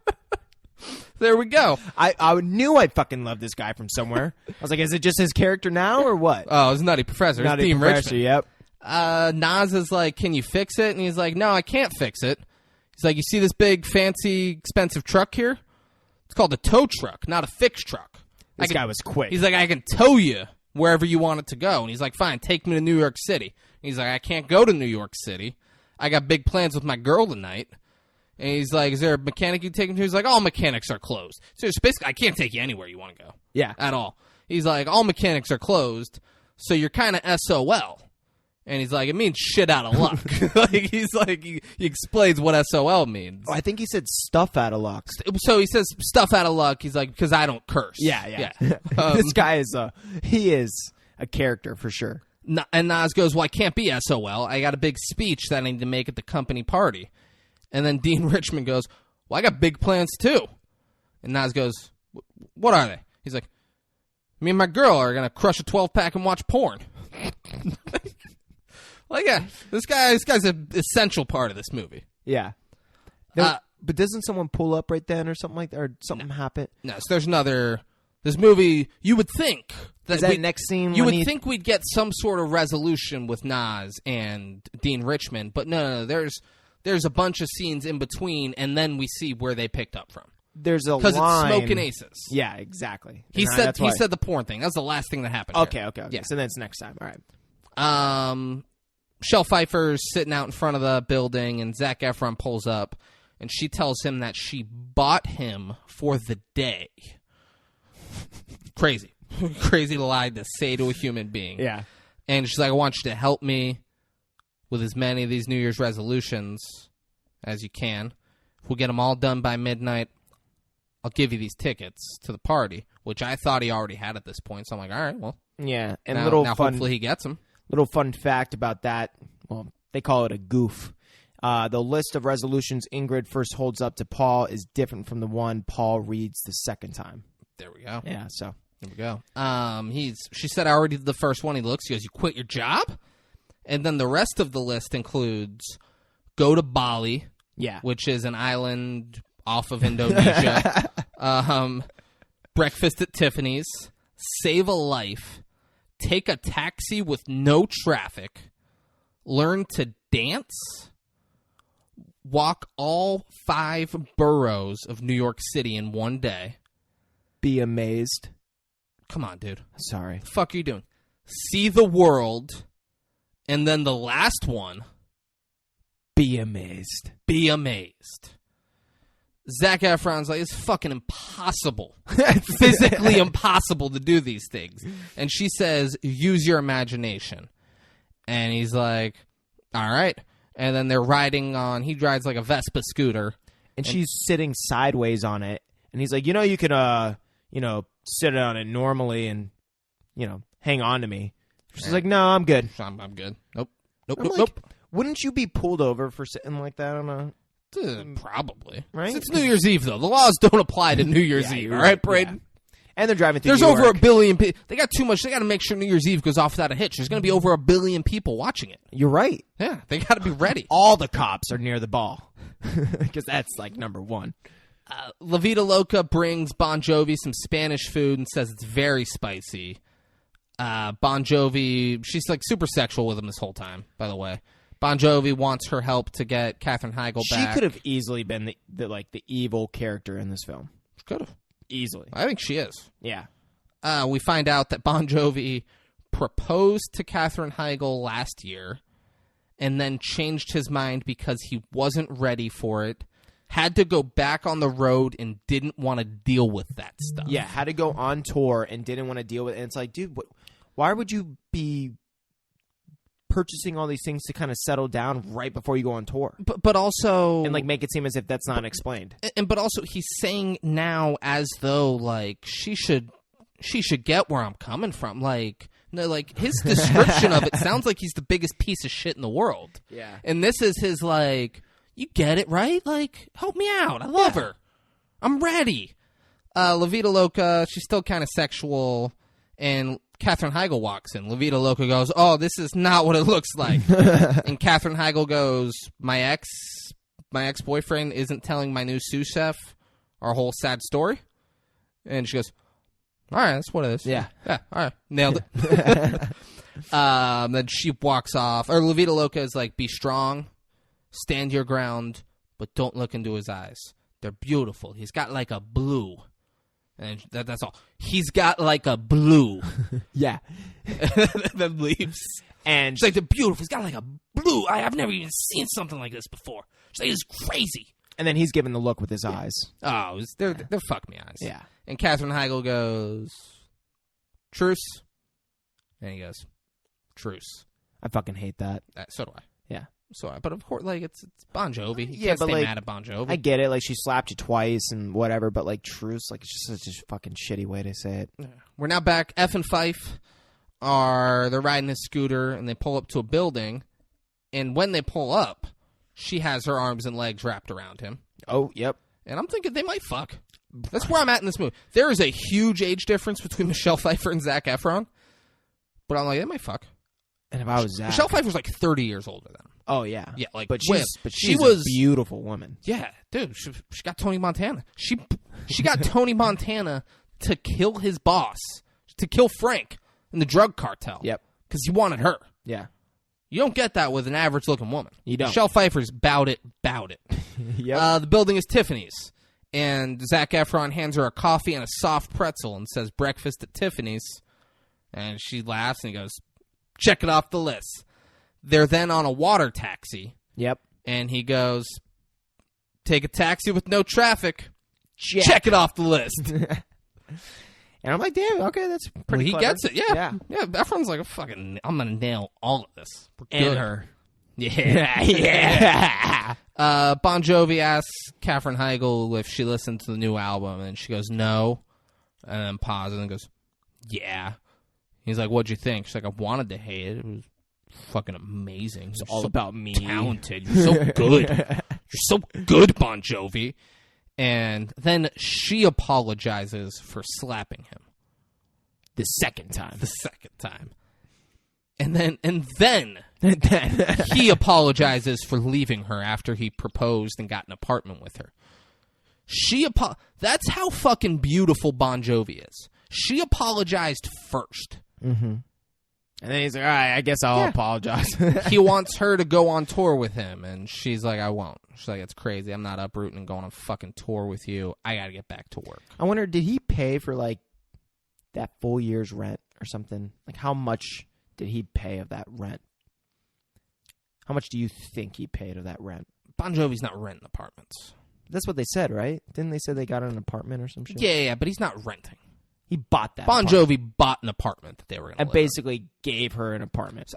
Speaker 1: There we go.
Speaker 3: I knew I'd fucking love this guy from somewhere. I was like, is it just his character now or what?
Speaker 1: Oh, it's Nutty Professor. It's Dean Richmond.
Speaker 3: Yep.
Speaker 1: Nas is like, can you fix it? And he's like, no, I can't fix it. He's like, you see this big, fancy, expensive truck here? It's called a tow truck, not a fixed truck.
Speaker 3: This guy was quick.
Speaker 1: He's like, I can tow you wherever you want it to go. And he's like, fine, take me to New York City. And he's like, I can't go to New York City. I got big plans with my girl tonight. And he's like, is there a mechanic you take him to? He's like, all mechanics are closed. So it's basically, I can't take you anywhere you want to go.
Speaker 3: Yeah.
Speaker 1: At all. He's like, all mechanics are closed, so you're kind of SOL. And he's like, it means shit out of luck. He explains what SOL means.
Speaker 3: Oh, I think he said stuff out of luck.
Speaker 1: So he says stuff out of luck. He's like, because I don't curse.
Speaker 3: Yeah. This guy is he is a character for sure.
Speaker 1: And Nas goes, well, I can't be SOL. I got a big speech that I need to make at the company party. And then Dean Richmond goes, well, I got big plans too. And Nas goes, what are they? He's like, me and my girl are going to crush a 12-pack and watch porn. Like, yeah, this guy's an essential part of this movie.
Speaker 3: Yeah. But doesn't someone pull up right then or something like that? Or something happen?
Speaker 1: No, so there's another... This movie, you would think...
Speaker 3: That next scene?
Speaker 1: You would think we'd get some sort of resolution with Nas and Dean Richmond, but no, there's a bunch of scenes in between, and then we see where they picked up from.
Speaker 3: There's a line...
Speaker 1: Because it's Smoking Aces.
Speaker 3: Yeah, exactly.
Speaker 1: He said the porn thing. That's the last thing that happened.
Speaker 3: Okay.
Speaker 1: Yeah.
Speaker 3: So that's next time. All right.
Speaker 1: Shel Pfeiffer's sitting out in front of the building, and Zac Efron pulls up, and she tells him that she bought him for the day. Crazy. Crazy lie to say to a human being.
Speaker 3: Yeah.
Speaker 1: And she's like, I want you to help me with as many of these New Year's resolutions as you can. If we get them all done by midnight, I'll give you these tickets to the party, which I thought he already had at this point. So I'm like, all right, well.
Speaker 3: Yeah. And
Speaker 1: now hopefully he gets them.
Speaker 3: Little fun fact about that. Well, they call it a goof. The list of resolutions Ingrid first holds up to Paul is different from the one Paul reads the second time.
Speaker 1: There we go.
Speaker 3: Yeah, so.
Speaker 1: There we go. She said I already did the first one. He looks. He goes, you quit your job? And then the rest of the list includes go to Bali,
Speaker 3: Yeah.
Speaker 1: which is an island off of Indonesia, breakfast at Tiffany's, save a life, take a taxi with no traffic, learn to dance, walk all 5 boroughs of New York City in one day.
Speaker 3: Be amazed.
Speaker 1: Come on, dude.
Speaker 3: Sorry.
Speaker 1: The fuck are you doing? See the world, and then the last one,
Speaker 3: Be amazed.
Speaker 1: be amazed. Zac Efron's like, it's fucking impossible. Physically impossible to do these things. And she says, use your imagination. And he's like, all right. And then they're riding on, he rides like a Vespa scooter.
Speaker 3: And she's sitting sideways on it. And he's like, you could, sit on it normally and, hang on to me. She's like, no, I'm good.
Speaker 1: I'm good. Nope. Nope,
Speaker 3: I'm
Speaker 1: nope,
Speaker 3: like,
Speaker 1: nope.
Speaker 3: Wouldn't you be pulled over for sitting like that on a...
Speaker 1: Probably.
Speaker 3: Right?
Speaker 1: It's New Year's Eve, though. The laws don't apply to New Year's
Speaker 3: Yeah,
Speaker 1: Eve,
Speaker 3: you're
Speaker 1: all right,
Speaker 3: right,
Speaker 1: Braden?
Speaker 3: yeah. And they're driving through
Speaker 1: There's
Speaker 3: New
Speaker 1: over
Speaker 3: York.
Speaker 1: 1 billion people. They got too much. They got to make sure New Year's Eve goes off without a hitch. There's going to be over 1 billion people watching it.
Speaker 3: You're right.
Speaker 1: Yeah, they got to be ready.
Speaker 3: All the cops are near the ball. Because that's, like, number one.
Speaker 1: La Vida Loca brings Bon Jovi some Spanish food and says it's very spicy. Bon Jovi, she's like super sexual with him this whole time, by the way. Bon Jovi wants her help to get Katherine Heigl back.
Speaker 3: She could have easily been the evil character in this film.
Speaker 1: Could have.
Speaker 3: Easily.
Speaker 1: I think she is.
Speaker 3: Yeah.
Speaker 1: We find out that Bon Jovi proposed to Katherine Heigl last year and then changed his mind because he wasn't ready for it, had to go back on the road, and didn't want to deal with that stuff.
Speaker 3: Yeah, had to go on tour and didn't want to deal with it. And it's like, dude, why would you be purchasing all these things to kind of settle down right before you go on tour?
Speaker 1: But also...
Speaker 3: And, like, make it seem as if that's not explained.
Speaker 1: But also, he's saying now as though, like, she should get where I'm coming from. Like, no, like, his description of it sounds like he's the biggest piece of shit in the world.
Speaker 3: Yeah.
Speaker 1: And this is his, like, you get it, right? Like, help me out. I love her. I'm ready. La Vida Loca, she's still kind of sexual, and Katherine Heigl walks in. La Vida Loca goes, oh, this is not what it looks like. And Katherine Heigl goes, my ex-boyfriend isn't telling my new sous chef our whole sad story. And she goes, all right, that's what it is.
Speaker 3: Yeah.
Speaker 1: Yeah, all right. Nailed it. Then she walks off. Or La Vida Loca is like, be strong, stand your ground, but don't look into his eyes. They're beautiful. He's got like a blue. And that's all. He's got like a blue.
Speaker 3: Yeah.
Speaker 1: Then leaves.
Speaker 3: And
Speaker 1: She's like, they're beautiful. He's got like a blue. I've never even seen something like this before. She's like, it's crazy.
Speaker 3: and then he's giving the look with his eyes.
Speaker 1: Oh, they're fuck me eyes.
Speaker 3: Yeah.
Speaker 1: And Katherine Heigl goes, truce. And he goes, truce.
Speaker 3: I fucking hate that.
Speaker 1: So do I.
Speaker 3: Yeah.
Speaker 1: So, but of course, like it's Bon Jovi. You
Speaker 3: Yeah,
Speaker 1: can't
Speaker 3: but,
Speaker 1: stay
Speaker 3: like,
Speaker 1: mad at Bon Jovi.
Speaker 3: I get it. Like, she slapped you twice and whatever, but, like, truce, like, it's just such a fucking shitty way to say it.
Speaker 1: We're now back. F and Fife they're riding his scooter and they pull up to a building. And when they pull up, she has her arms and legs wrapped around him.
Speaker 3: Oh, yep.
Speaker 1: And I'm thinking they might fuck. That's where I'm at in this movie. There is a huge age difference between Michelle Pfeiffer and Zac Efron. But I'm like, they might fuck.
Speaker 3: And if I was Zach.
Speaker 1: Michelle Pfeiffer's like 30 years older than him.
Speaker 3: Oh, yeah.
Speaker 1: Yeah, like,
Speaker 3: but
Speaker 1: whip.
Speaker 3: she's
Speaker 1: was
Speaker 3: a beautiful woman.
Speaker 1: Yeah, dude, she got Tony Montana. She got Tony Montana to kill his boss, to kill Frank in the drug cartel.
Speaker 3: Yep.
Speaker 1: Because he wanted her.
Speaker 3: Yeah.
Speaker 1: You don't get that with an average-looking woman.
Speaker 3: You don't.
Speaker 1: Michelle Pfeiffer's bout it.
Speaker 3: Yep.
Speaker 1: The building is Tiffany's. And Zac Efron hands her a coffee and a soft pretzel and says, breakfast at Tiffany's. And she laughs and he goes, check it off the list. They're then on a water taxi.
Speaker 3: Yep.
Speaker 1: And he goes, take a taxi with no traffic. Check it off the list.
Speaker 3: And I'm like, damn, okay, that's pretty
Speaker 1: He
Speaker 3: clever.
Speaker 1: gets it. Yeah. Efron's like, I'm going to nail all of this. We're
Speaker 3: And
Speaker 1: good.
Speaker 3: her.
Speaker 1: Yeah.
Speaker 3: Yeah.
Speaker 1: Bon Jovi asks Katherine Heigl if she listened to the new album, and she goes, no. And then pauses and goes, yeah. He's like, what'd you think? She's like, I wanted to hate it. It was fucking amazing.
Speaker 3: It's
Speaker 1: You're
Speaker 3: all
Speaker 1: so
Speaker 3: about me.
Speaker 1: talented. You're so good. You're so good, Bon Jovi. And then she apologizes for slapping him
Speaker 3: The second time.
Speaker 1: the second time. And then he apologizes for leaving her after he proposed and got an apartment with her. That's how fucking beautiful Bon Jovi is. She apologized first.
Speaker 3: And then he's like, all right, I guess I'll apologize.
Speaker 1: He wants her to go on tour with him, and she's like, I won't. She's like, it's crazy. I'm not uprooting and going on fucking tour with you. I gotta get back to work.
Speaker 3: I wonder, did he pay for, like, that full year's rent or something? Like, how much did he pay of that rent? How much do you think he paid of that rent?
Speaker 1: Bon Jovi's not renting apartments.
Speaker 3: That's what they said, right? Didn't they say they got an apartment or some shit?
Speaker 1: Yeah, but he's not renting.
Speaker 3: He bought that
Speaker 1: Bon
Speaker 3: apartment
Speaker 1: Jovi bought an apartment that they were going to
Speaker 3: and
Speaker 1: live in.
Speaker 3: basically gave her an apartment.
Speaker 1: So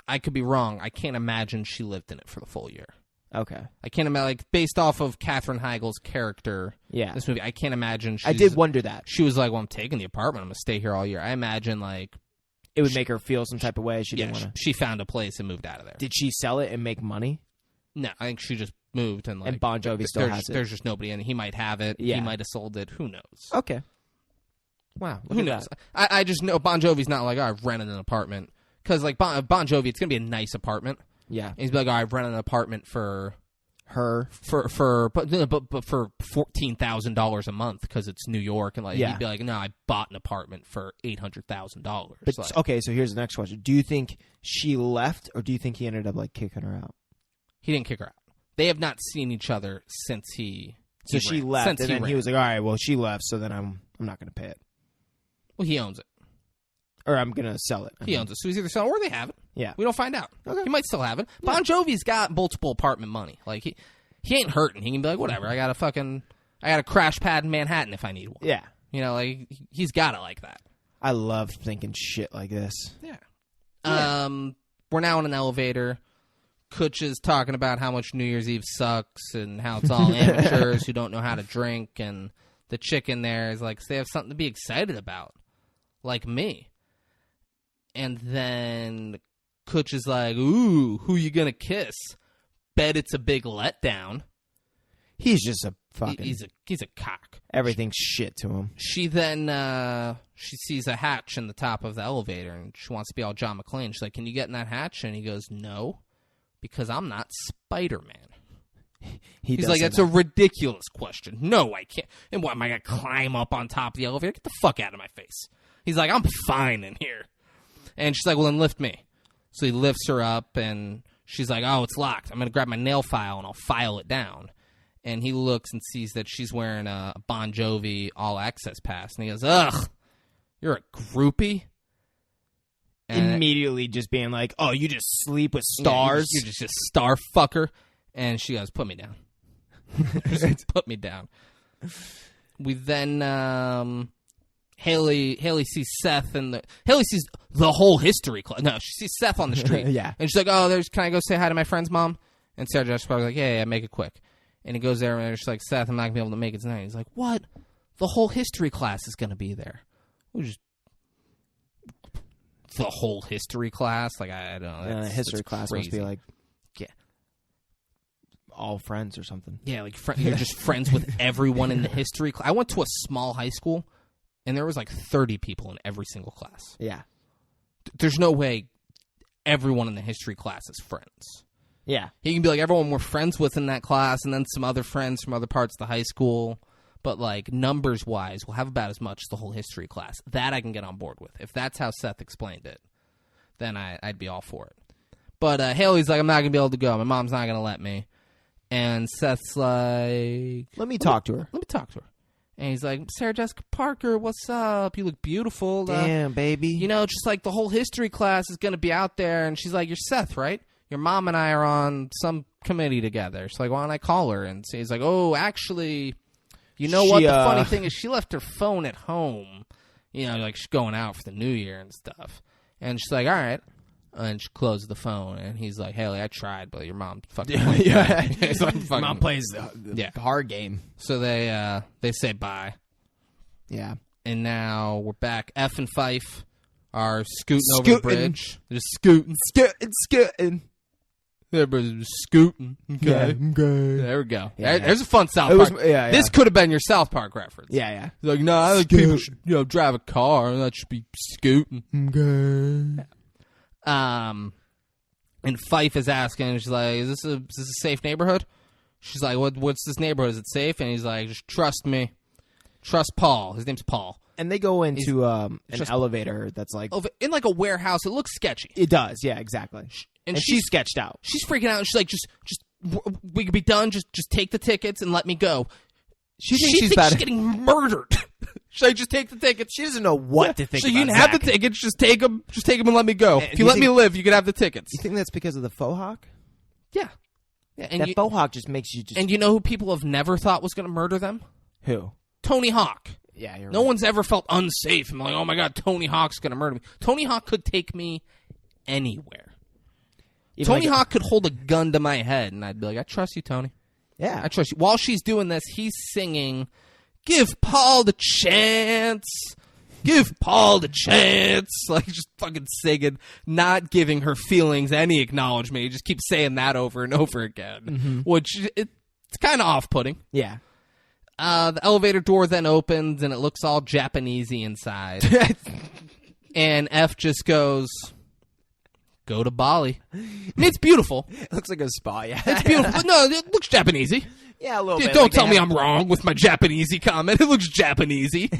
Speaker 1: I could be wrong. I can't imagine she lived in it for the full year.
Speaker 3: Okay.
Speaker 1: I can't imagine, like, based off of Katherine Heigl's character,
Speaker 3: Yeah.
Speaker 1: this movie, I can't imagine
Speaker 3: I did wonder that.
Speaker 1: she was like, well, I'm taking the apartment. I'm going to stay here all year. I imagine, like,
Speaker 3: It would make her feel some type of way. She
Speaker 1: yeah,
Speaker 3: didn't want to.
Speaker 1: she found a place and moved out of there.
Speaker 3: Did she sell it and make money?
Speaker 1: No, I think she just moved. And, like,
Speaker 3: And Bon Jovi still has it.
Speaker 1: There's just nobody in it. He might have it.
Speaker 3: Yeah.
Speaker 1: He might have sold it. Who knows?
Speaker 3: Okay. Wow. look
Speaker 1: Who
Speaker 3: at
Speaker 1: knows?
Speaker 3: that.
Speaker 1: I just know Bon Jovi's not like, oh, I've rented an apartment. Because, like, Bon Jovi, it's going to be a nice apartment.
Speaker 3: Yeah.
Speaker 1: And he's like, oh, I've rented an apartment for
Speaker 3: Her.
Speaker 1: for for $14,000 a month because it's New York, and like
Speaker 3: Yeah.
Speaker 1: he'd be like, no, I bought an apartment for $800,000.
Speaker 3: But
Speaker 1: Like,
Speaker 3: okay, so here's the next question: do you think she left, or do you think he ended up like kicking her out?
Speaker 1: he didn't kick her out. They have not seen each other since he.
Speaker 3: So she
Speaker 1: ran.
Speaker 3: left,
Speaker 1: Since
Speaker 3: and then he
Speaker 1: ran.
Speaker 3: was like, "All right, well, she left, so then I'm not going to pay it,
Speaker 1: Well, he owns it.
Speaker 3: or I'm going to sell it."
Speaker 1: He owns it. So he's either selling or they have it.
Speaker 3: Yeah.
Speaker 1: We don't find out.
Speaker 3: Okay.
Speaker 1: He might still have it. Bon Jovi's got multiple apartment money. Like he ain't hurting. He can be like, whatever. I got a crash pad in Manhattan if I need one.
Speaker 3: Yeah.
Speaker 1: You know, like he's got it like that.
Speaker 3: I love thinking shit like this.
Speaker 1: Yeah. We're now in an elevator. Kutch is talking about how much New Year's Eve sucks and how it's all amateurs who don't know how to drink. And the chick in there is like, they have something to be excited about, like me. And then Kutch is like, ooh, who you gonna kiss? Bet it's a big letdown.
Speaker 3: He's just a fucking.
Speaker 1: He's a cock.
Speaker 3: Everything's shit to him.
Speaker 1: She then she sees a hatch in the top of the elevator, and she wants to be all John McClane. She's like, "Can you get in that hatch?" And he goes, "No, because I'm not Spider-Man." He's like, "That's a ridiculous question. No, I can't. And what am I gonna climb up on top of the elevator? Get the fuck out of my face." He's like, "I'm fine in here." And she's like, "Well, then lift me." So he lifts her up, and she's like, "Oh, it's locked. I'm gonna grab my nail file and I'll file it down." And he looks and sees that she's wearing a Bon Jovi All Access pass. And he goes, ugh, you're a groupie? And
Speaker 3: Immediately just being like, "Oh, you just sleep with
Speaker 1: yeah,
Speaker 3: stars."
Speaker 1: you're just a star fucker. And she goes, put me down. Just put me down. We then, Haley sees Seth and Haley sees the whole history class. No, she sees Seth on the street.
Speaker 3: Yeah.
Speaker 1: And she's like, oh, can I go say hi to my friend's mom? And Sarah Jessica's like, yeah, make it quick. And he goes there, and she's like, Seth, I'm not going to be able to make it tonight. He's like, what? The whole history class is going to be there. The whole history class? Like, I don't know.
Speaker 3: And a history class must be like,
Speaker 1: Yeah.
Speaker 3: all friends or something.
Speaker 1: Yeah, like you're just friends with everyone in the history class. I went to a small high school, and there was like 30 people in every single class.
Speaker 3: Yeah.
Speaker 1: There's no way everyone in the history class is friends.
Speaker 3: Yeah.
Speaker 1: He can be like everyone we're friends with in that class, and then some other friends from other parts of the high school. But like numbers wise, we'll have about as much as the whole history class. That I can get on board with. If that's how Seth explained it, then I'd be all for it. But Haley's like, I'm not gonna be able to go. My mom's not gonna let me. And Seth's like,
Speaker 3: Let me talk to her.
Speaker 1: Let me talk to her. And he's like, Sarah Jessica Parker, what's up? You look beautiful.
Speaker 3: Damn, baby.
Speaker 1: You know, just like the whole history class is gonna be out there. And she's like, you're Seth, right? Your mom and I are on some committee together. She's like, why don't I call her? And so he's like, oh, actually, you know what? The funny thing is she left her phone at home. You know, like she's going out for the New Year and stuff. And she's like, all right. And she closed the phone. And he's like, Haley, I tried, but your mom fucking
Speaker 3: Mom plays the hard game.
Speaker 1: So they say bye.
Speaker 3: Yeah.
Speaker 1: And now we're back. F and Fife are scooting over the bridge. They're just scooting. Everybody's scooting. Okay. There we go.
Speaker 3: Yeah,
Speaker 1: There's a fun South Park. This could have been your South Park reference.
Speaker 3: Yeah.
Speaker 1: He's like, no, I think people should, drive a car, and that should be scooting.
Speaker 3: Okay.
Speaker 1: And Fife is asking, she's like, is this a safe neighborhood? She's like, what's this neighborhood? Is it safe? And he's like, just trust me. Trust Paul. His name's Paul.
Speaker 3: And they go into an elevator that's like...
Speaker 1: in like a warehouse. It looks sketchy.
Speaker 3: It does, yeah, exactly. And she's sketched out.
Speaker 1: She's freaking out. She's like, just we could be done. Just take the tickets and let me go. She thinks she's getting murdered. She's like, just take the tickets.
Speaker 3: She doesn't know what to think
Speaker 1: so
Speaker 3: about
Speaker 1: you can have the tickets. Just take them and let me go. If you let me live, you can have the tickets.
Speaker 3: You think that's because of the faux hawk?
Speaker 1: Yeah. And
Speaker 3: that faux hawk just makes you just...
Speaker 1: And you know who people have never thought was going to murder them?
Speaker 3: Who?
Speaker 1: Tony Hawk.
Speaker 3: Yeah, you're right.
Speaker 1: No one's ever felt unsafe. I'm like, oh my God, Tony Hawk's going to murder me. Tony Hawk could take me anywhere. Tony Hawk could hold a gun to my head, and I'd be like, I trust you, Tony.
Speaker 3: Yeah.
Speaker 1: I trust you. While she's doing this, he's singing, give Paul the chance. Give Paul the chance. Like, just fucking singing, not giving her feelings any acknowledgement. He just keeps saying that over and over again, which it's kind of off-putting.
Speaker 3: Yeah.
Speaker 1: The elevator door then opens, and it looks all Japanesey inside. And F just goes, go to Bali. I mean, it's beautiful.
Speaker 3: It looks like a spa, yeah.
Speaker 1: It's beautiful. But no, it looks Japanesey.
Speaker 3: Yeah, a little bit.
Speaker 1: Don't tell me I'm wrong with my Japanesey comment. It looks Japanesey.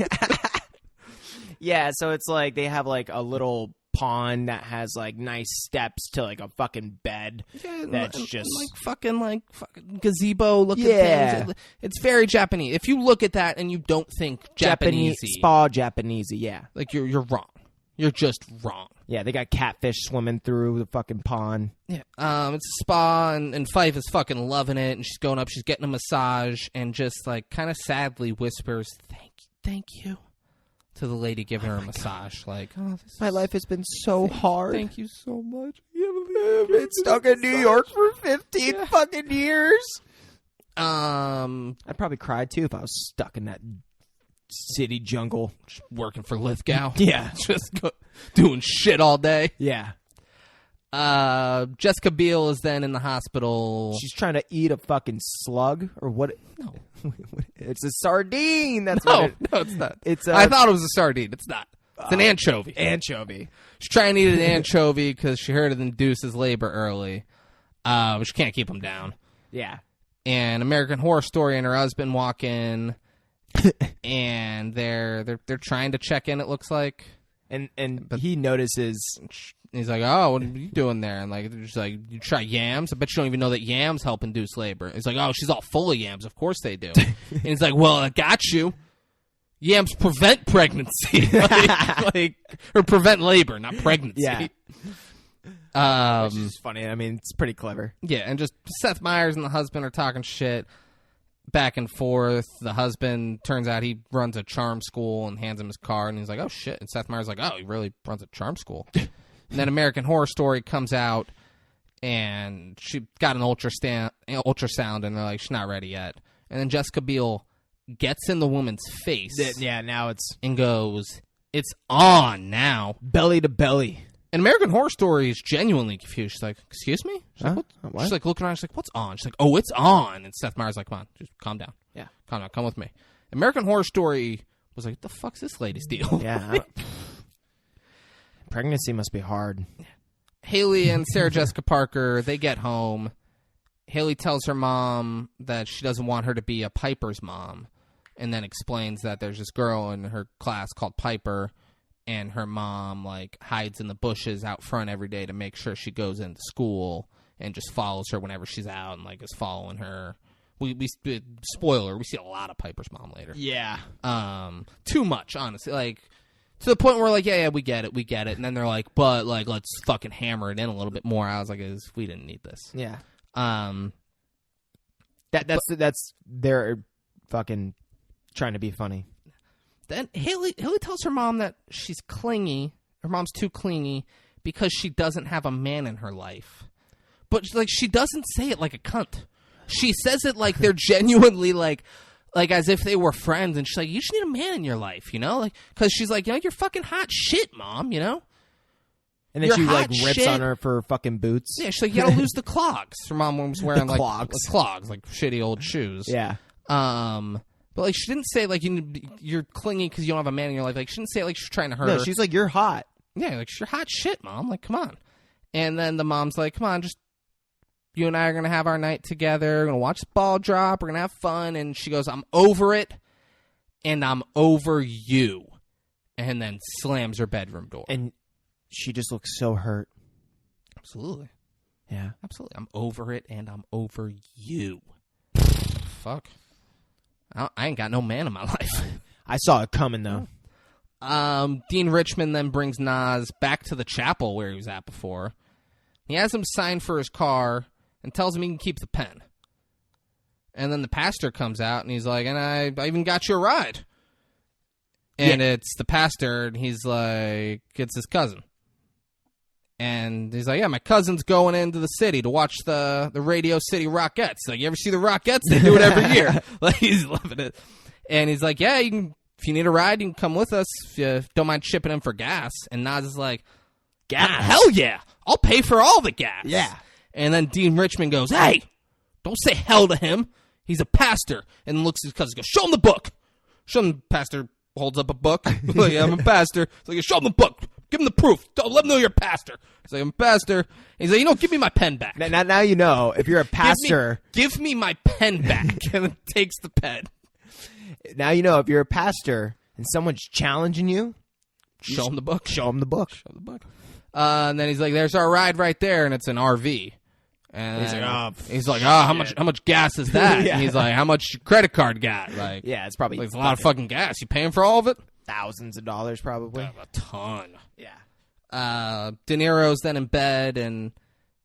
Speaker 3: Yeah, so it's like they have like a little pond that has like nice steps to like a fucking bed. Yeah, that's just
Speaker 1: like fucking gazebo looking things. It's very Japanese. If you look at that and you don't think Japanesey,
Speaker 3: spa Japanesey, yeah,
Speaker 1: like you're wrong. You're just wrong.
Speaker 3: Yeah, they got catfish swimming through the fucking pond.
Speaker 1: Yeah, it's a spa, and Fife is fucking loving it, and she's going up, she's getting a massage, and just like kind of sadly whispers, "Thank you," to the lady giving her a massage. God. Like, oh,
Speaker 3: my life has been so hard.
Speaker 1: Thank you so much.
Speaker 3: I've been stuck in New York for 15 fucking years. I'd probably cry too if I was stuck in that city jungle,
Speaker 1: just working for Lithgow.
Speaker 3: Yeah,
Speaker 1: just doing shit all day.
Speaker 3: Yeah.
Speaker 1: Jessica Biel is then in the hospital.
Speaker 3: She's trying to eat a fucking slug or what?
Speaker 1: No,
Speaker 3: it's a sardine. That's
Speaker 1: no, it's not. I thought it was a sardine. It's not. It's an anchovy.
Speaker 3: Anchovy.
Speaker 1: She's trying to eat an anchovy because she heard it induces labor early. But she can't keep them down.
Speaker 3: Yeah.
Speaker 1: And American Horror Story and her husband walk in. And they're trying to check in, it looks like,
Speaker 3: but he notices.
Speaker 1: He's like, oh, what are you doing there? And like, they're just like, you try yams? I bet you don't even know that yams help induce labor. He's like, oh, she's all full of yams. Of course they do. And he's like, well, I got you. Yams prevent pregnancy, or prevent labor, not pregnancy.
Speaker 3: Yeah. Which is funny. I mean, it's pretty clever.
Speaker 1: Yeah, and just Seth Meyers and the husband are talking shit. Back and forth. The husband, turns out he runs a charm school, and hands him his card, and he's like, oh shit. And Seth Meyers like, oh, he really runs a charm school. And then American Horror Story comes out, and she got an ultrasound, and they're like, she's not ready yet. And then Jessica Biel gets in the woman's face.
Speaker 3: Yeah, now it's...
Speaker 1: And goes, it's on now.
Speaker 3: Belly to belly.
Speaker 1: And American Horror Story is genuinely confused. She's like, excuse me? She's,
Speaker 3: huh?
Speaker 1: like, what? She's like looking around. She's like, what's on? She's like, oh, it's on. And Seth Meyers like, come on, just calm down.
Speaker 3: Yeah.
Speaker 1: Calm down. Come with me. American Horror Story was like, what the fuck's this lady's deal?
Speaker 3: Yeah. Pregnancy must be hard.
Speaker 1: Haley and Sarah Jessica Parker, they get home. Haley tells her mom that she doesn't want her to be a Piper's mom, and then explains that there's this girl in her class called Piper, and her mom like hides in the bushes out front every day to make sure she goes into school, and just follows her whenever she's out, and like is following her. We spoiler, we see a lot of Piper's mom later.
Speaker 3: Yeah.
Speaker 1: Too much, honestly. Like, to the point where like, yeah, we get it. And then they're like, but like, let's fucking hammer it in a little bit more. I was like, we didn't need this.
Speaker 3: Yeah. That's they're fucking trying to be funny.
Speaker 1: Then Haley tells her mom that she's clingy. Her mom's too clingy because she doesn't have a man in her life. But like she doesn't say it like a cunt. She says it like they're genuinely like as if they were friends. And she's like, you just need a man in your life, you know? Like, because she's like, you're fucking hot shit, Mom, you know?
Speaker 3: And then
Speaker 1: You're
Speaker 3: she like
Speaker 1: hot
Speaker 3: rips
Speaker 1: shit.
Speaker 3: on her for fucking boots.
Speaker 1: Yeah, she's like, you gotta lose the clogs. Her mom was wearing like
Speaker 3: clogs.
Speaker 1: like shitty old shoes.
Speaker 3: Yeah.
Speaker 1: But like she didn't say like you're clingy because you don't have a man in your life. Like she didn't say it like she's trying to hurt her.
Speaker 3: No, she's like, you're hot.
Speaker 1: Yeah, like you're hot shit, Mom. Like, come on. And then the mom's like, come on, just you and I are gonna have our night together. We're gonna watch the ball drop. We're gonna have fun. And she goes, I'm over it, and I'm over you. And then slams her bedroom door.
Speaker 3: And she just looks so hurt.
Speaker 1: Absolutely.
Speaker 3: Yeah.
Speaker 1: Absolutely. I'm over it, and I'm over you. Fuck. I ain't got no man in my life.
Speaker 3: I saw it coming, though.
Speaker 1: Dean Richmond then brings Nas back to the chapel where he was at before. He has him sign for his car and tells him he can keep the pen. And then the pastor comes out and he's like, and I even got you a ride. And it's the pastor, and he's like, it's his cousin. And he's like, yeah, my cousin's going into the city to watch the Radio City Rockettes. Like, you ever see the Rockettes? They do it every year. Like, he's loving it. And he's like, yeah, if you need a ride, you can come with us if you don't mind chipping in for gas. And Nas is like, gas? Hell yeah. I'll pay for all the gas.
Speaker 3: Yeah.
Speaker 1: And then Dean Richmond goes, hey, don't say hell to him. He's a pastor. And looks at his cousin and goes, show him the book. Show him the pastor. Holds up a book. Like, I'm a pastor. He's like, show him the book. Give him the proof. Don't let him know you're a pastor. He's like, I'm a pastor. He's like, give me my pen back.
Speaker 3: Now you know, if you're a pastor.
Speaker 1: Give me my pen back. And then takes the pen.
Speaker 3: Now you know, if you're a pastor and someone's challenging you,
Speaker 1: Show him the book.
Speaker 3: show them the book.
Speaker 1: Show him the book. And then he's like, there's our ride right there. And it's an RV. And he's like, how much gas is that?
Speaker 3: Yeah.
Speaker 1: And he's like, how much your credit card got? Like,
Speaker 3: Yeah, it's probably
Speaker 1: it's a lot of fucking gas. You paying for all of it?
Speaker 3: thousands of dollars, probably.
Speaker 1: A ton.
Speaker 3: Yeah.
Speaker 1: De Niro's then in bed, and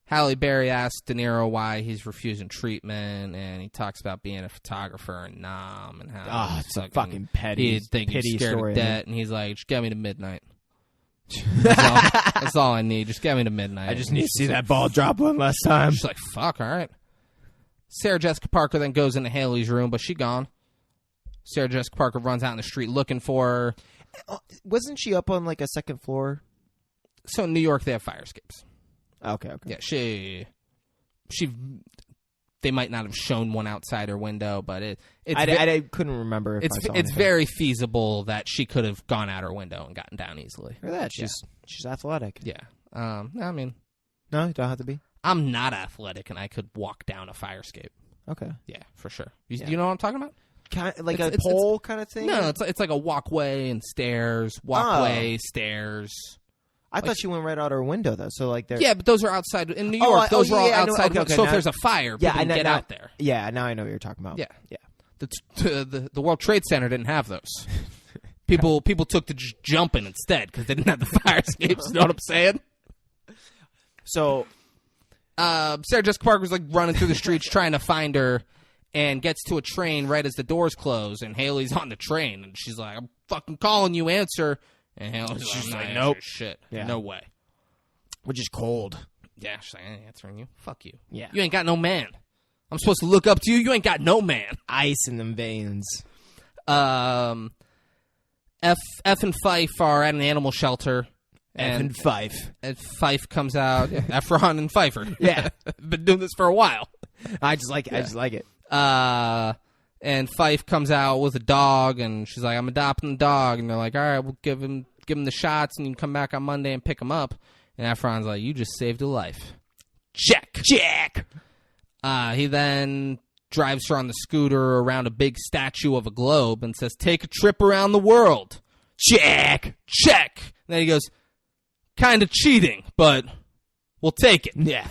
Speaker 1: Halle Berry asks De Niro why he's refusing treatment, and he talks about being a photographer in Nam and how
Speaker 3: it's a fucking petty
Speaker 1: he's scared
Speaker 3: story.
Speaker 1: of debt, and he's like, just get me to midnight. That's all I need. Just get me to midnight.
Speaker 3: I just need to see that ball drop one last time.
Speaker 1: She's like, fuck, all right. Sarah Jessica Parker then goes into Haley's room, but she gone. Sarah Jessica Parker runs out in the street looking for her.
Speaker 3: Wasn't she up on like a second floor?
Speaker 1: So in New York, they have fire escapes.
Speaker 3: Okay.
Speaker 1: Yeah, they might not have shown one outside her window, but
Speaker 3: I couldn't remember if I saw
Speaker 1: it's
Speaker 3: anything.
Speaker 1: very feasible that she could have gone out her window and gotten down easily.
Speaker 3: Look at that. She's athletic.
Speaker 1: Yeah. I mean,
Speaker 3: No, you don't have to be.
Speaker 1: I'm not athletic, and I could walk down a fire escape.
Speaker 3: Okay.
Speaker 1: Yeah, for sure. You know what I'm talking about?
Speaker 3: Kind of, like
Speaker 1: It's-
Speaker 3: a pole kind of thing?
Speaker 1: No, it's like a walkway and stairs. Walkway, stairs.
Speaker 3: I thought she went right out her window, though. So, like, there.
Speaker 1: Yeah, but those are outside. In New York, those were all
Speaker 3: I know.
Speaker 1: outside.
Speaker 3: Okay,
Speaker 1: so
Speaker 3: now-
Speaker 1: if there's a fire, people can get out there.
Speaker 3: Yeah, now I know what you're talking about.
Speaker 1: Yeah.
Speaker 3: Yeah.
Speaker 1: The World Trade Center didn't have those. People took to just jumping instead because they didn't have the fire escapes. You know what I'm saying?
Speaker 3: So,
Speaker 1: Sarah Jessica Parker's like running through the streets trying to find her, and gets to a train right as the doors close, and Haley's on the train, and she's like, I'm fucking calling you, answer. And Haley's like, nope. Shit.
Speaker 3: Yeah.
Speaker 1: No way.
Speaker 3: which is cold.
Speaker 1: Yeah, she's like, I ain't answering you. Fuck you.
Speaker 3: Yeah.
Speaker 1: You ain't got no man. I'm supposed to look up to you. You ain't got no man.
Speaker 3: Ice in them veins.
Speaker 1: F and Fife are at an animal shelter.
Speaker 3: And Fife.
Speaker 1: And Fife comes out. Efron and Pfeiffer.
Speaker 3: Yeah.
Speaker 1: Been doing this for a while.
Speaker 3: I just like it. I just like it.
Speaker 1: And Fife comes out with a dog, and she's like, I'm adopting the dog. And they're like, all right, we'll give him the shots, and you can come back on Monday and pick him up. And Efron's like, you just saved a life. Check. He then drives her on the scooter around a big statue of a globe and says, take a trip around the world. Check. And then he goes, kind of cheating, but we'll take it.
Speaker 3: Yeah.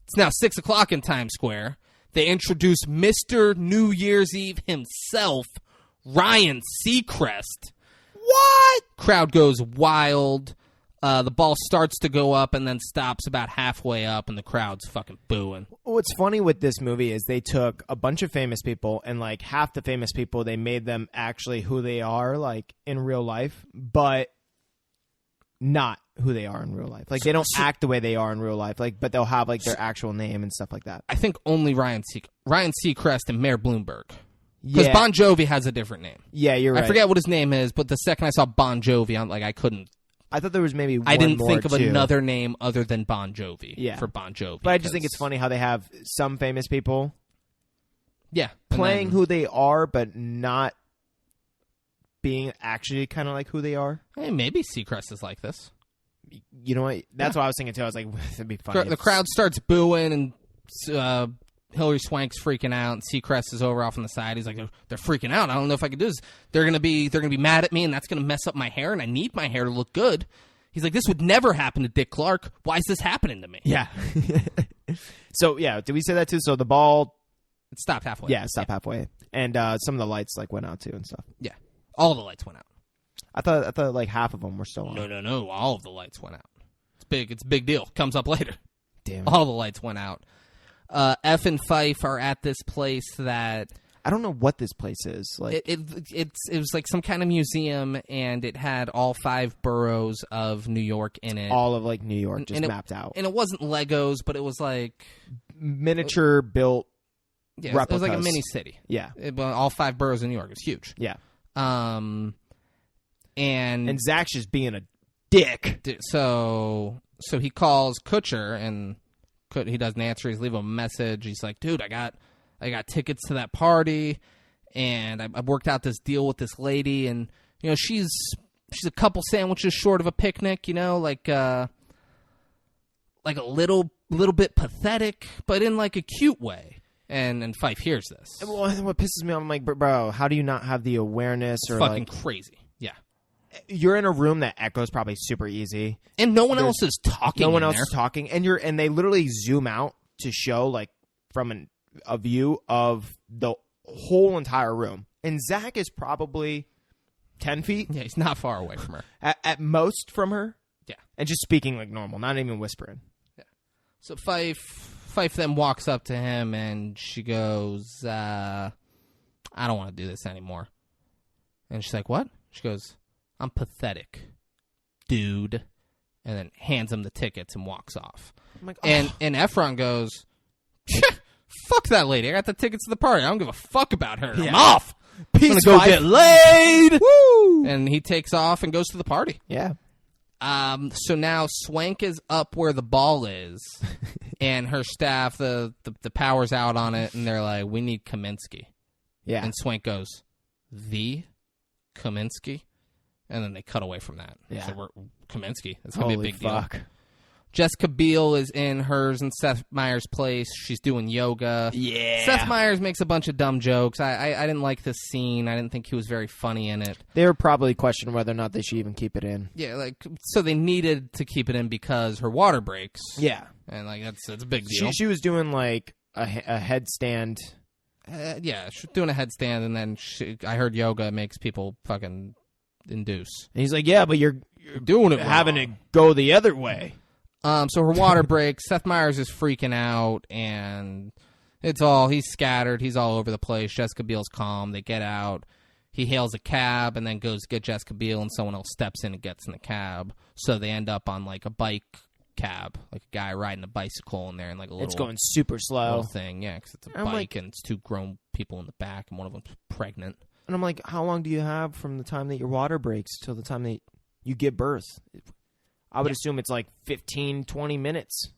Speaker 1: It's now 6 o'clock in Times Square. They introduce Mr. New Year's Eve himself, Ryan Seacrest. What? Crowd goes wild. The ball starts to go up and then stops about halfway up, and the crowd's fucking booing.
Speaker 3: What's funny with this movie is they took a bunch of famous people, and like half the famous people, they made them actually who they are, like in real life, but not who they are in real life. Like they don't act the way they are in real life. Like, but they'll have like their actual name and stuff like that.
Speaker 1: I think only Ryan Seacrest and Mayor Bloomberg. Because
Speaker 3: Yeah,
Speaker 1: Bon Jovi has a different name.
Speaker 3: yeah, you're right.
Speaker 1: I forget what his name is, but the second I saw Bon Jovi, I'm like, I couldn't.
Speaker 3: I thought there was maybe one
Speaker 1: I didn't
Speaker 3: more,
Speaker 1: think of
Speaker 3: too.
Speaker 1: another name other than Bon Jovi.
Speaker 3: Yeah.
Speaker 1: For Bon Jovi.
Speaker 3: But I just think
Speaker 1: because-
Speaker 3: it's funny how they have some famous people
Speaker 1: Yeah, and
Speaker 3: playing
Speaker 1: then-
Speaker 3: who they are, but not being actually kind of like who they are.
Speaker 1: Hey, maybe Seacrest is like this.
Speaker 3: You know what? That's what I was thinking too. I was like, it'd be funny.
Speaker 1: The crowd starts booing, and Hillary Swank's freaking out, and Seacrest is over off on the side. He's like, they're freaking out. I don't know if I can do this. They're gonna be mad at me, and that's gonna mess up my hair, and I need my hair to look good. He's like, this would never happen to Dick Clark. Why is this happening to me?
Speaker 3: Yeah. So yeah, did we say that too? So the ball,
Speaker 1: It stopped halfway.
Speaker 3: yeah, stopped halfway, and some of the lights like went out too and stuff.
Speaker 1: Yeah. All the lights went out.
Speaker 3: I thought like half of them were still on.
Speaker 1: No. All of the lights went out. It's big. It's a big deal. Comes up later.
Speaker 3: Damn.
Speaker 1: All the lights went out. F and Fife are at this place that
Speaker 3: I don't know what this place is. Like,
Speaker 1: it was like some kind of museum, and it had all 5 boroughs of New York in it.
Speaker 3: all of like New York just
Speaker 1: and
Speaker 3: mapped out.
Speaker 1: And it wasn't Legos, but it was like
Speaker 3: Miniature built.
Speaker 1: it was like a
Speaker 3: Replicas.
Speaker 1: mini city.
Speaker 3: Yeah.
Speaker 1: All 5 boroughs in New York. It was huge.
Speaker 3: Yeah.
Speaker 1: And
Speaker 3: Zach's just being a dick.
Speaker 1: so he calls Kutcher, and he doesn't answer. He's leaving a message. He's like, dude, I got tickets to that party, and I worked out this deal with this lady, and you know she's a couple sandwiches short of a picnic, you know, like a little bit pathetic, but in like a cute way. And Fife hears this.
Speaker 3: Well, what pisses me off, I'm like, bro, how do you not have the awareness or
Speaker 1: Fucking
Speaker 3: like
Speaker 1: crazy. Yeah.
Speaker 3: you're in a room that echoes probably super easy.
Speaker 1: And no one else is talking.
Speaker 3: No one
Speaker 1: in
Speaker 3: else
Speaker 1: there.
Speaker 3: is talking, and they literally zoom out to show like from a view of the whole entire room. And Zach is probably 10 feet
Speaker 1: Yeah, he's not far away from her.
Speaker 3: at most from her.
Speaker 1: Yeah.
Speaker 3: And just speaking like normal, not even whispering.
Speaker 1: So Fife then walks up to him, and she goes, I don't want to do this anymore. And she's like, what? She goes, I'm pathetic, dude. And then hands him the tickets and walks off.
Speaker 3: I'm like,
Speaker 1: And Efron goes, fuck that lady. I got the tickets to the party. I don't give a fuck about her. I'm
Speaker 3: Yeah.
Speaker 1: off. I'm
Speaker 3: peace,
Speaker 1: going to go
Speaker 3: Fife.
Speaker 1: get laid.
Speaker 3: Woo!
Speaker 1: And he takes off and goes to the party.
Speaker 3: Yeah.
Speaker 1: So now Swank is up where the ball is, and her staff, the power's out on it, and they're like, we need Kaminsky.
Speaker 3: Yeah.
Speaker 1: And Swank goes, the Kaminsky? And then they cut away from that.
Speaker 3: Yeah.
Speaker 1: So we're Kaminsky. It's going to be a big
Speaker 3: fuck.
Speaker 1: deal. Jessica Biel is in hers and Seth Meyers' place. She's doing yoga.
Speaker 3: Yeah.
Speaker 1: Seth Meyers makes a bunch of dumb jokes. I didn't like this scene. I didn't think he was very funny in it.
Speaker 3: They were probably questioning whether or not they should even keep it in.
Speaker 1: Yeah, like, so they needed to keep it in because her water breaks.
Speaker 3: Yeah.
Speaker 1: And, like, that's a big deal.
Speaker 3: She was doing like a headstand.
Speaker 1: Yeah, she's doing a headstand, and then I heard yoga makes people fucking induce.
Speaker 3: And he's like, yeah, but you're
Speaker 1: Doing it
Speaker 3: having
Speaker 1: wrong.
Speaker 3: it go the other way.
Speaker 1: So her water breaks. Seth Meyers is freaking out, and he's scattered. He's all over the place. Jessica Biel's calm. They get out. He hails a cab and then goes to get Jessica Biel, and someone else steps in and gets in the cab. So they end up on like a bike cab, like a guy riding a bicycle in there, and like a little,
Speaker 3: It's going super slow.
Speaker 1: little thing. Yeah, because it's a
Speaker 3: I'm
Speaker 1: bike
Speaker 3: like-
Speaker 1: and it's 2 grown people in the back, and one of them's pregnant.
Speaker 3: And I'm like, how long do you have from the time that your water breaks till the time that you give birth? I would assume it's like 15, 20 minutes.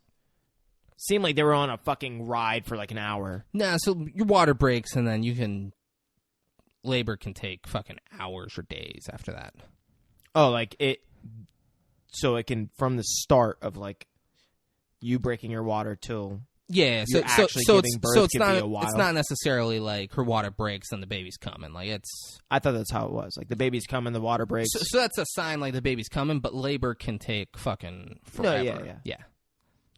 Speaker 3: Seemed like they were on a fucking ride for like an hour.
Speaker 1: Nah, so your water breaks, and then labor can take fucking hours or days after that.
Speaker 3: Oh, like it. So it can, from the start of like you breaking your water till
Speaker 1: Yeah, so
Speaker 3: You're actually
Speaker 1: so
Speaker 3: giving
Speaker 1: it's
Speaker 3: birth
Speaker 1: so it's
Speaker 3: could
Speaker 1: not
Speaker 3: be a while.
Speaker 1: it's not necessarily like her water breaks and the baby's coming. Like it's
Speaker 3: I thought that's how it was. Like the baby's coming, the water breaks.
Speaker 1: so that's a sign like the baby's coming, but labor can take fucking forever.
Speaker 3: yeah.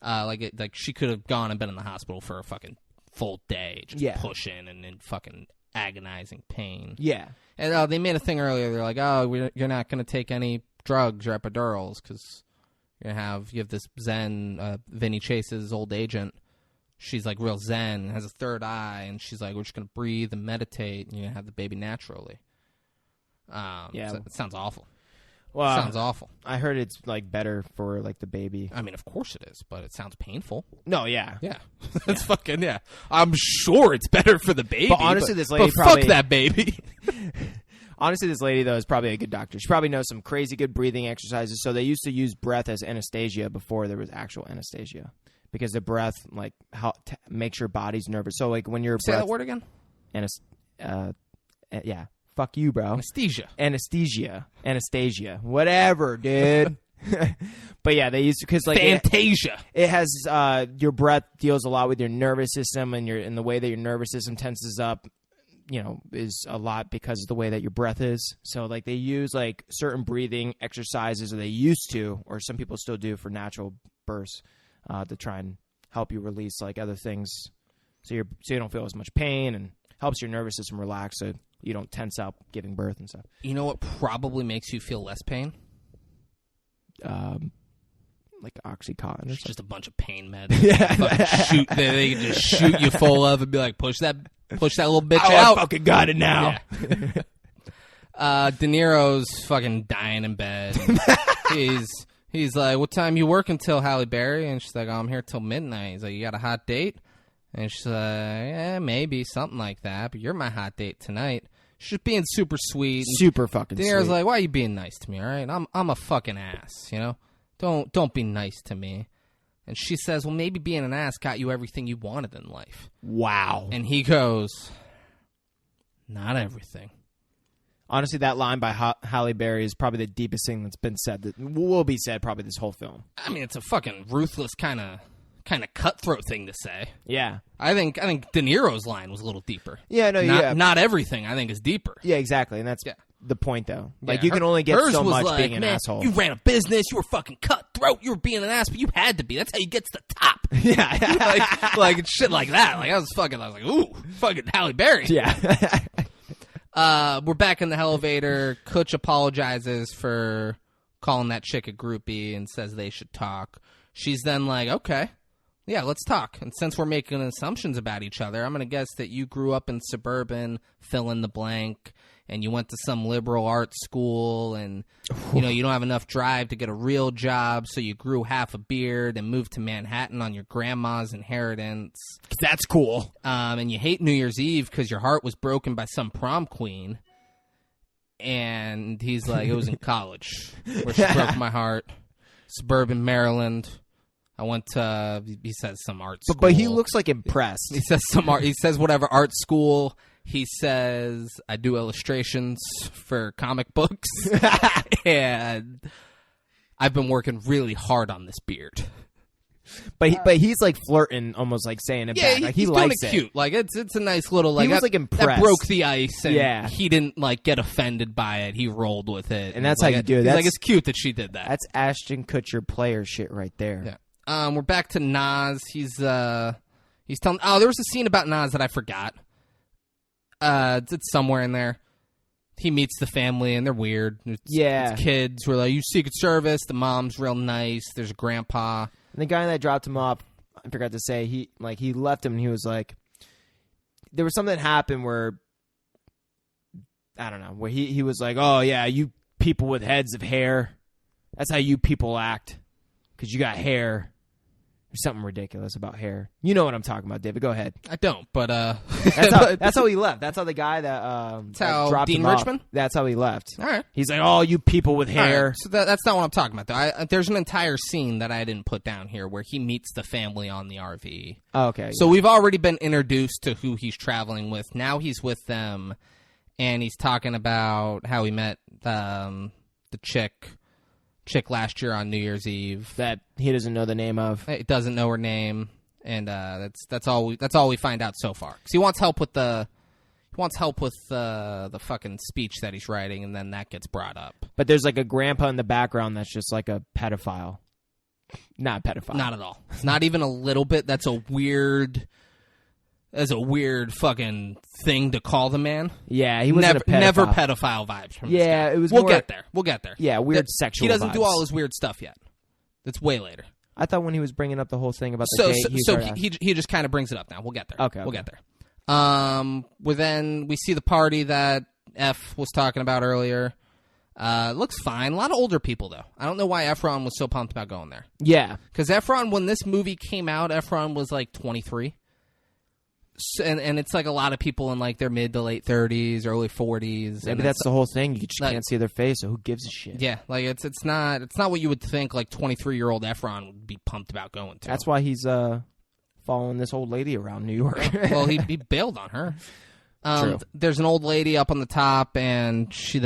Speaker 1: Like she could have gone and been in the hospital for a fucking full day, just
Speaker 3: Yeah.
Speaker 1: pushing and in fucking agonizing pain.
Speaker 3: Yeah.
Speaker 1: And they made a thing earlier. They're like, "Oh, you're not going to take any drugs or epidurals because You have this Zen, Vinny Chase's old agent. She's like real Zen, has a third eye, and she's like, we're just gonna breathe and meditate, and you're gonna have the baby naturally. So it sounds awful.
Speaker 3: Well,
Speaker 1: Sounds awful.
Speaker 3: I heard it's like better for like the baby.
Speaker 1: I mean, of course it is, but it sounds painful.
Speaker 3: No, yeah.
Speaker 1: Yeah, that's fucking yeah. I'm sure it's better for the baby.
Speaker 3: But honestly, this lady
Speaker 1: but
Speaker 3: probably
Speaker 1: fuck that baby.
Speaker 3: Honestly, this lady, though, is probably a good doctor. She probably knows some crazy good breathing exercises. So they used to use breath as anesthesia before there was actual anesthesia. Because the breath, like, makes your body's nervous. So, like, when you're
Speaker 1: Say that word again.
Speaker 3: Yeah. Fuck you, bro. Anesthesia. Whatever, dude. But, yeah, they used to, because, like,
Speaker 1: Fantasia.
Speaker 3: it has, your breath deals a lot with your nervous system and the way that your nervous system tenses up. Is a lot because of the way that your breath is. So, like, they use, like, certain breathing exercises, or they used to, or some people still do for natural births, to try and help you release, like, other things so you don't feel as much pain, and helps your nervous system relax so you don't tense up giving birth and stuff.
Speaker 1: You know what probably makes you feel less pain?
Speaker 3: Like Oxycontin or
Speaker 1: It's
Speaker 3: something.
Speaker 1: just a bunch of pain meds. They can just shoot you full of and be like, push that little bitch out.
Speaker 3: I fucking got it now.
Speaker 1: Yeah. De Niro's fucking dying in bed. He's like, what time you work until, Halle Berry? And she's like, oh, I'm here till midnight. He's like, you got a hot date? And she's like, yeah, maybe, something like that. But you're my hot date tonight. She's just being super sweet.
Speaker 3: Super fucking
Speaker 1: De
Speaker 3: sweet.
Speaker 1: Niro's like, why are you being nice to me, all right? I'm a fucking ass, you know? Don't be nice to me. And she says, well, maybe being an ass got you everything you wanted in life.
Speaker 3: Wow.
Speaker 1: And he goes, not everything.
Speaker 3: Honestly, that line by Halle Berry is probably the deepest thing that's been said, that will be said probably this whole film.
Speaker 1: I mean, it's a fucking ruthless kind of cutthroat thing to say.
Speaker 3: Yeah.
Speaker 1: I think De Niro's line was a little deeper.
Speaker 3: Yeah, no,
Speaker 1: Not everything, I think, is deeper.
Speaker 3: Yeah, exactly. And that's the point, though. Like,
Speaker 1: Yeah,
Speaker 3: you can only get
Speaker 1: hers
Speaker 3: so
Speaker 1: was
Speaker 3: much
Speaker 1: like,
Speaker 3: being an
Speaker 1: man,
Speaker 3: asshole.
Speaker 1: You ran a business. You were fucking cutthroat. You were being an ass, but you had to be. That's how you get to the top.
Speaker 3: Yeah.
Speaker 1: like shit like that. Like I was like, ooh, fucking Halle Berry.
Speaker 3: Yeah.
Speaker 1: We're back in the elevator. Kutch apologizes for calling that chick a groupie and says they should talk. She's then like, okay, yeah, let's talk. And since we're making assumptions about each other, I'm going to guess that you grew up in suburban, fill in the blank, and you went to some liberal arts school, and you don't have enough drive to get a real job, so you grew half a beard and moved to Manhattan on your grandma's inheritance.
Speaker 3: That's cool.
Speaker 1: And you hate New Year's Eve because your heart was broken by some prom queen. And he's like, it was in college where she broke my heart. Suburban Maryland. I went to, he says, some art school.
Speaker 3: But he looks like impressed.
Speaker 1: He says he says whatever art school. He says, I do illustrations for comic books. And I've been working really hard on this beard.
Speaker 3: But he's like flirting, almost like saying it back. Like, he
Speaker 1: he's
Speaker 3: likes
Speaker 1: doing
Speaker 3: it.
Speaker 1: Cute. Like it's a nice little like
Speaker 3: He was,
Speaker 1: that,
Speaker 3: like, impressed.
Speaker 1: That broke the ice, and
Speaker 3: Yeah.
Speaker 1: he didn't like get offended by it. He rolled with it,
Speaker 3: And that's
Speaker 1: like,
Speaker 3: how you do it.
Speaker 1: He's like,
Speaker 3: That's-
Speaker 1: it's cute that she did that.
Speaker 3: That's Ashton Kutcher player shit right there.
Speaker 1: Yeah. We're back to Nas. He's telling. Oh, there was a scene about Nas that I forgot. It's somewhere in there. He meets the family and they're weird. It's kids who are like, you Secret Service. The mom's real nice. There's a grandpa.
Speaker 3: And the guy that dropped him off, I forgot to say, he left him and he was like, there was something that happened where, I don't know, where he was like, oh yeah, you people with heads of hair, that's how you people act, because you got hair. There's something ridiculous about hair. You know what I'm talking about, David. Go ahead.
Speaker 1: I don't, but
Speaker 3: That's how he left. That's how the guy that
Speaker 1: That's how
Speaker 3: dropped
Speaker 1: Dean
Speaker 3: him off,
Speaker 1: Richmond?
Speaker 3: that's how he left.
Speaker 1: all right.
Speaker 3: He's like, oh, you people with
Speaker 1: All
Speaker 3: hair.
Speaker 1: right, so that's not what I'm talking about, though. There's an entire scene that I didn't put down here where he meets the family on the RV.
Speaker 3: Oh, okay.
Speaker 1: So we've already been introduced to who he's traveling with. Now he's with them, and he's talking about how he met the chick last year on New Year's Eve.
Speaker 3: that he doesn't know the name of.
Speaker 1: He doesn't know her name, and that's all we find out so far. Because he wants help with the fucking speech that he's writing, and then that gets brought up.
Speaker 3: But there's like a grandpa in the background that's just like a pedophile. Not pedophile.
Speaker 1: Not at all. It's not even a little bit. That's a weird fucking thing to call the man.
Speaker 3: Yeah, he wasn't
Speaker 1: never
Speaker 3: a pedophile.
Speaker 1: pedophile vibes from this
Speaker 3: Yeah,
Speaker 1: guy.
Speaker 3: it was
Speaker 1: We'll
Speaker 3: more-
Speaker 1: get there. We'll get there.
Speaker 3: Yeah, weird sexual
Speaker 1: He doesn't do
Speaker 3: vibes.
Speaker 1: all his weird stuff yet. It's way later.
Speaker 3: I thought when he was bringing up the whole thing about the gay,
Speaker 1: He just kind of brings it up now. We'll get there.
Speaker 3: Okay.
Speaker 1: We'll get there. We see the party that F was talking about earlier. Looks fine. A lot of older people, though. I don't know why Efron was so pumped about going there.
Speaker 3: Yeah.
Speaker 1: Because Efron, when this movie came out, Efron was like 23. And it's like a lot of people in like their mid to late 30s, early 40s.
Speaker 3: Maybe that's the whole thing. You just can't see their face, so who gives a shit?
Speaker 1: Yeah, like it's not what you would think like 23-year-old Efron would be pumped about going to.
Speaker 3: That's why he's following this old lady around New York.
Speaker 1: Well, he bailed on her.
Speaker 3: True.
Speaker 1: There's an old lady up on the top, and she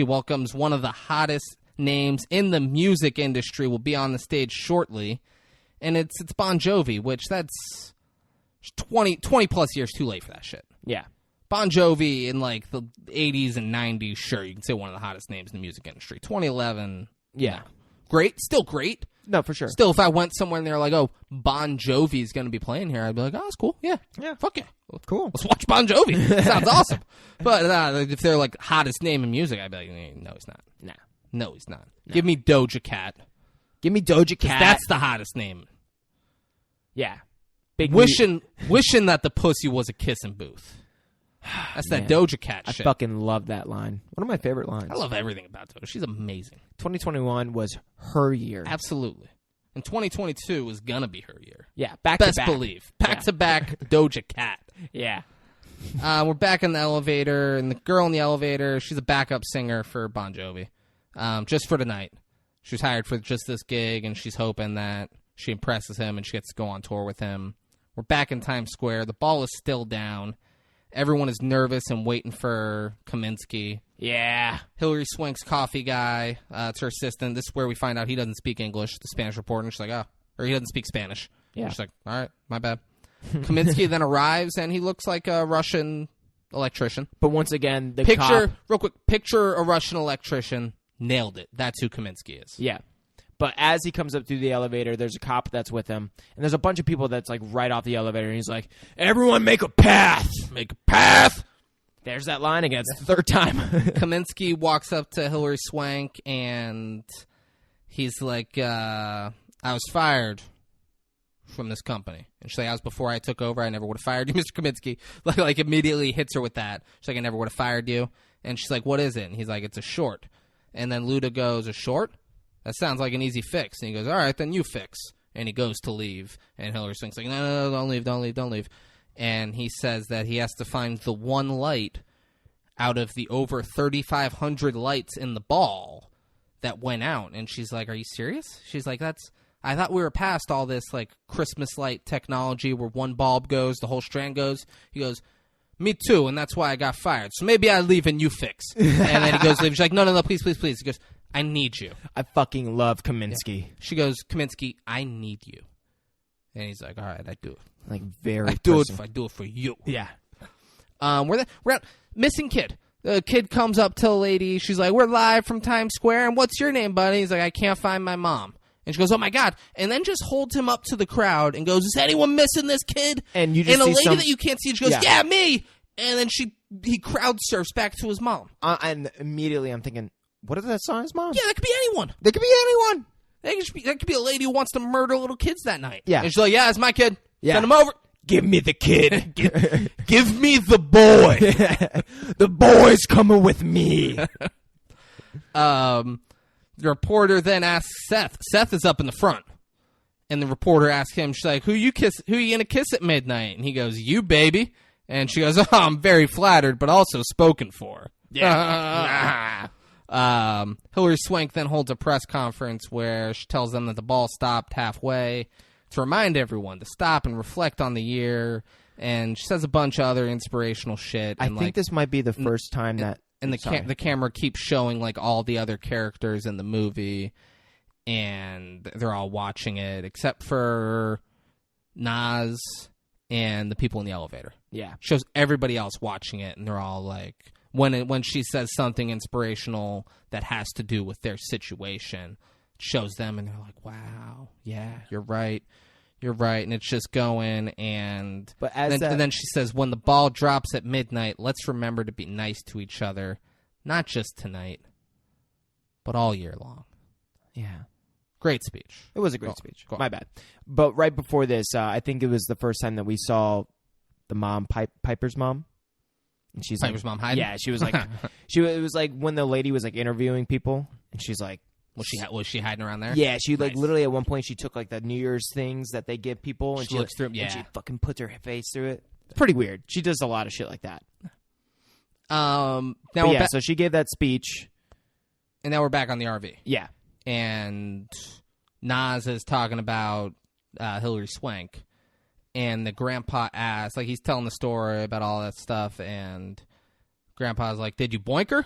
Speaker 1: welcomes one of the hottest names in the music industry. Will be on the stage shortly, and it's Bon Jovi, which that's 20 plus years too late for that shit.
Speaker 3: Yeah.
Speaker 1: Bon Jovi in like the 80s and 90s, sure, you can say one of the hottest names in the music industry. 2011,
Speaker 3: Yeah.
Speaker 1: no. Great, still great.
Speaker 3: No, for sure.
Speaker 1: Still, if I went somewhere and they're like, "Oh, Bon Jovi's going to be playing here," I'd be like, "Oh, that's cool. Yeah, fuck yeah,
Speaker 3: Cool.
Speaker 1: Let's watch Bon Jovi. Sounds awesome." But if they're like hottest name in music, I'd be like, "No, he's not.
Speaker 3: Nah.
Speaker 1: No, he's not. Give me Doja Cat.
Speaker 3: Give me Doja Cat.
Speaker 1: That's the hottest name.
Speaker 3: Yeah. Big
Speaker 1: Wishing that the pussy was a kissing booth. That's that Doja Cat
Speaker 3: I
Speaker 1: shit.
Speaker 3: fucking love that line. One of my favorite lines.
Speaker 1: I love everything about Doja. She's amazing.
Speaker 3: 2021 was her year.
Speaker 1: Absolutely. And 2022 is gonna be her year.
Speaker 3: Yeah, back
Speaker 1: Best
Speaker 3: to back.
Speaker 1: believe. Back to back Doja Cat.
Speaker 3: Yeah.
Speaker 1: We're back in the elevator, and the girl in the elevator, she's a backup singer for Bon Jovi, just for tonight. She was hired for just this gig, and she's hoping that she impresses him and she gets to go on tour with him. We're back in Times Square. The ball is still down. Everyone is nervous and waiting for Kaminsky.
Speaker 3: Yeah.
Speaker 1: Hillary Swank's coffee guy. It's her assistant. This is where we find out he doesn't speak English, the Spanish reporter. And she's like, oh. Or he doesn't speak Spanish.
Speaker 3: Yeah.
Speaker 1: She's like, all right, my bad. Kaminsky then arrives, and he looks like a Russian electrician.
Speaker 3: But once again, the
Speaker 1: Picture,
Speaker 3: cop...
Speaker 1: real quick, picture a Russian electrician. Nailed it. That's who Kaminsky is.
Speaker 3: Yeah. But as he comes up through the elevator, there's a cop that's with him. And there's a bunch of people that's like right off the elevator. And he's like, everyone make a path.
Speaker 1: Make a path.
Speaker 3: There's that line again. It's the third time.
Speaker 1: Kaminsky walks up to Hillary Swank, and he's like, I was fired from this company. And she's like, that was before I took over. I never would have fired you, Mr. Kaminsky. Like immediately hits her with that. She's like, I never would have fired you. And she's like, what is it? And he's like, it's a short. And then Luda goes, a short? That sounds like an easy fix. And he goes, all right, then you fix. And he goes to leave. And Hillary Swank's like, no, don't leave. And he says that he has to find the one light out of the over 3,500 lights in the ball that went out. And she's like, are you serious? She's like, I thought we were past all this like Christmas light technology where one bulb goes, the whole strand goes. He goes, me too, and that's why I got fired. So maybe I leave and you fix. And then he goes, leave. She's like, no, please. He goes, I need you.
Speaker 3: I fucking love Kaminsky.
Speaker 1: Yeah. She goes, Kaminsky, I need you. And he's like, all right, I do it.
Speaker 3: Like very
Speaker 1: I do
Speaker 3: personal.
Speaker 1: it. I do it for you.
Speaker 3: Yeah.
Speaker 1: We're out. Missing kid. The kid comes up to the lady. She's like, we're live from Times Square. And what's your name, buddy? He's like, I can't find my mom. And she goes, oh, my God. And then just holds him up to the crowd and goes, is anyone missing this kid?
Speaker 3: And you just
Speaker 1: and a
Speaker 3: see
Speaker 1: lady that you can't see, she goes, yeah, me. And then he crowd surfs back to his mom.
Speaker 3: And immediately I'm thinking, what if that's not his mom?
Speaker 1: Yeah, that could be anyone.
Speaker 3: That could be anyone.
Speaker 1: That could be a lady who wants to murder little kids that night.
Speaker 3: Yeah.
Speaker 1: And she's like, yeah, it's my kid.
Speaker 3: Yeah.
Speaker 1: Send him over.
Speaker 3: Give me the kid.
Speaker 1: Give me the boy.
Speaker 3: The boy's coming with me.
Speaker 1: The reporter then asks Seth. Seth is up in the front. And the reporter asks him, she's like, who you gonna kiss at midnight? And he goes, you, baby. And she goes, oh, I'm very flattered, but also spoken for.
Speaker 3: Yeah.
Speaker 1: Hillary Swank then holds a press conference where she tells them that the ball stopped halfway to remind everyone to stop and reflect on the year. And she says a bunch of other inspirational shit.
Speaker 3: I
Speaker 1: and
Speaker 3: think this might be the first time that...
Speaker 1: And the camera keeps showing like all the other characters in the movie, and they're all watching it except for Nas and the people in the elevator.
Speaker 3: Yeah.
Speaker 1: Shows everybody else watching it, and they're all like, when she says something inspirational that has to do with their situation, it shows them, and they're like, wow, yeah, you're right. And it's just going, and then she says, when the ball drops at midnight, let's remember to be nice to each other, not just tonight, but all year long.
Speaker 3: Yeah.
Speaker 1: Great speech.
Speaker 3: It was a great
Speaker 1: Go on,
Speaker 3: speech.
Speaker 1: go on.
Speaker 3: My bad. But right before this, I think it was the first time that we saw the mom, Piper's mom. And she's
Speaker 1: Piper's mom hiding?
Speaker 3: Yeah, she was like, it was like when the lady was like interviewing people, and she's like,
Speaker 1: Was she hiding around there?
Speaker 3: yeah, she like
Speaker 1: Nice.
Speaker 3: literally at one point she took like the New Year's things that they give people, and
Speaker 1: She looks through 'em,
Speaker 3: and she
Speaker 1: yeah.
Speaker 3: fucking puts her face through it. It's pretty weird. She does a lot of shit like that.
Speaker 1: Now
Speaker 3: But
Speaker 1: we're
Speaker 3: yeah,
Speaker 1: back,
Speaker 3: so she gave that speech.
Speaker 1: and now we're back on the RV,
Speaker 3: Yeah,
Speaker 1: and Nas is talking about Hillary Swank, and the grandpa asks, like he's telling the story about all that stuff, and grandpa's like, "Did you boink her?"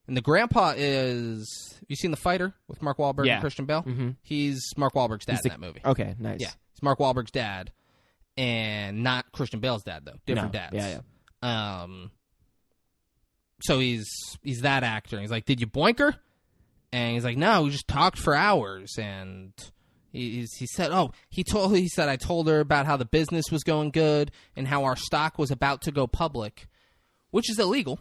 Speaker 1: And the grandpa is, have you seen The Fighter with Mark Wahlberg
Speaker 3: Yeah.
Speaker 1: and Christian Bale?
Speaker 3: Mm-hmm.
Speaker 1: He's Mark Wahlberg's dad
Speaker 3: He's the-
Speaker 1: in that movie.
Speaker 3: Okay, nice.
Speaker 1: Yeah, it's Mark Wahlberg's dad, and not Christian Bale's dad though. Different
Speaker 3: No.
Speaker 1: dads.
Speaker 3: Yeah.
Speaker 1: So he's that actor. And he's like, "Did you boink her?" And he's like, "No, we just talked for hours." And he said, he said I told her about how the business was going good and how our stock was about to go public, which is illegal.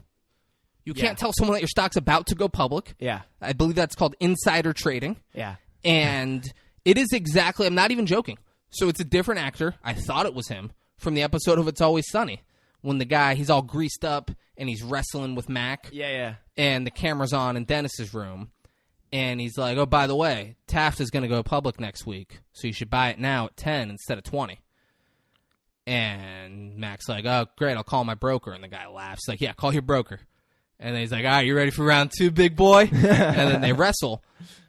Speaker 1: You can't tell someone that your stock's about to go public.
Speaker 3: Yeah.
Speaker 1: I believe that's called insider trading.
Speaker 3: Yeah.
Speaker 1: And it is exactly, I'm not even joking. So it's a different actor. I thought it was him from the episode of It's Always Sunny. When the guy, he's all greased up and he's wrestling with Mac.
Speaker 3: Yeah.
Speaker 1: And the camera's on in Dennis's room. And he's like, "Oh, by the way, Taft is going to go public next week. So you should buy it now at 10 instead of 20. And Mac's like, "Oh, great, I'll call my broker." And the guy laughs. He's like, "Yeah, call your broker." And then he's like, "All right, you ready for round 2, big boy?" And then they wrestle.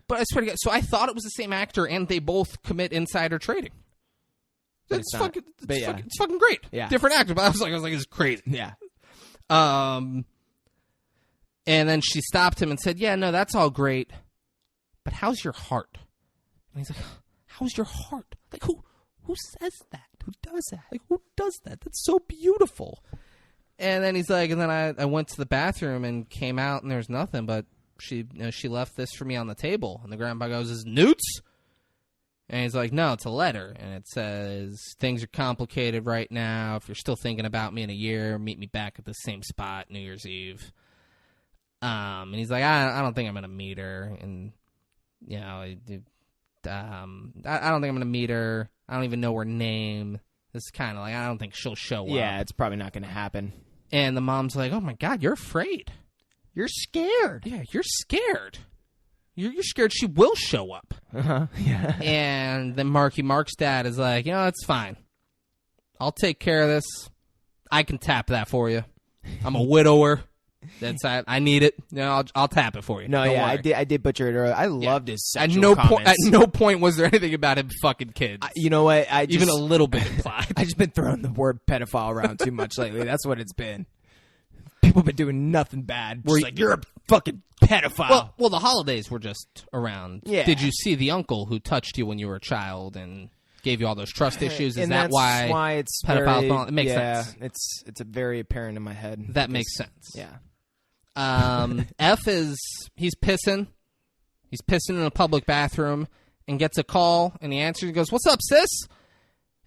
Speaker 1: But I swear to God, so I thought it was the same actor, and they both commit insider trading.
Speaker 3: But
Speaker 1: It's
Speaker 3: it's not.
Speaker 1: fucking,
Speaker 3: But yeah.
Speaker 1: it's fucking great.
Speaker 3: Yeah.
Speaker 1: Different actor, but I was like, it's crazy.
Speaker 3: Yeah.
Speaker 1: And then she stopped him and said, "Yeah, no, that's all great, but how's your heart?" And he's like, "How's your heart? Like, who says that? Who does that? Like, who does that? That's so beautiful." And then he's like, and then I went to the bathroom and came out, and there's nothing, but she left this for me on the table. And the grandpa goes, "Is newts?" And he's like, "No, it's a letter, and it says, things are complicated right now. If you're still thinking about me in a year, meet me back at the same spot, New Year's Eve." And he's like, I don't think I'm going to meet her. And, you know, I don't think I'm going to meet her. I don't even know her name. It's kind of like, I don't think she'll show up.
Speaker 3: Yeah, it's probably not going to happen.
Speaker 1: And the mom's like, "Oh, my God, you're afraid.
Speaker 3: You're scared.
Speaker 1: Yeah, you're scared. You're scared she will show up."
Speaker 3: Uh-huh. Yeah.
Speaker 1: And then Mark's dad is like, "It's fine. I'll take care of this. I can tap that for you. I'm a widower. I need it. I'll tap it for you."
Speaker 3: No,
Speaker 1: Don't
Speaker 3: yeah,
Speaker 1: worry.
Speaker 3: I did butcher it earlier. I loved his
Speaker 1: At
Speaker 3: sexual
Speaker 1: at
Speaker 3: comments.
Speaker 1: no point was there anything about him fucking kids.
Speaker 3: You know what? I just,
Speaker 1: Even a little bit implied.
Speaker 3: I just been throwing the word pedophile around too much lately. That's what it's been. People have been doing nothing bad. Just like, you're a fucking pedophile.
Speaker 1: Well, the holidays were just around.
Speaker 3: Yeah.
Speaker 1: Did you see the uncle who touched you when you were a child and gave you all those trust issues? Is
Speaker 3: and
Speaker 1: that
Speaker 3: that's
Speaker 1: why
Speaker 3: it's
Speaker 1: pedophiles
Speaker 3: very,
Speaker 1: don't? It makes
Speaker 3: yeah,
Speaker 1: sense.
Speaker 3: it's a very apparent in my head.
Speaker 1: That makes sense.
Speaker 3: Yeah.
Speaker 1: F he's pissing. He's pissing in a public bathroom and gets a call, and he answers and goes, "What's up, sis?"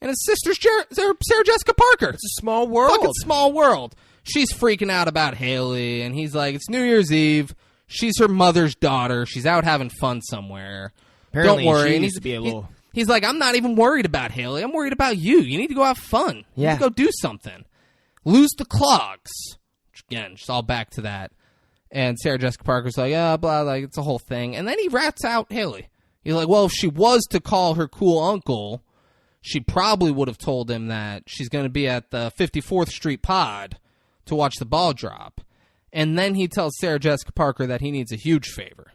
Speaker 1: And his sister's Sarah Jessica Parker.
Speaker 3: It's a small world.
Speaker 1: Fucking small world. She's freaking out about Haley, and he's like, "It's New Year's Eve. She's her mother's daughter. She's out having fun somewhere.
Speaker 3: Apparently,
Speaker 1: Don't worry."
Speaker 3: she
Speaker 1: And
Speaker 3: needs to be a little.
Speaker 1: He's like, "I'm not even worried about Haley. I'm worried about you. You need to go have fun. You
Speaker 3: Yeah.
Speaker 1: need to go do something. Lose the clogs." Which, again, just all back to that. And Sarah Jessica Parker's like, "Yeah, blah, like it's a whole thing." And then he rats out Haley. He's like, "Well, if she was to call her cool uncle, she probably would have told him that she's going to be at the 54th Street Pod to watch the ball drop." And then he tells Sarah Jessica Parker that he needs a huge favor.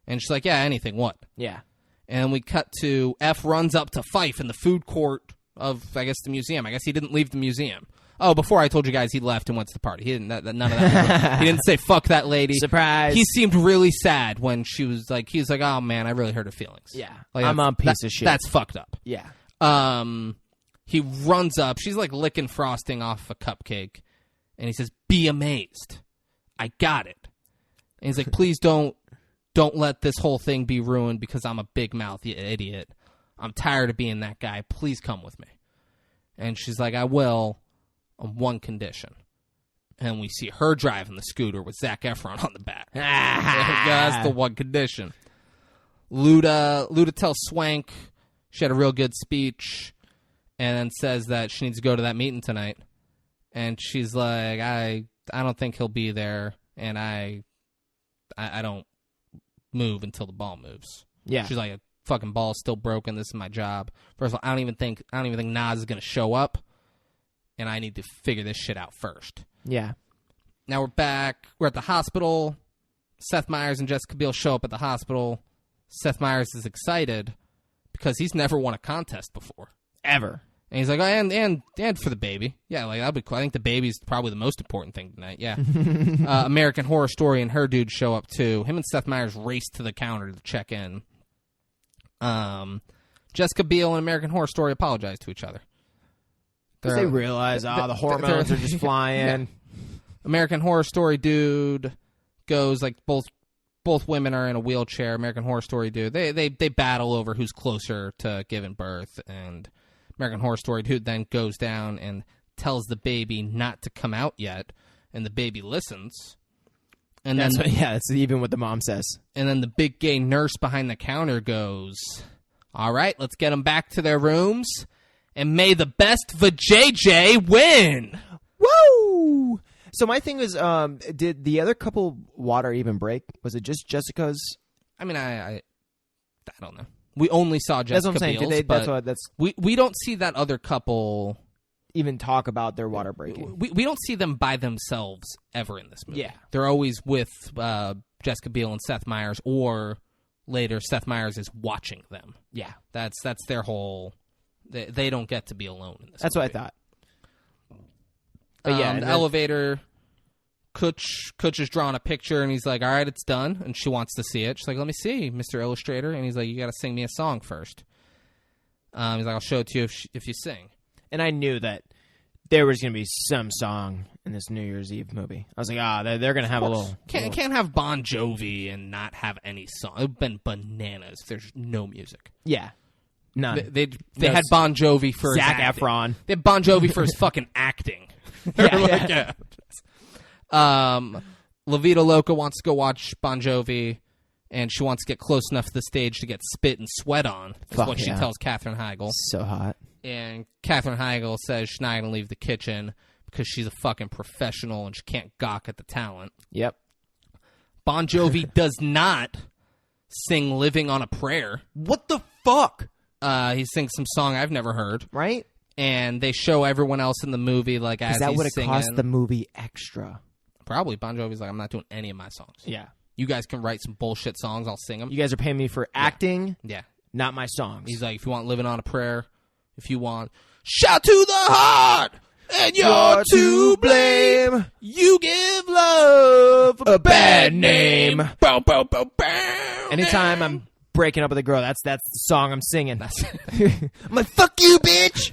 Speaker 1: And she's like, "Yeah, anything, what?"
Speaker 3: Yeah.
Speaker 1: And we cut to F runs up to Fife in the food court of, I guess, the museum. I guess he didn't leave the museum. Oh, before I told you guys he left and went to the party. He didn't. None of that. He didn't say "fuck that lady."
Speaker 3: Surprise.
Speaker 1: He seemed really sad when she was like, he was like, "Oh man, I really hurt her feelings."
Speaker 3: Yeah.
Speaker 1: Like,
Speaker 3: I'm a piece of shit.
Speaker 1: That's fucked up.
Speaker 3: Yeah.
Speaker 1: He runs up. She's like licking frosting off a cupcake, and he says, "Be amazed. I got it." And he's like, "Please don't let this whole thing be ruined because I'm a big mouth idiot. I'm tired of being that guy. Please come with me." And she's like, "I will, on one condition." And we see her driving the scooter with Zac Efron on the back. That's the one condition. Luda tells Swank she had a real good speech, and then says that she needs to go to that meeting tonight. And she's like, I don't think he'll be there, and I don't move until the ball moves.
Speaker 3: Yeah.
Speaker 1: She's like, fucking ball's still broken. This is my job. First of all, I don't even think Nas is gonna show up, and I need to figure this shit out first.
Speaker 3: Yeah.
Speaker 1: Now we're back. We're at the hospital. Seth Meyers and Jessica Biel show up at the hospital. Seth Meyers is excited because he's never won a contest before.
Speaker 3: Ever.
Speaker 1: And he's like, oh, and for the baby. Yeah, like that'd be cool. I think the baby's probably the most important thing tonight. Yeah. American Horror Story and her dude show up too. Him and Seth Meyers race to the counter to check in. Jessica Biel and American Horror Story apologize to each other.
Speaker 3: Because they realize, the hormones are just flying.
Speaker 1: Yeah. American Horror Story dude goes, like, both women are in a wheelchair. American Horror Story dude, they battle over who's closer to giving birth, and American Horror Story dude then goes down and tells the baby not to come out yet, and the baby listens. And
Speaker 3: that's even what the mom says.
Speaker 1: And then the big gay nurse behind the counter goes, all right, let's get them back to their rooms, and may the best vajayjay win.
Speaker 3: Woo! So my thing was, did the other couple water even break? Was it just Jessica's?
Speaker 1: I mean, I don't know. We only saw Jessica
Speaker 3: That's what I'm saying.
Speaker 1: Biel's, we don't see that other couple
Speaker 3: even talk about their water breaking.
Speaker 1: We don't see them by themselves ever in this movie.
Speaker 3: Yeah.
Speaker 1: They're always with Jessica Biel and Seth Meyers, or later Seth Meyers is watching them.
Speaker 3: Yeah.
Speaker 1: That's their whole... They don't get to be alone in this
Speaker 3: That's
Speaker 1: movie.
Speaker 3: what I thought. But yeah,
Speaker 1: the elevator, Kutch is drawing a picture, and he's like, all right, it's done. And she wants to see it. She's like, let me see, Mr. Illustrator. And he's like, you got to sing me a song first. He's like, I'll show it to you if you sing.
Speaker 3: And I knew that there was going to be some song in this New Year's Eve movie. I was like, they're going to have a little...
Speaker 1: Can't have Bon Jovi and not have any song. It would have been bananas if there's no music.
Speaker 3: Yeah. None.
Speaker 1: They had Bon Jovi for
Speaker 3: Zac
Speaker 1: his acting.
Speaker 3: Efron.
Speaker 1: They had Bon Jovi for his fucking acting.
Speaker 3: Yeah.
Speaker 1: Levita Loca wants to go watch Bon Jovi, and she wants to get close enough to the stage to get spit and sweat on. Is what she tells Katherine Heigl.
Speaker 3: So hot.
Speaker 1: And Katherine Heigl says she's not going to leave the kitchen because she's a fucking professional and she can't gawk at the talent.
Speaker 3: Yep.
Speaker 1: Bon Jovi does not sing Living on a Prayer.
Speaker 3: What the fuck?
Speaker 1: He sings some song I've never heard.
Speaker 3: Right?
Speaker 1: And they show everyone else in the movie, like, as he's singing. Is that what it cost
Speaker 3: the movie extra?
Speaker 1: Probably. Bon Jovi's like, I'm not doing any of my songs.
Speaker 3: Yeah.
Speaker 1: You guys can write some bullshit songs. I'll sing them.
Speaker 3: You guys are paying me for acting?
Speaker 1: Yeah.
Speaker 3: Not my songs.
Speaker 1: He's like, if you want Living on a Prayer, if you want Shout to the Heart, and you're to blame. You give love a bad name. Bow, bow, bow, bow.
Speaker 3: Anytime I'm breaking up with a girl, that's the song I'm singing.
Speaker 1: I'm
Speaker 3: like, fuck you, bitch.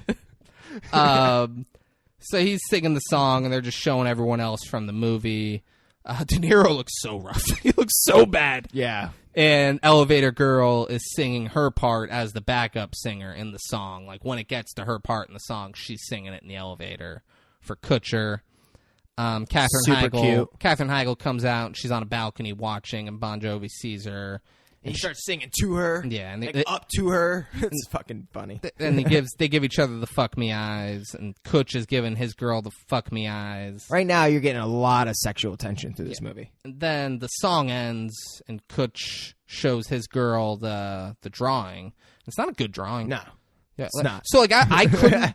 Speaker 1: So he's singing the song, and they're just showing everyone else from the movie. De Niro looks so rough. He looks so bad.
Speaker 3: Yeah.
Speaker 1: And Elevator Girl is singing her part as the backup singer in the song. Like, when it gets to her part in the song, she's singing it in the elevator for Kutcher. Katherine Heigl comes out, and she's on a balcony watching, and Bon Jovi sees her.
Speaker 3: And he starts singing to her.
Speaker 1: Yeah, and
Speaker 3: up to her. It's fucking funny.
Speaker 1: And they give each other the fuck me eyes, and Kutch is giving his girl the fuck me eyes.
Speaker 3: Right now, you're getting a lot of sexual tension through this movie.
Speaker 1: And then the song ends, and Kutch shows his girl the drawing. It's not a good drawing.
Speaker 3: No, it's not.
Speaker 1: So, like, I couldn't.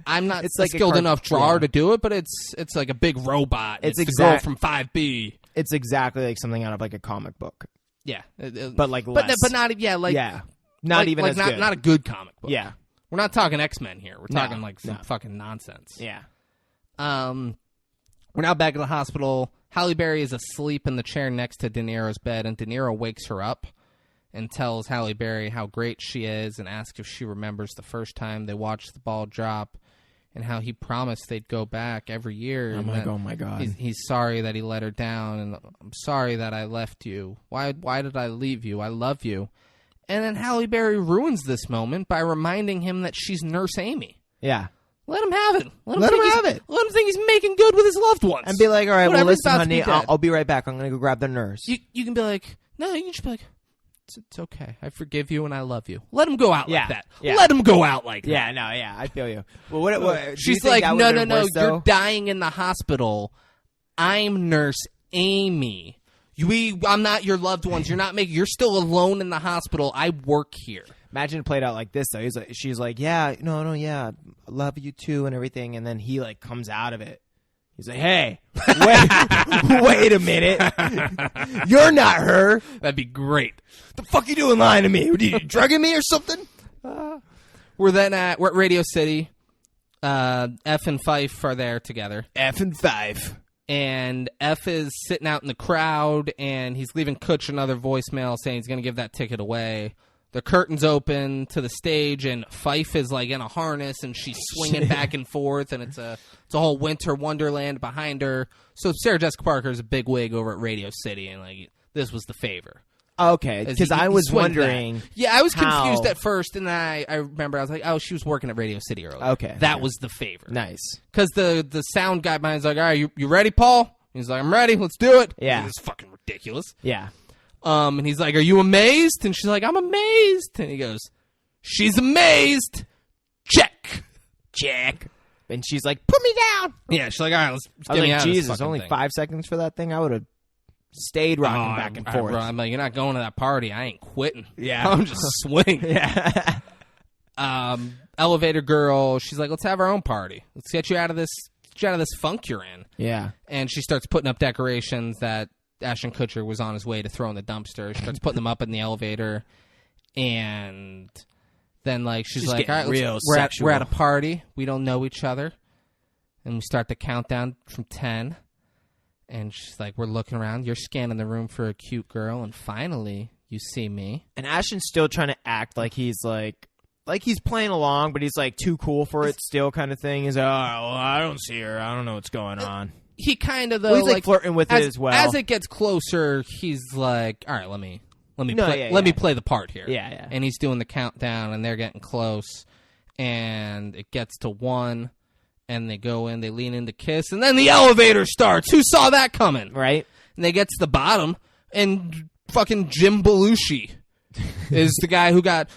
Speaker 1: I'm not a skilled enough drawer to do it, but it's like a big robot. It's the girl from 5B.
Speaker 3: It's exactly like something out of like a comic book.
Speaker 1: Yeah,
Speaker 3: but like less.
Speaker 1: But not not
Speaker 3: even
Speaker 1: like
Speaker 3: as
Speaker 1: not,
Speaker 3: good.
Speaker 1: Not a good comic book.
Speaker 3: Yeah,
Speaker 1: we're not talking X-Men here. We're talking like some fucking nonsense.
Speaker 3: Yeah.
Speaker 1: We're now back at the hospital. Halle Berry is asleep in the chair next to De Niro's bed, and De Niro wakes her up and tells Halle Berry how great she is, and asks if she remembers the first time they watched the ball drop, and how he promised they'd go back every year.
Speaker 3: Oh my God.
Speaker 1: He's sorry that he let her down, and I'm sorry that I left you. Why did I leave you? I love you. And then Halle Berry ruins this moment by reminding him that she's Nurse Amy.
Speaker 3: Yeah.
Speaker 1: Let him have it.
Speaker 3: Let him have it.
Speaker 1: Let him think he's making good with his loved ones.
Speaker 3: And be like, all right,
Speaker 1: Whatever,
Speaker 3: well, listen,
Speaker 1: about to
Speaker 3: honey,
Speaker 1: be dead.
Speaker 3: I'll be right back. I'm going to go grab the nurse.
Speaker 1: You can be like, no, you can just be like, It's okay. I forgive you and I love you. Let him go out
Speaker 3: Yeah,
Speaker 1: like that.
Speaker 3: yeah.
Speaker 1: Let him go out like that.
Speaker 3: Yeah, no, yeah, I feel you. Well, what do you
Speaker 1: She's
Speaker 3: think
Speaker 1: like,
Speaker 3: that
Speaker 1: no,
Speaker 3: would've
Speaker 1: no,
Speaker 3: been
Speaker 1: no.
Speaker 3: worse,
Speaker 1: You're
Speaker 3: though?
Speaker 1: dying in the hospital. I'm Nurse Amy. I'm not your loved ones. You're still alone in the hospital. I work here.
Speaker 3: Imagine it played out like this though. She's like, yeah, no, yeah, I love you too and everything, and then he like comes out of it. He's like, hey, wait a minute, you're not her.
Speaker 1: That'd be great.
Speaker 3: The fuck you doing lying to me? Are you drugging me or something?
Speaker 1: We're at Radio City. F and Fife are there together.
Speaker 3: F and 5.
Speaker 1: And F is sitting out in the crowd, and he's leaving Kutch another voicemail saying he's going to give that ticket away. The curtains open to the stage, and Fife is like in a harness, and she's swinging back and forth, and it's a whole winter wonderland behind her. So Sarah Jessica Parker is a big wig over at Radio City, and like this was the favor.
Speaker 3: Okay,
Speaker 1: As
Speaker 3: because
Speaker 1: he
Speaker 3: I was
Speaker 1: swings
Speaker 3: wondering.
Speaker 1: that. Yeah, I was
Speaker 3: how-
Speaker 1: confused at first, and then I remember I was like, oh, she was working at Radio City earlier.
Speaker 3: Okay,
Speaker 1: that
Speaker 3: yeah.
Speaker 1: was the favor.
Speaker 3: Nice.
Speaker 1: Because the sound guy behind's like, all right, you ready, Paul? He's like, I'm ready. Let's do it.
Speaker 3: Yeah.
Speaker 1: It's fucking ridiculous.
Speaker 3: Yeah.
Speaker 1: And he's like, are you amazed? And she's like, I'm amazed. And he goes, she's amazed. Check.
Speaker 3: And she's like, put me down.
Speaker 1: Yeah, she's like, all right, let's
Speaker 3: I
Speaker 1: get
Speaker 3: was
Speaker 1: me
Speaker 3: like,
Speaker 1: out of this
Speaker 3: Jesus,
Speaker 1: fucking
Speaker 3: only
Speaker 1: thing.
Speaker 3: 5 seconds for that thing. I would have stayed rocking back and forth.
Speaker 1: I'm like, you're not going to that party. I ain't quitting.
Speaker 3: Yeah.
Speaker 1: I'm just swinging.
Speaker 3: Yeah.
Speaker 1: Elevator girl, she's like, let's have our own party. Let's get you out of this funk you're in.
Speaker 3: Yeah.
Speaker 1: And she starts putting up decorations that Ashton Kutcher was on his way to throw in the dumpster. She starts putting them up in the elevator. And then, like, she's
Speaker 3: Just
Speaker 1: like, all right,
Speaker 3: getting real
Speaker 1: we're
Speaker 3: sexual.
Speaker 1: at a party. We don't know each other. And we start the countdown from 10. And she's like, we're looking around. You're scanning the room for a cute girl. And finally, you see me.
Speaker 3: And Ashton's still trying to act like he's he's playing along, but he's like too cool for it still kind of thing. He's like, oh, well, I don't see her. I don't know what's going on.
Speaker 1: He kind of, though,
Speaker 3: Well, he's like flirting with it as well.
Speaker 1: As it gets closer, he's like, all right, let me play the part here.
Speaker 3: Yeah, yeah.
Speaker 1: And he's doing the countdown, and they're getting close. And it gets to 1, and they go in, they lean in to kiss, and then the elevator starts. Who saw that coming?
Speaker 3: Right?
Speaker 1: And they get to the bottom, and fucking Jim Belushi is the guy who got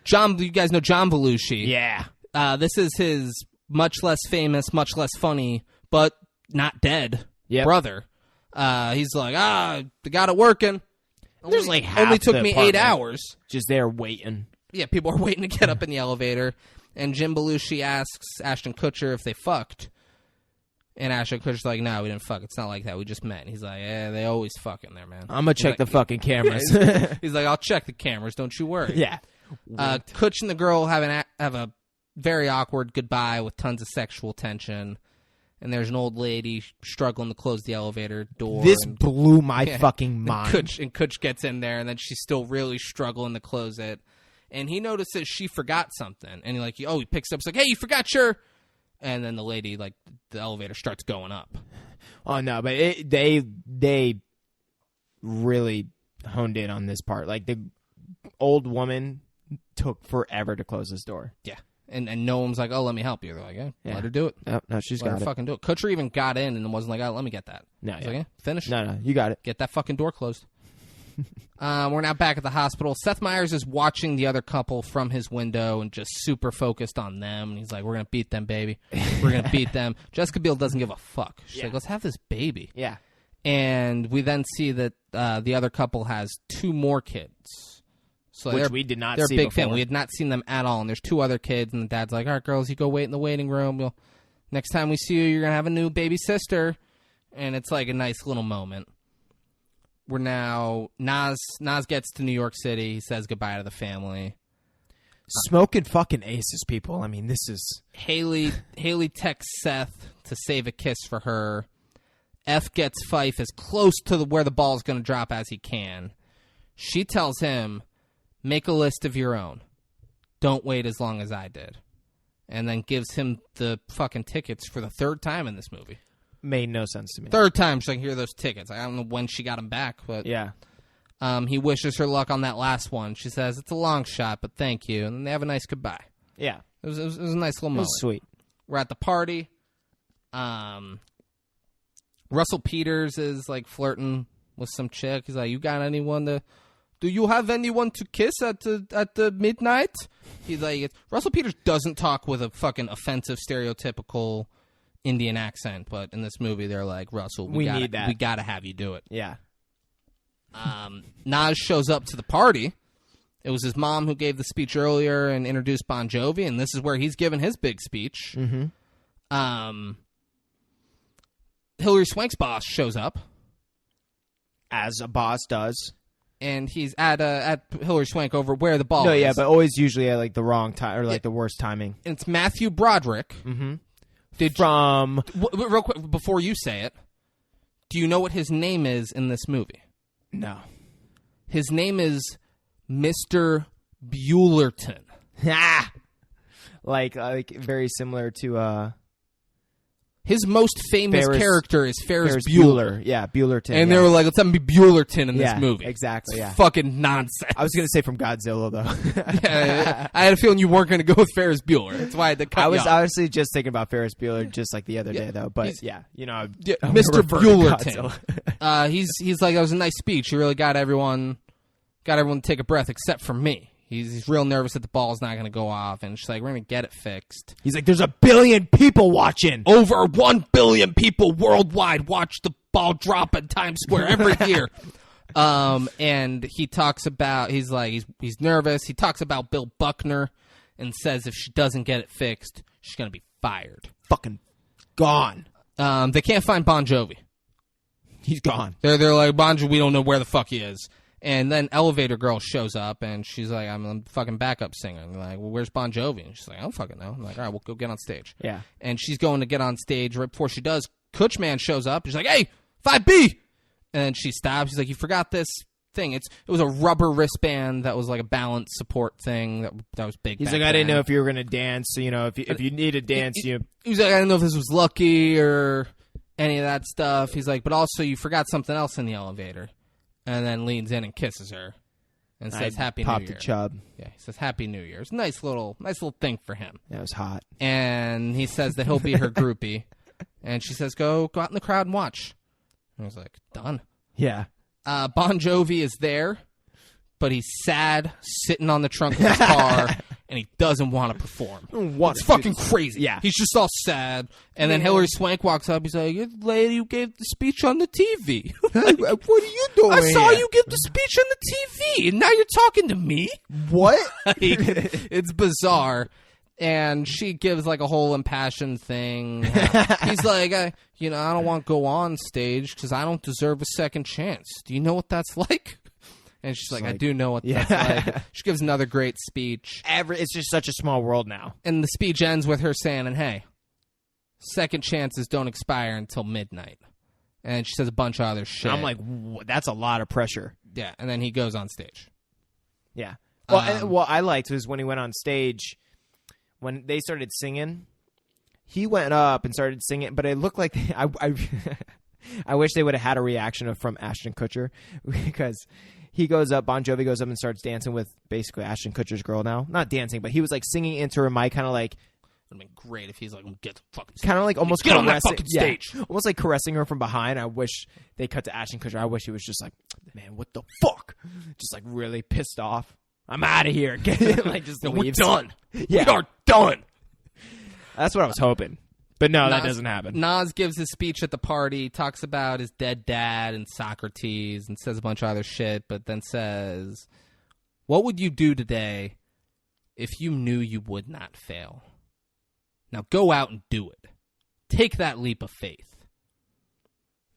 Speaker 1: John. You guys know John Belushi.
Speaker 3: Yeah.
Speaker 1: This is his much less famous, much less funny, but not dead brother. He's like, they got it working.
Speaker 3: There's like half
Speaker 1: only took
Speaker 3: the
Speaker 1: me 8
Speaker 3: apartment
Speaker 1: hours.
Speaker 3: just there waiting.
Speaker 1: Yeah, people are waiting to get up in the elevator, and Jim Belushi asks Ashton Kutcher if they fucked, and Ashton Kutcher's like, "No, we didn't fuck. It's not like that. We just met." And he's like, "Yeah, they always fuck in there, man."
Speaker 3: I'm gonna check the fucking cameras.
Speaker 1: He's like, "I'll check the cameras. Don't you worry."
Speaker 3: Yeah.
Speaker 1: Kutch and the girl have a very awkward goodbye with tons of sexual tension. And there's an old lady struggling to close the elevator door.
Speaker 3: This
Speaker 1: and,
Speaker 3: blew my fucking mind.
Speaker 1: Kutch gets in there, and then she's still really struggling to close it. And he notices she forgot something. And he picks up, he's like, hey, you forgot your... And then the lady, like, the elevator starts going up.
Speaker 3: Oh no, but they really honed in on this part. Like the old woman took forever to close this door.
Speaker 1: Yeah. And Noam's like, oh, let me help you. They're like, yeah. Let her do it.
Speaker 3: No, she's
Speaker 1: Let
Speaker 3: got
Speaker 1: her
Speaker 3: it.
Speaker 1: fucking do it. Kutcher even got in and wasn't like, oh, let me get that.
Speaker 3: No,
Speaker 1: He's
Speaker 3: yeah.
Speaker 1: like, yeah, finish.
Speaker 3: No, you got it.
Speaker 1: Get that fucking door closed. We're now back at the hospital. Seth Meyers is watching the other couple from his window and just super focused on them. And he's like, we're going to beat them, baby. We're going to beat them. Jessica Biel doesn't give a fuck. She's like, let's have this baby.
Speaker 3: Yeah.
Speaker 1: And we then see that the other couple has 2 more kids. So
Speaker 3: Which we did not
Speaker 1: They're
Speaker 3: see
Speaker 1: a big fan.
Speaker 3: before.
Speaker 1: We had not seen them at all. And there's 2 other kids. And the dad's like, all right, girls, you go wait in the waiting room. Next time we see you, you're going to have a new baby sister. And it's like a nice little moment. We're now... Nas gets to New York City. He says goodbye to the family.
Speaker 3: Smoking fucking aces, people. I mean, this is...
Speaker 1: Haley texts Seth to save a kiss for her. F gets Fife as close to where the ball's going to drop as he can. She tells him, make a list of your own. Don't wait as long as I did. And then gives him the fucking tickets for the 3rd time in this movie.
Speaker 3: Made no sense to me.
Speaker 1: 3rd time she can hear those tickets. I don't know when she got them back, but
Speaker 3: Yeah.
Speaker 1: he wishes her luck on that last one. She says, it's a long shot, but thank you. And then they have a nice goodbye.
Speaker 3: Yeah.
Speaker 1: It was a nice little
Speaker 3: It
Speaker 1: moment.
Speaker 3: was sweet.
Speaker 1: We're at the party. Russell Peters is like flirting with some chick. He's like, you got anyone to do you have anyone to kiss at the midnight? He's like, Russell Peters doesn't talk with a fucking offensive, stereotypical Indian accent, but in this movie, they're like, Russell, we
Speaker 3: need that.
Speaker 1: We gotta have you do it.
Speaker 3: Yeah.
Speaker 1: Nas shows up to the party. It was his mom who gave the speech earlier and introduced Bon Jovi, and this is where he's giving his big speech.
Speaker 3: Mm-hmm.
Speaker 1: Hillary Swank's boss shows up.
Speaker 3: As a boss does.
Speaker 1: And he's at Hillary Swank over where the ball
Speaker 3: No,
Speaker 1: is.
Speaker 3: yeah, but always usually at like the wrong time or like the worst timing.
Speaker 1: And it's Matthew Broderick.
Speaker 3: Mm-hmm.
Speaker 1: Real quick, before you say it, do you know what his name is in this movie?
Speaker 3: No.
Speaker 1: His name is Mr. Buellerton.
Speaker 3: like very similar to
Speaker 1: His most famous character is Ferris Bueller.
Speaker 3: Yeah, Buellerton.
Speaker 1: And they were like, let's have him be Buellerton in this movie.
Speaker 3: Exactly,
Speaker 1: It's fucking nonsense.
Speaker 3: I was going to say from Godzilla, though.
Speaker 1: Yeah, I had a feeling you weren't going to go with Ferris Bueller. That's why I had to cut
Speaker 3: I was
Speaker 1: you off.
Speaker 3: honestly just thinking about Ferris Bueller just like the other day, though. But
Speaker 1: Mr. Buellerton. He's like, that was a nice speech. He really got everyone to take a breath except for me. He's real nervous that the ball's not going to go off, and she's like, we're going to get it fixed.
Speaker 3: He's like, there's 1 billion people watching.
Speaker 1: Over 1 billion people worldwide watch the ball drop in Times Square every year. And he talks about, he's nervous. He talks about Bill Buckner and says if she doesn't get it fixed, she's going to be fired.
Speaker 3: Fucking gone.
Speaker 1: They can't find Bon Jovi.
Speaker 3: He's gone.
Speaker 1: They're like, Bon Jovi, we don't know where the fuck he is. And then Elevator Girl shows up, and she's like, I'm a fucking backup singer. And they're like, well, where's Bon Jovi? And she's like, I don't fucking know. I'm like, all right, we'll go get on stage.
Speaker 3: Yeah.
Speaker 1: And she's going to get on stage. Right before she does, Kutchman shows up. He's like, hey, 5B! And she stops. He's like, you forgot this thing. It was a rubber wristband that was like a balance support thing that was big.
Speaker 3: He's like, I didn't know if you were going to dance. So, if you need to dance,
Speaker 1: He was like, I didn't know if this was lucky or any of that stuff. He's like, but also you forgot something else in the elevator. And then leans in and kisses her, and says "Happy New Year."
Speaker 3: Popped a chub.
Speaker 1: Yeah, he says "Happy New Year." It's a nice little thing for him.
Speaker 3: That was hot.
Speaker 1: And he says that he'll be her groupie, and she says, "Go out in the crowd and watch." And I was like, "Done."
Speaker 3: Yeah.
Speaker 1: Bon Jovi is there, but he's sad, sitting on the trunk of his car, and he doesn't want to perform. It's fucking crazy.
Speaker 3: Yeah.
Speaker 1: He's just all sad. And then Hillary Swank walks up. He's like, you're the lady who gave the speech on the TV.
Speaker 3: Like, what are you doing?
Speaker 1: I saw you give the speech on the TV, and now you're talking to me?
Speaker 3: What?
Speaker 1: It's bizarre. And she gives like a whole impassioned thing. He's like, I don't want to go on stage because I don't deserve a second chance. Do you know what that's like? And she's like, I do know what that's like. She gives another great speech.
Speaker 3: It's just such a small world now.
Speaker 1: And the speech ends with her saying, and hey, second chances don't expire until midnight. And she says a bunch of other shit.
Speaker 3: And I'm like, that's a lot of pressure.
Speaker 1: Yeah, and then he goes on stage.
Speaker 3: Yeah. Well, what I liked was when he went on stage, when they started singing, he went up and started singing, but it looked like I wish they would have had a reaction from Ashton Kutcher, because he goes up, Bon Jovi goes up and starts dancing with basically Ashton Kutcher's girl now. Not dancing, but he was like singing into her mic, kind of like.
Speaker 1: It would have been great if he's like, get the fucking
Speaker 3: kind of like almost
Speaker 1: get on that fucking stage.
Speaker 3: Yeah, almost like caressing her from behind. I wish they cut to Ashton Kutcher. I wish he was just like, man, what the fuck? Just like really pissed off. I'm out of here. Like just leaves.
Speaker 1: We're done.
Speaker 3: Yeah.
Speaker 1: We are done.
Speaker 3: That's what I was hoping. But no, that doesn't happen.
Speaker 1: Nas gives his speech at the party, talks about his dead dad and Socrates, and says a bunch of other shit, but then says, what would you do today if you knew you would not fail? Now go out and do it. Take that leap of faith.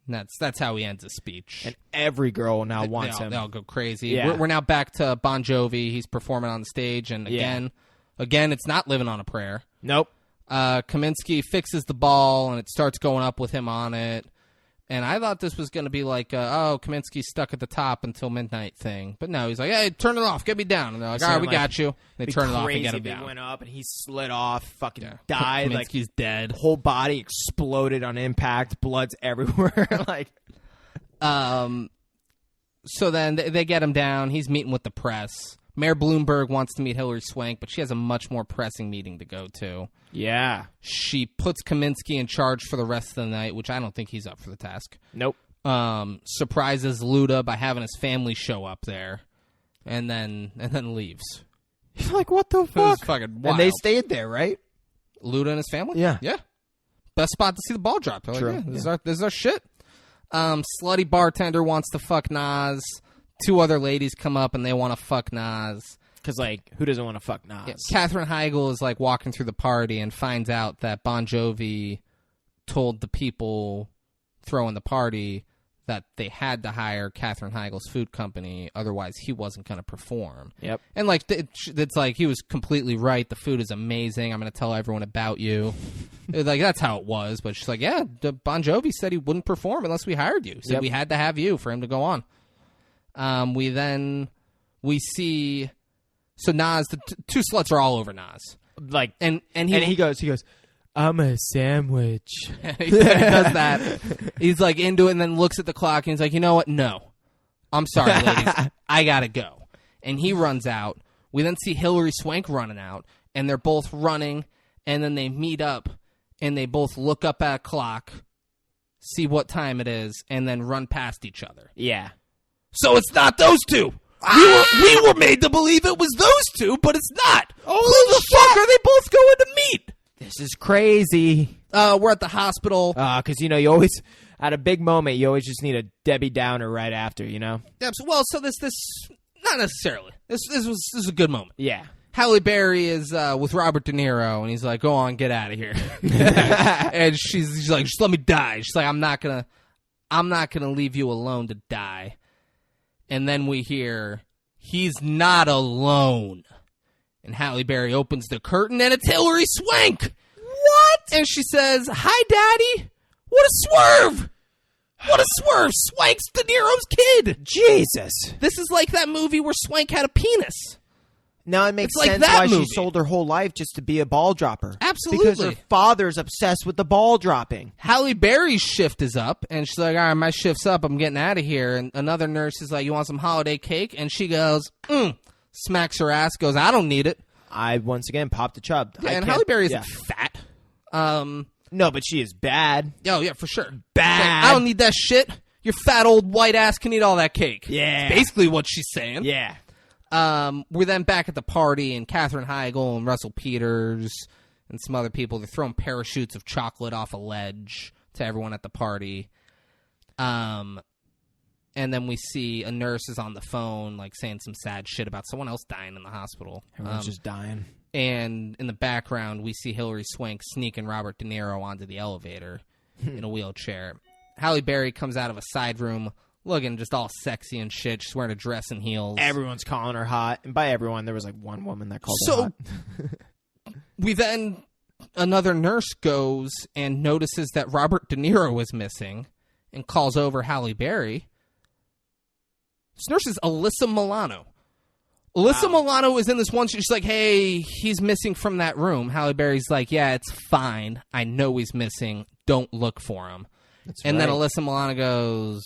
Speaker 1: And that's how he ends his speech.
Speaker 3: And every girl now wants him.
Speaker 1: They all go crazy.
Speaker 3: Yeah.
Speaker 1: We're now back to Bon Jovi. He's performing on the stage, and again, it's not Living on a Prayer.
Speaker 3: Nope.
Speaker 1: Kaminsky fixes the ball, and it starts going up with him on it. And I thought this was going to be like, Kaminsky's stuck at the top until midnight thing. But no, he's like, hey, turn it off. Get me down. And they're like, all right, we got you. They turn it off and get him down.
Speaker 3: He went up, and he slid off, fucking died.
Speaker 1: Kaminsky's dead.
Speaker 3: Whole body exploded on impact. Blood's everywhere.
Speaker 1: So then they get him down. He's meeting with the press. Mayor Bloomberg wants to meet Hillary Swank, but she has a much more pressing meeting to go to.
Speaker 3: Yeah.
Speaker 1: She puts Kaminsky in charge for the rest of the night, which I don't think he's up for the task.
Speaker 3: Nope.
Speaker 1: Surprises Luda by having his family show up there. and then leaves.
Speaker 3: You're like, what the
Speaker 1: It was
Speaker 3: fuck?
Speaker 1: fucking wild.
Speaker 3: And they stayed there, right?
Speaker 1: Luda and his family?
Speaker 3: Yeah.
Speaker 1: Yeah. Best spot to see the ball drop. They're like,
Speaker 3: True.
Speaker 1: yeah, this is our shit. Slutty bartender wants to fuck Nas. 2 other ladies come up and they want to fuck Nas.
Speaker 3: Because, like, who doesn't want to fuck Nas?
Speaker 1: Yeah. Katherine Heigl is like walking through the party and finds out that Bon Jovi told the people throwing the party that they had to hire Katherine Heigl's food company, otherwise he wasn't going to perform.
Speaker 3: Yep.
Speaker 1: And like it's like he was completely right. The food is amazing. I'm going to tell everyone about you. Like that's how it was. But she's like, yeah, Bon Jovi said he wouldn't perform unless we hired you. So we had to have you for him to go on. We see. So Nas, the 2 sluts are all over Nas.
Speaker 3: Like,
Speaker 1: And
Speaker 3: he goes, I'm a sandwich.
Speaker 1: he does that. He's like into it and then looks at the clock and he's like, you know what? No. I'm sorry, ladies. I got to go. And he runs out. We then see Hilary Swank running out and they're both running and then they meet up and they both look up at a clock, see what time it is, and then run past each other.
Speaker 3: Yeah.
Speaker 1: So it's not those 2. We were made to believe it was those 2, but it's not. Who the fuck are they both going to meet?
Speaker 3: This is crazy.
Speaker 1: We're at the hospital.
Speaker 3: Because, you always, at a big moment, you always just need a Debbie Downer right after,
Speaker 1: Yeah, so this not necessarily. This was a good moment.
Speaker 3: Yeah.
Speaker 1: Halle Berry is with Robert De Niro, and he's like, "Go on, get out of here." And she's like, "Just let me die." She's like, "I'm not gonna leave you alone to die." And then we hear, "He's not alone." And Halle Berry opens the curtain, and it's Hilary Swank. What? And she says, "Hi, Daddy." What a swerve! What a swerve! Swank's De Niro's kid.
Speaker 3: Jesus.
Speaker 1: This is like that movie where Swank had a penis.
Speaker 3: Now it makes
Speaker 1: It's like
Speaker 3: sense
Speaker 1: that
Speaker 3: why
Speaker 1: movie.
Speaker 3: she sold her whole life just to be a ball dropper.
Speaker 1: Absolutely.
Speaker 3: Because her father's obsessed with the ball dropping.
Speaker 1: Halle Berry's shift is up, and she's like, all right, my shift's up. I'm getting out of here. And another nurse is like, you want some holiday cake? And she goes, smacks her ass, goes, I don't need it.
Speaker 3: I, once again, popped the chub.
Speaker 1: Yeah, and Halle Berry isn't fat.
Speaker 3: No, but she is bad.
Speaker 1: Oh, yeah, for sure.
Speaker 3: Bad.
Speaker 1: Like, I don't need that shit. Your fat old white ass can eat all that cake.
Speaker 3: Yeah.
Speaker 1: It's basically what she's saying.
Speaker 3: Yeah.
Speaker 1: We're then back at the party, and Katherine Heigl and Russell Peters and some other people, they're throwing parachutes of chocolate off a ledge to everyone at the party. And then we see a nurse is on the phone, like, saying some sad shit about someone else dying in the hospital.
Speaker 3: Everyone's just dying.
Speaker 1: And in the background, we see Hilary Swank sneaking Robert De Niro onto the elevator in a wheelchair. Halle Berry comes out of a side room looking just all sexy and shit. She's wearing a dress and heels.
Speaker 3: Everyone's calling her hot. And by everyone, there was like one woman that called her hot.
Speaker 1: We then, another nurse goes and notices that Robert De Niro is missing and calls over Halle Berry. This nurse is Alyssa Milano. Alyssa Milano is in this one. She's like, hey, he's missing from that room. Halle Berry's like, yeah, it's fine. I know he's missing. Don't look for him. Then Alyssa Milano goes,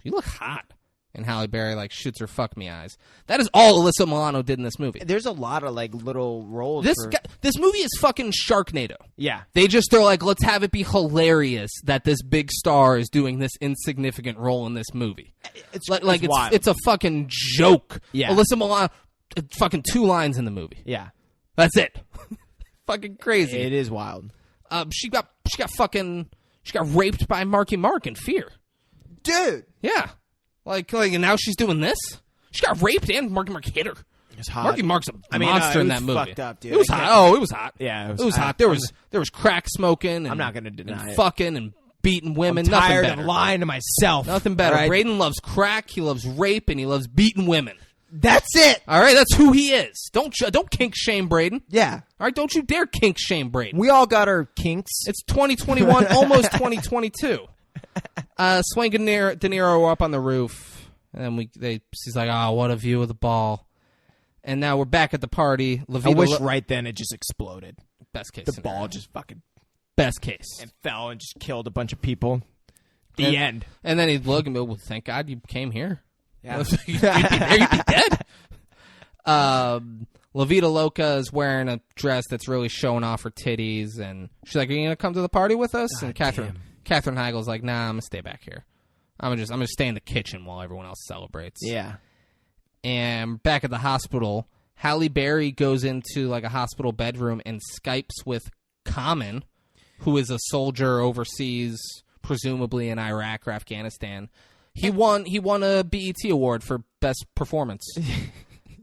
Speaker 1: you look hot. And Halle Berry, like, shoots her fuck me eyes. That is all Alyssa Milano did in this movie.
Speaker 3: There's a lot of, like, little roles.
Speaker 1: This movie is fucking Sharknado.
Speaker 3: Yeah.
Speaker 1: They're like, let's have it be hilarious that this big star is doing this insignificant role in this movie.
Speaker 3: It's
Speaker 1: wild. It's a fucking joke.
Speaker 3: Yeah.
Speaker 1: Alyssa Milano, fucking 2 lines in the movie.
Speaker 3: Yeah.
Speaker 1: That's it. Fucking crazy.
Speaker 3: It is wild.
Speaker 1: She got raped by Marky Mark in Fear.
Speaker 3: Dude.
Speaker 1: Yeah. Like, and now she's doing this? She got raped and Marky Mark hit her.
Speaker 3: It's hot.
Speaker 1: Marky Mark's a monster in that movie.
Speaker 3: Fucked up, dude.
Speaker 1: It was hot. Oh, it was hot.
Speaker 3: Yeah,
Speaker 1: it was hot. There was crack smoking. And,
Speaker 3: I'm not going to deny it.
Speaker 1: Fucking and beating women.
Speaker 3: I'm tired
Speaker 1: Nothing better.
Speaker 3: of lying to myself.
Speaker 1: Nothing better.
Speaker 3: Right?
Speaker 1: Braden loves crack. He loves rape, and he loves beating women.
Speaker 3: That's it.
Speaker 1: All right, that's who he is. Don't kink shame Braden.
Speaker 3: Yeah.
Speaker 1: All right, don't you dare kink shame Braden.
Speaker 3: We all got our kinks.
Speaker 1: It's 2021, almost 2022. Swank and De Niro are up on the roof, and she's like, "Oh, what a view of the ball." And now we're back at the party.
Speaker 3: I wish right then it just exploded.
Speaker 1: Best case.
Speaker 3: The
Speaker 1: scenario.
Speaker 3: ball just fucking
Speaker 1: best case
Speaker 3: and fell and just killed a bunch of people. The end.
Speaker 1: And then he'd look and go, "Well, thank God you came here."
Speaker 3: Yeah.
Speaker 1: you'd be dead. La Vida Loca is wearing a dress that's really showing off her titties, and she's like, "Are you gonna come to the party with us?" And Katherine Heigl's like, "Nah, I'm gonna stay back here. I'm gonna stay in the kitchen while everyone else celebrates."
Speaker 3: Yeah.
Speaker 1: And back at the hospital, Halle Berry goes into like a hospital bedroom and Skypes with Common, who is a soldier overseas, presumably in Iraq or Afghanistan. He won a BET award for best performance.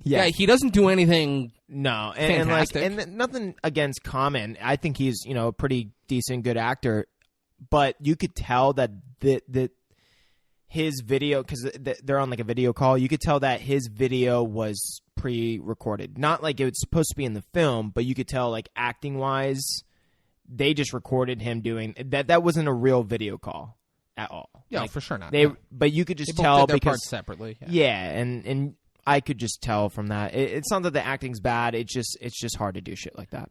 Speaker 1: Yeah, he doesn't do anything.
Speaker 3: No,
Speaker 1: fantastic.
Speaker 3: and nothing against Common. I think he's a pretty decent, good actor, but you could tell that his video, because they're on like a video call, you could tell that his video was pre-recorded. Not like it was supposed to be in the film, but you could tell like acting wise, they just recorded him doing that. That wasn't a real video call at all.
Speaker 1: Yeah,
Speaker 3: like,
Speaker 1: for sure not.
Speaker 3: But you could just
Speaker 1: they
Speaker 3: tell
Speaker 1: both did their
Speaker 3: because
Speaker 1: parts separately.
Speaker 3: and I could just tell from that. It's not that the acting's bad. It's just hard to do shit like that.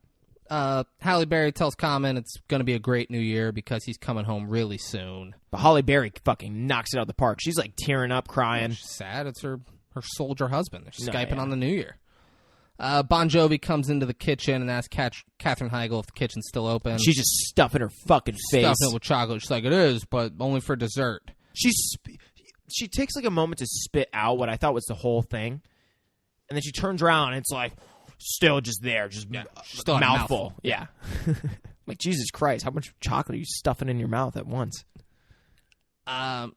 Speaker 1: Halle Berry tells Common it's going to be a great new year because he's coming home really soon.
Speaker 3: But Halle Berry fucking knocks it out of the park. She's like tearing up, crying.
Speaker 1: She's sad. It's her soldier husband. They're Skyping on the new year. Bon Jovi comes into the kitchen and asks Katherine Heigl if the kitchen's still open.
Speaker 3: She's just stuffing her fucking face.
Speaker 1: Stuffing it with chocolate. She's like, it is, but only for dessert.
Speaker 3: She takes like a moment to spit out what I thought was the whole thing, and then she turns around and it's like still just there, just
Speaker 1: still
Speaker 3: a
Speaker 1: had a
Speaker 3: mouthful. Yeah. Like, Jesus Christ, how much chocolate are you stuffing in your mouth at once?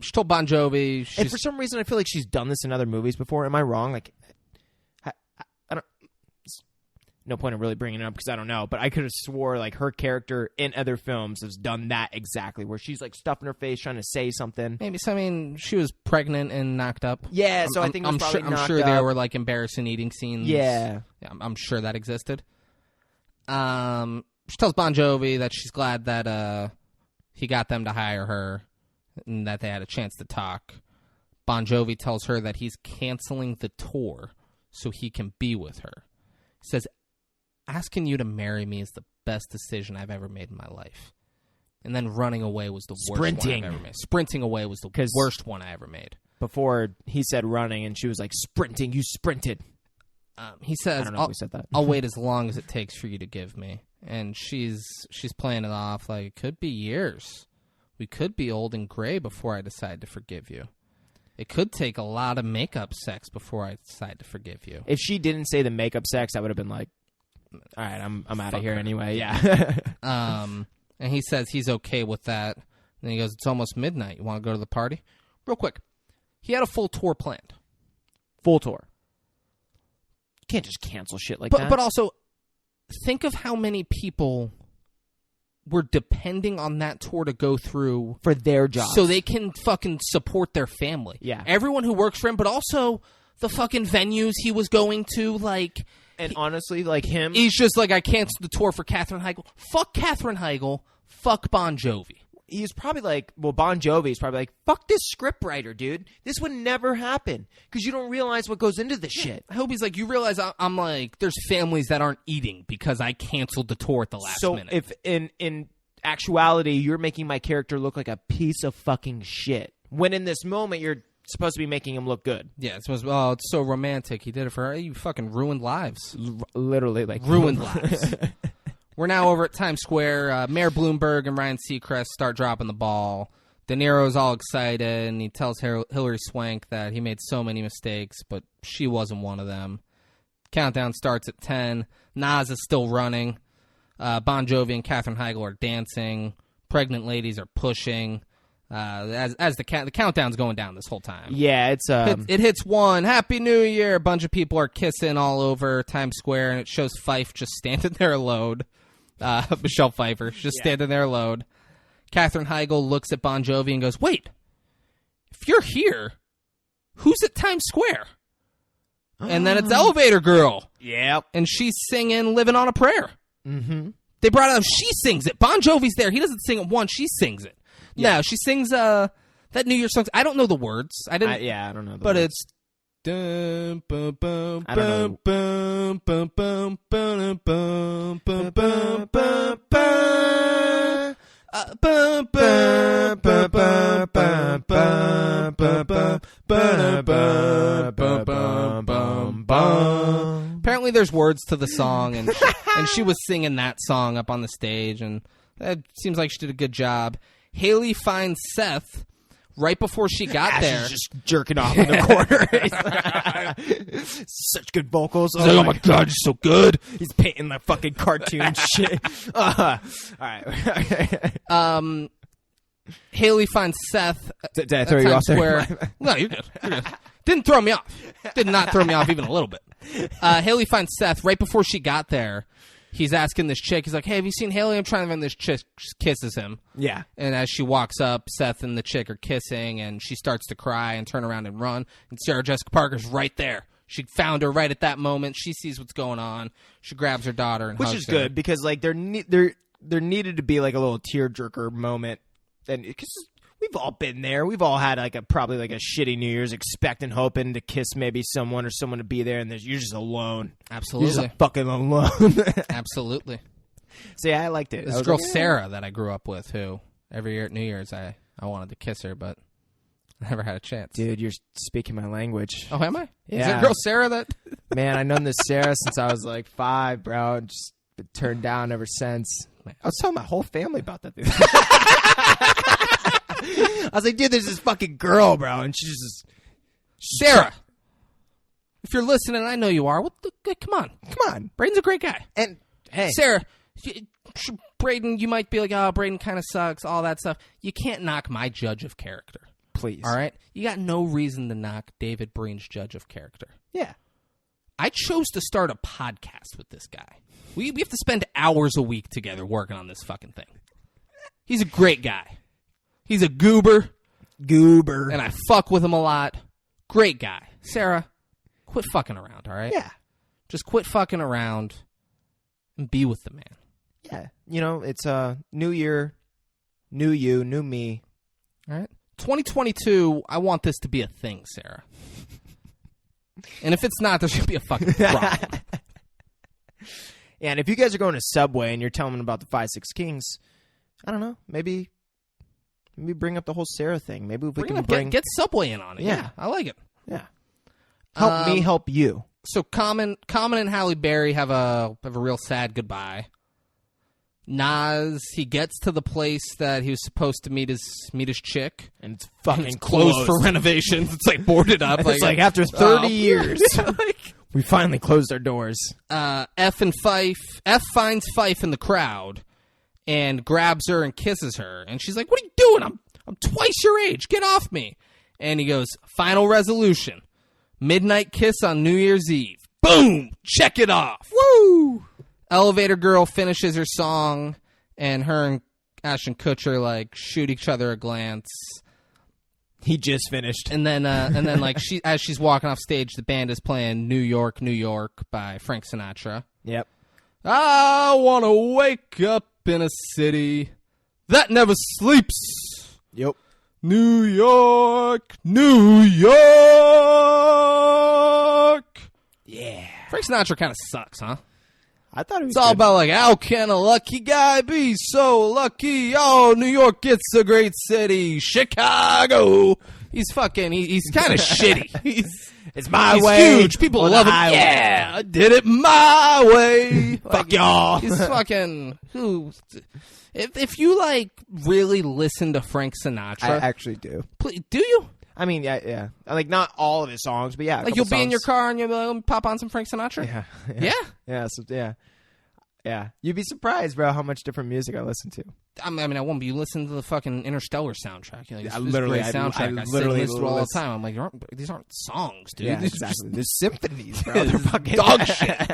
Speaker 1: She told Bon Jovi.
Speaker 3: And for some reason, I feel like she's done this in other movies before. Am I wrong? Like, I don't. No point in really bringing it up because I don't know. But I could have swore like her character in other films has done that exactly, where she's like stuffing her face trying to say something.
Speaker 1: Maybe. So, I mean, she was pregnant and knocked up.
Speaker 3: Yeah. So I think
Speaker 1: I'm sure
Speaker 3: up.
Speaker 1: there were like embarrassing eating scenes.
Speaker 3: Yeah.
Speaker 1: I'm sure that existed. She tells Bon Jovi that she's glad that he got them to hire her and that they had a chance to talk. Bon Jovi tells her that he's canceling the tour so he can be with her. He says, asking you to marry me is the best decision I've ever made in my life. And then running away was the worst one I've ever made. Sprinting away was the worst one I ever made.
Speaker 3: Before he said running and she was like, sprinting, you sprinted.
Speaker 1: He says,
Speaker 3: I don't know if we said that.
Speaker 1: I'll wait as long as it takes for you to give me. And she's playing it off like it could be years. We could be old and gray before I decide to forgive you. It could take a lot of makeup sex before I decide to forgive you.
Speaker 3: If she didn't say the makeup sex, I would have been like, all right, I'm out of here anyway. Yeah.
Speaker 1: And he says he's okay with that. And he goes, it's almost midnight. You want to go to the party? Real quick. He had a full tour planned.
Speaker 3: Full tour. You can't just cancel shit like that.
Speaker 1: But also, think of how many people were depending on that tour to go through
Speaker 3: for their jobs,
Speaker 1: so they can fucking support their family.
Speaker 3: Yeah.
Speaker 1: Everyone who works for him, but also the fucking venues he was going to, like...
Speaker 3: And honestly, like him...
Speaker 1: He's just like, I canceled the tour for Katherine Heigl. Fuck Katherine Heigl. Fuck Bon Jovi.
Speaker 3: He's probably like... Well, Bon Jovi's probably like, fuck this scriptwriter, dude. This would never happen. Because you don't realize what goes into this shit.
Speaker 1: I hope he's like, you realize I'm like, there's families that aren't eating because I canceled the tour at the last minute.
Speaker 3: So if in actuality, you're making my character look like a piece of fucking shit. When in this moment, you're supposed to be making him look good.
Speaker 1: Yeah, it's so romantic. He did it for her. You fucking ruined lives.
Speaker 3: Literally, like...
Speaker 1: Ruined lives. We're now over at Times Square. Mayor Bloomberg and Ryan Seacrest start dropping the ball. De Niro's all excited, and he tells Hilary Swank that he made so many mistakes, but she wasn't one of them. Countdown starts at 10. Nas is still running. Bon Jovi and Katherine Heigl are dancing. Pregnant ladies are pushing. As the countdown's going down this whole time.
Speaker 3: Yeah, it's
Speaker 1: it hits 1. Happy New Year. A bunch of people are kissing all over Times Square, and it shows Fife just standing there alone. Michelle Pfeiffer just standing there alone. Katherine Heigl looks at Bon Jovi and goes, "Wait, if you're here, who's at Times Square?" And then it's Elevator Girl.
Speaker 3: Yep.
Speaker 1: And she's singing "Living on a Prayer."
Speaker 3: Mm-hmm.
Speaker 1: They brought it up. She sings it. Bon Jovi's there. He doesn't sing it once. She sings it. Yeah. No, she sings that New Year song. I don't know the words. I don't know. But it's. Dum, bum, bum, bum, bum, bum, bum, bum, bum, bum, bum, bum, bum. Apparently there's words to the song, and she was singing that song up on the stage, and it seems like she did a good job. Haley finds Seth right before she got
Speaker 3: Ash
Speaker 1: there.
Speaker 3: is just jerking off in the corner. Such good vocals.
Speaker 1: He's like, oh my God, you're so good.
Speaker 3: He's painting that fucking cartoon shit. All right.
Speaker 1: Haley finds Seth.
Speaker 3: Did I throw you off there?
Speaker 1: No, you're good. You're good. Didn't throw me off. Did not throw me off even a little bit. Haley finds Seth right before she got there. He's asking this chick. He's like, hey, have you seen Haley? I'm trying to find this chick. She kisses him.
Speaker 3: Yeah.
Speaker 1: And as she walks up, Seth and the chick are kissing, and she starts to cry and turn around and run. And Sarah Jessica Parker's right there. She found her right at that moment. She sees what's going on. She grabs her daughter and
Speaker 3: Which
Speaker 1: hugs
Speaker 3: is
Speaker 1: her.
Speaker 3: good because like there needed to be like a little tearjerker moment, and because we've all been there, we've all had like probably like a shitty New Year's, expecting, hoping to kiss maybe someone or someone to be there, and you're just alone.
Speaker 1: Absolutely.
Speaker 3: You're just fucking alone.
Speaker 1: Absolutely.
Speaker 3: So yeah, I liked it.
Speaker 1: This girl Sarah that I grew up with, who every year at New Year's I wanted to kiss her, but I never had a chance.
Speaker 3: Dude, you're speaking my language.
Speaker 1: Oh, am I?
Speaker 3: Yeah.
Speaker 1: Is that girl Sarah that?
Speaker 3: Man, I've known this Sarah since I was like 5, bro, and just been turned down ever since. I was telling my whole family about that. I was like, dude, there's this fucking girl, bro, and she's just
Speaker 1: Sarah. If you're listening, I know you are. Come on.
Speaker 3: come on.
Speaker 1: Braden's a great guy.
Speaker 3: And hey,
Speaker 1: Sarah, Braden, you might be like, oh, Braden kind of sucks, all that stuff. You can't knock my judge of character.
Speaker 3: please.
Speaker 1: All right? You got no reason to knock David Breen's judge of character.
Speaker 3: Yeah.
Speaker 1: I chose to start a podcast with this guy. We have to spend hours a week together working on this fucking thing. He's a great guy. He's a goober. And I fuck with him a lot. Great guy. Sarah, quit fucking around, all right?
Speaker 3: Yeah.
Speaker 1: Just quit fucking around and be with the man.
Speaker 3: Yeah. You know, it's a new year, new you, new me.
Speaker 1: All right? 2022, I want this to be a thing, Sarah. And if it's not, there should be a fucking problem.
Speaker 3: Yeah, and if you guys are going to Subway and you're telling them about the 5-6 Kings, I don't know, maybe bring up the whole Sarah thing. Maybe if we can bring...
Speaker 1: Get Subway in on it.
Speaker 3: Yeah.
Speaker 1: I like it.
Speaker 3: Yeah. Help me help you.
Speaker 1: So Common and Halle Berry have a real sad goodbye. Nas, he gets to the place that he was supposed to meet his chick.
Speaker 3: And it's fucking
Speaker 1: It's closed for renovations. It's like boarded up.
Speaker 3: It's like after 30 years,
Speaker 1: like,
Speaker 3: we finally closed our doors.
Speaker 1: F finds Fife in the crowd and grabs her and kisses her. And she's like, what are you doing? I'm twice your age. Get off me. And he goes, final resolution. Midnight kiss on New Year's Eve. Boom! Check it off.
Speaker 3: Woo!
Speaker 1: Elevator Girl finishes her song, and her and Ashton Kutcher like shoot each other a glance.
Speaker 3: He just finished.
Speaker 1: And then like as she's walking off stage, the band is playing New York, New York by Frank Sinatra.
Speaker 3: Yep.
Speaker 1: I wanna wake up in a city that never sleeps.
Speaker 3: Yep.
Speaker 1: New York, New York.
Speaker 3: Yeah.
Speaker 1: Frank Sinatra kind of sucks, huh?
Speaker 3: I thought it was
Speaker 1: It's all
Speaker 3: good.
Speaker 1: about like, how can a lucky guy be so lucky? Oh, New York, it's a great city. Chicago. He's fucking, he's kind of shitty.
Speaker 3: It's my
Speaker 1: He's
Speaker 3: way.
Speaker 1: huge. People
Speaker 3: or the
Speaker 1: love him.
Speaker 3: highway.
Speaker 1: Yeah, I did it my way.
Speaker 3: Fuck y'all.
Speaker 1: He's fucking, who? If you like really listen to Frank Sinatra,
Speaker 3: I actually do.
Speaker 1: do you?
Speaker 3: I mean, yeah. Like, not all of his songs, but yeah.
Speaker 1: Like you'll be in your car and you'll be like, let me pop on some Frank Sinatra?
Speaker 3: Yeah.
Speaker 1: Yeah?
Speaker 3: Yeah. You'd be surprised, bro, how much different music I listen to.
Speaker 1: I mean, I won't be. You listen to the fucking Interstellar soundtrack. You're like, this is
Speaker 3: literally-
Speaker 1: a great soundtrack. I
Speaker 3: literally
Speaker 1: listen to it all the
Speaker 3: listen-
Speaker 1: time. I'm like, these aren't songs, dude.
Speaker 3: Yeah,
Speaker 1: These are
Speaker 3: exactly. There's symphonies, bro.
Speaker 1: just
Speaker 3: They're fucking
Speaker 1: dog shit.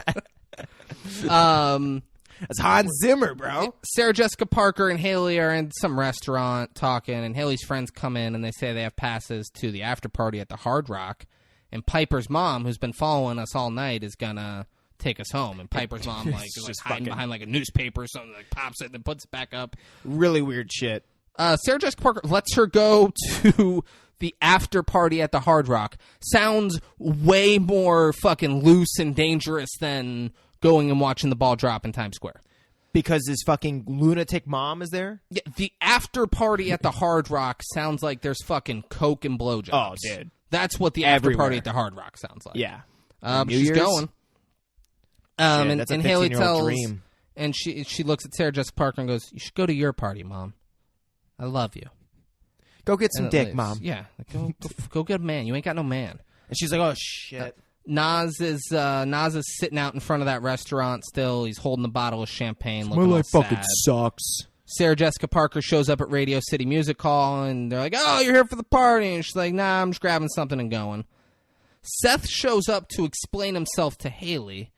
Speaker 3: That's Hans Zimmer, bro.
Speaker 1: Sarah Jessica Parker and Haley are in some restaurant talking, and Haley's friends come in and they say they have passes to the after party at the Hard Rock. And Piper's mom, who's been following us all night, is gonna take us home. And Piper's mom is
Speaker 3: just
Speaker 1: hiding
Speaker 3: fucking-
Speaker 1: behind like a newspaper or something, like pops it and then puts it back up.
Speaker 3: Really weird shit.
Speaker 1: Sarah Jessica Parker lets her go to the after party at the Hard Rock. Sounds way more fucking loose and dangerous than going and watching the ball drop in Times Square.
Speaker 3: Because his fucking lunatic mom is there?
Speaker 1: Yeah, the after party at the Hard Rock sounds like there's fucking coke and blowjobs.
Speaker 3: Oh, dude.
Speaker 1: That's what the after
Speaker 3: Everywhere.
Speaker 1: party at the Hard Rock sounds like.
Speaker 3: Yeah.
Speaker 1: But
Speaker 3: New
Speaker 1: she's
Speaker 3: Year's?
Speaker 1: going.
Speaker 3: Shit, that's a
Speaker 1: and Haley
Speaker 3: 15-year-old
Speaker 1: tells,
Speaker 3: dream.
Speaker 1: and she looks at Sarah Jessica Parker and goes, "You should go to your party, Mom. I love you."
Speaker 3: Go get some
Speaker 1: And it
Speaker 3: dick,
Speaker 1: leaves.
Speaker 3: Mom.
Speaker 1: Yeah, like, go get a man. You ain't got no man.
Speaker 3: And she's like, oh, shit.
Speaker 1: Nas is sitting out in front of that restaurant still. He's holding a bottle of champagne, looking all sad.
Speaker 3: sucks.
Speaker 1: Sarah Jessica Parker shows up at Radio City Music Hall, and they're like, "Oh, you're here for the party?" And she's like, "Nah, I'm just grabbing something and going." Seth shows up to explain himself to Haley,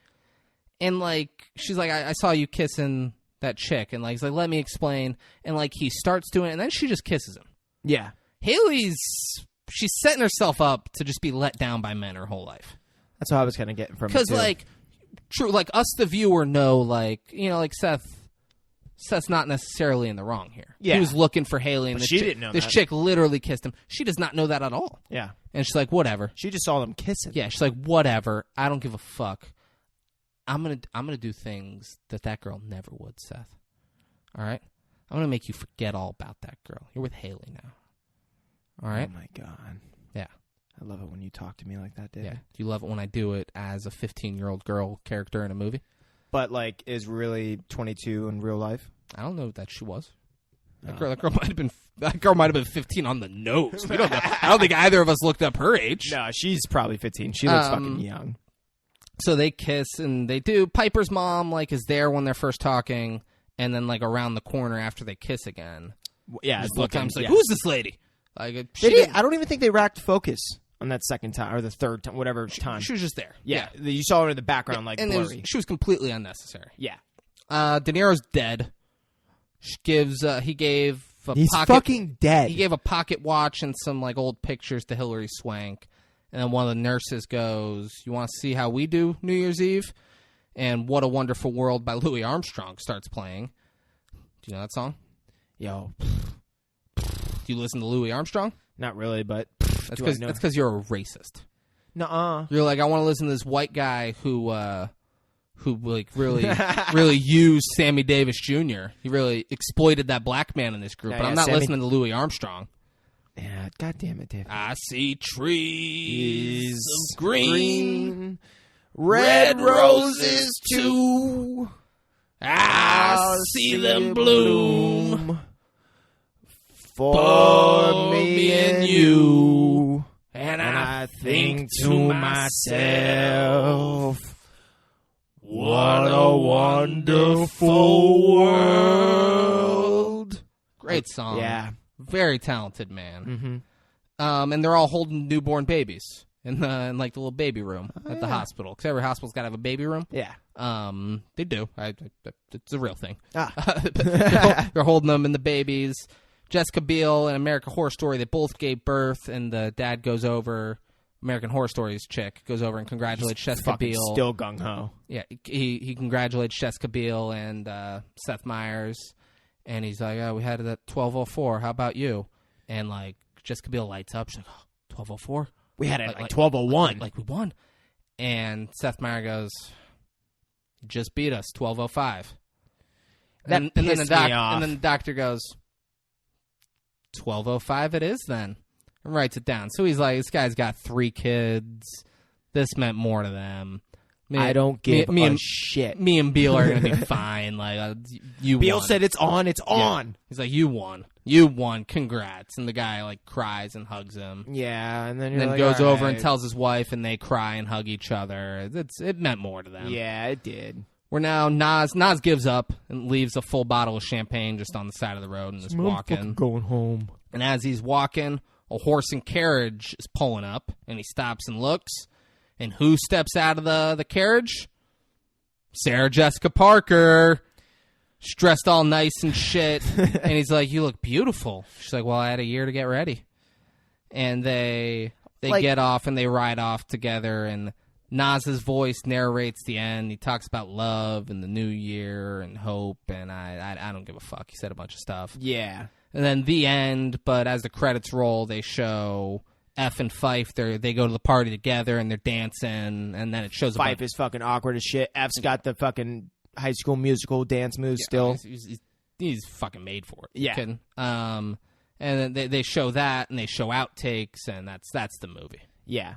Speaker 1: and like she's like, I saw you kissing that chick," and like he's like, "Let me explain," and like he starts doing it, and then she just kisses him.
Speaker 3: Yeah.
Speaker 1: She's setting herself up to just be let down by men her whole life.
Speaker 3: That's what I was kind of getting from it,
Speaker 1: Because
Speaker 3: too.
Speaker 1: like, true, like us, the viewer, know, like, you know, like Seth's not necessarily in the wrong here.
Speaker 3: Yeah.
Speaker 1: He was looking for Haley, and
Speaker 3: But she didn't know
Speaker 1: this
Speaker 3: that.
Speaker 1: chick literally kissed him. She does not know that at all.
Speaker 3: Yeah.
Speaker 1: And she's like, whatever.
Speaker 3: She just saw them kissing.
Speaker 1: Yeah, she's like, whatever. I don't give a fuck. I'm gonna do things that girl never would, Seth. All right? I'm gonna make you forget all about that girl. You're with Haley now. All right?
Speaker 3: Oh, my God.
Speaker 1: Yeah.
Speaker 3: I love it when you talk to me like that, David.
Speaker 1: Yeah. Do you love it when I do it as a 15-year-old girl character in a movie?
Speaker 3: But, like, is really 22 in real life?
Speaker 1: I don't know that she was. That girl might have been 15 on the nose. We don't know. I don't think either of us looked up her age.
Speaker 3: No, she's probably 15. She looks fucking young.
Speaker 1: So they kiss and they do. Piper's mom like is there when they're first talking, and then like around the corner after they kiss again.
Speaker 3: Yeah,
Speaker 1: Just
Speaker 3: it's
Speaker 1: look,
Speaker 3: looking,
Speaker 1: I'm like,
Speaker 3: yeah.
Speaker 1: who's this lady? Like she
Speaker 3: They
Speaker 1: didn't-
Speaker 3: didn't- I don't even think they racked focus on that second time or the third time, whatever time.
Speaker 1: She was just there.
Speaker 3: Yeah, you saw her in the background, like
Speaker 1: and
Speaker 3: blurry.
Speaker 1: she was completely unnecessary.
Speaker 3: Yeah,
Speaker 1: De Niro's dead. He gave a
Speaker 3: he's
Speaker 1: pocket.
Speaker 3: fucking dead.
Speaker 1: He gave a pocket watch and some like old pictures to Hilary Swank, and then one of the nurses goes, "You want to see how we do New Year's Eve?" And "What a Wonderful World" by Louis Armstrong starts playing. Do you know that song?
Speaker 3: Yo,
Speaker 1: Do you listen to Louis Armstrong?
Speaker 3: not really, but
Speaker 1: That's because you're a racist.
Speaker 3: nuh-uh.
Speaker 1: You're like, I want to listen to this white guy who like really used Sammy Davis Jr. He really exploited that black man in this group.
Speaker 3: Yeah,
Speaker 1: but I'm
Speaker 3: yeah,
Speaker 1: not
Speaker 3: Sammy-
Speaker 1: listening to Louis Armstrong.
Speaker 3: Yeah, God damn it, David.
Speaker 1: I see trees of green,
Speaker 3: red
Speaker 1: roses too. I see them bloom
Speaker 3: for me and you.
Speaker 1: and
Speaker 3: And I think to myself, what a wonderful world.
Speaker 1: Great song.
Speaker 3: Yeah.
Speaker 1: Very talented man.
Speaker 3: Mm-hmm.
Speaker 1: And they're all holding newborn babies in like the little baby room at the
Speaker 3: yeah.
Speaker 1: hospital. Because every hospital's got to have a baby room.
Speaker 3: Yeah.
Speaker 1: They do. It's a real thing.
Speaker 3: Ah.
Speaker 1: They're holding them and the babies. Jessica Biel and American Horror Story, they both gave birth, and the dad goes over. American Horror Story's chick goes over and congratulates Jessica
Speaker 3: Fucking
Speaker 1: Biel.
Speaker 3: still gung-ho.
Speaker 1: Yeah, he congratulates Jessica Biel and Seth Meyers, and he's like, "Oh, we had it at 12:04. How about you?" And like Jessica Biel lights up. She's like, "Oh, 12:04.
Speaker 3: We had it at like 12:01.
Speaker 1: Like we won." And Seth Meyer goes, "Just beat us, 12:05."
Speaker 3: That
Speaker 1: And then
Speaker 3: pissed me off.
Speaker 1: And then the doctor goes, 12:05 it is then, and writes it down. So he's like, this guy's got 3 kids. This meant more to them.
Speaker 3: I don't give
Speaker 1: me
Speaker 3: a
Speaker 1: and
Speaker 3: shit.
Speaker 1: Me and Beal are gonna be fine. Like you
Speaker 3: Beal
Speaker 1: won.
Speaker 3: said it's on. It's on.
Speaker 1: He's like, you won, congrats. And the guy like cries and hugs him.
Speaker 3: Yeah, and then
Speaker 1: And
Speaker 3: you're
Speaker 1: then
Speaker 3: like,
Speaker 1: goes
Speaker 3: all
Speaker 1: over
Speaker 3: right.
Speaker 1: and tells his wife, and they cry and hug each other. It meant more to them.
Speaker 3: Yeah, it did.
Speaker 1: We're now Nas gives up and leaves a full bottle of champagne just on the side of the road and is walking.
Speaker 3: Going home.
Speaker 1: And as he's walking, a horse and carriage is pulling up, and he stops and looks. And who steps out of the carriage? Sarah Jessica Parker. She's dressed all nice and shit. And he's like, "You look beautiful." She's like, "Well, I had a year to get ready." And they
Speaker 3: Like-
Speaker 1: get off and they ride off together, and Nas's voice narrates the end. He talks about love and the new year and hope, and I don't give a fuck. He said a bunch of stuff.
Speaker 3: Yeah.
Speaker 1: And then the end, but as the credits roll, they show F and Fife. They go to the party together and they're dancing, and then it shows a
Speaker 3: Fife
Speaker 1: bunch-
Speaker 3: is fucking awkward as shit. F's got the fucking High School Musical dance moves still.
Speaker 1: He's fucking made for it.
Speaker 3: Yeah.
Speaker 1: You kidding? And then they show that, and they show outtakes, and that's the movie.
Speaker 3: Yeah.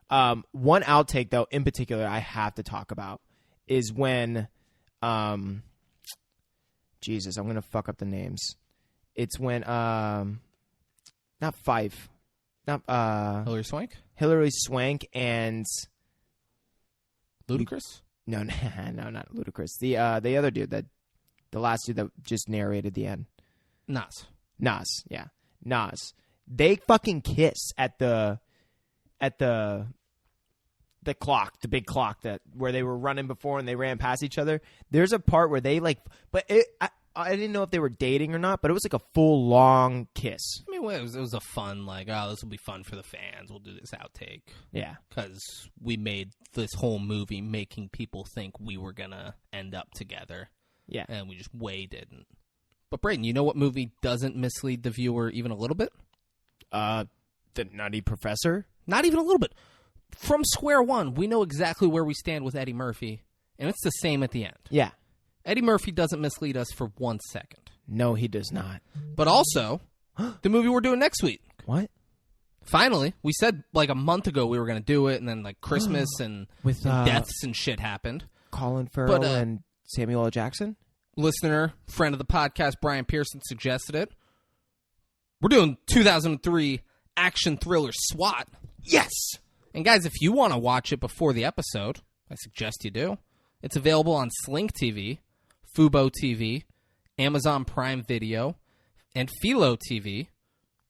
Speaker 3: One outtake, though, in particular, I have to talk about is when, Jesus, I'm going to fuck up the names. It's when, not Fife, not
Speaker 1: Hilary Swank?
Speaker 3: Hilary Swank and
Speaker 1: Ludacris?
Speaker 3: no, not Ludacris. The other dude the last dude that just narrated the end.
Speaker 1: Nas.
Speaker 3: Yeah, Nas. They fucking kiss at the clock, the big clock where they were running before and they ran past each other. There's a part where they I didn't know if they were dating or not, but it was like a full long kiss.
Speaker 1: I mean, it was a fun, like, oh, this will be fun for the fans. We'll do this outtake.
Speaker 3: Yeah.
Speaker 1: Because we made this whole movie making people think we were going to end up together.
Speaker 3: Yeah.
Speaker 1: And we just way didn't. But, Braden, you know what movie doesn't mislead the viewer even a little bit?
Speaker 3: The Nutty Professor?
Speaker 1: Not even a little bit. From square one, we know exactly where we stand with Eddie Murphy, and it's the same at the end.
Speaker 3: Yeah.
Speaker 1: Eddie Murphy doesn't mislead us for 1 second.
Speaker 3: No, he does not.
Speaker 1: But also, the movie we're doing next week.
Speaker 3: What?
Speaker 1: Finally, we said like a month ago we were going to do it, and then like Christmas and deaths and shit happened.
Speaker 3: Colin Farrell and Samuel L. Jackson?
Speaker 1: Listener, friend of the podcast, Brian Pearson, suggested it. We're doing 2003 action thriller SWAT.
Speaker 3: Yes!
Speaker 1: And guys, if you want to watch it before the episode, I suggest you do. It's available on Sling TV, Fubo TV, Amazon Prime Video, and Philo TV,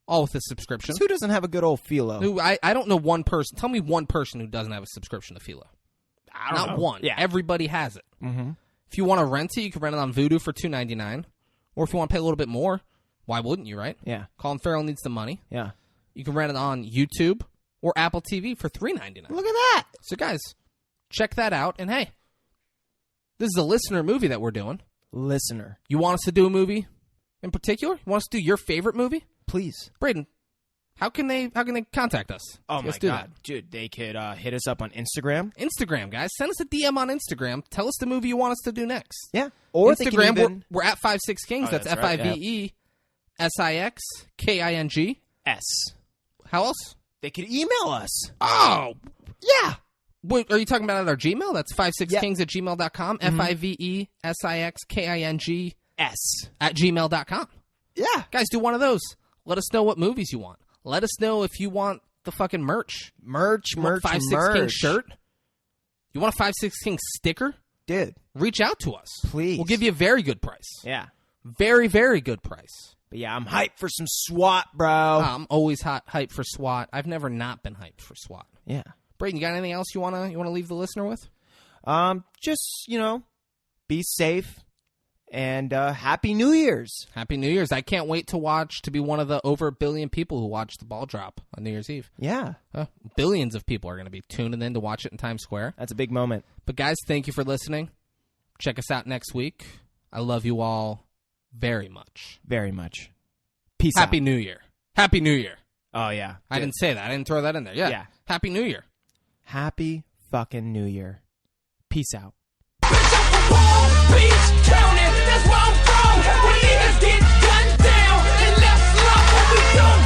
Speaker 1: all with a subscription.
Speaker 3: Who doesn't have a good old Philo?
Speaker 1: I don't know one person. Tell me one person who doesn't have a subscription to Philo.
Speaker 3: I don't know.
Speaker 1: Not one.
Speaker 3: Yeah.
Speaker 1: Everybody has it.
Speaker 3: Mm-hmm.
Speaker 1: If you want to rent it, you can rent it on Vudu for $2.99. Or if you want to pay a little bit more, why wouldn't you, right?
Speaker 3: Yeah.
Speaker 1: Colin Farrell needs the money.
Speaker 3: Yeah.
Speaker 1: You can rent it on YouTube or Apple TV for $3.99.
Speaker 3: Look at that.
Speaker 1: So, guys, check that out. And, hey, this is a listener movie that we're doing.
Speaker 3: Listener.
Speaker 1: You want us to do a movie in particular? You want us to do your favorite movie?
Speaker 3: Please.
Speaker 1: Braden, how can they contact us?
Speaker 3: Oh,
Speaker 1: Let's
Speaker 3: my
Speaker 1: do
Speaker 3: God.
Speaker 1: that.
Speaker 3: Dude, they could hit us up on Instagram.
Speaker 1: Instagram, guys. Send us a DM on Instagram. Tell us the movie you want us to do next.
Speaker 3: Yeah. Or they
Speaker 1: Instagram,
Speaker 3: can even...
Speaker 1: we're at 56 Kings.
Speaker 3: Oh,
Speaker 1: that's
Speaker 3: that's right,
Speaker 1: FIVESIXKING.
Speaker 3: S.
Speaker 1: How else?
Speaker 3: They could email us.
Speaker 1: Oh,
Speaker 3: Yeah.
Speaker 1: wait, are you talking about at our Gmail? That's 56kings@gmail.com.
Speaker 3: Mm-hmm.
Speaker 1: FIVESIXKING
Speaker 3: S.
Speaker 1: @gmail.com.
Speaker 3: Yeah.
Speaker 1: Guys, do one of those. Let us know what movies you want. Let us know if you want the fucking merch.
Speaker 3: Merch.
Speaker 1: You want a 56 King shirt? You want a 56 King sticker?
Speaker 3: Dude.
Speaker 1: Reach out to us.
Speaker 3: Please.
Speaker 1: We'll give you a very good price.
Speaker 3: Yeah.
Speaker 1: Very, very good price.
Speaker 3: But yeah, I'm hyped for some SWAT, bro.
Speaker 1: I'm always hyped for SWAT. I've never not been hyped for SWAT.
Speaker 3: Yeah.
Speaker 1: Braden, you got anything else you wanna leave the listener with?
Speaker 3: Just, be safe and Happy New Year's.
Speaker 1: Happy New Year's. I can't wait to be one of the over 1 billion people who watch the ball drop on New Year's Eve.
Speaker 3: Yeah.
Speaker 1: Billions of people are going to be tuning in to watch it in Times Square.
Speaker 3: That's a big moment.
Speaker 1: But guys, thank you for listening. Check us out next week. I love you all very much.
Speaker 3: Very much. Peace out.
Speaker 1: Happy New Year. Happy New Year.
Speaker 3: Oh, yeah.
Speaker 1: I didn't say that. I didn't throw that in there. Yeah. Happy New Year.
Speaker 3: Happy fucking New Year. Peace out.
Speaker 2: Bitch, I'm from Palm Beach County, that's where I'm from. When niggas get gunned down and left slow, we don't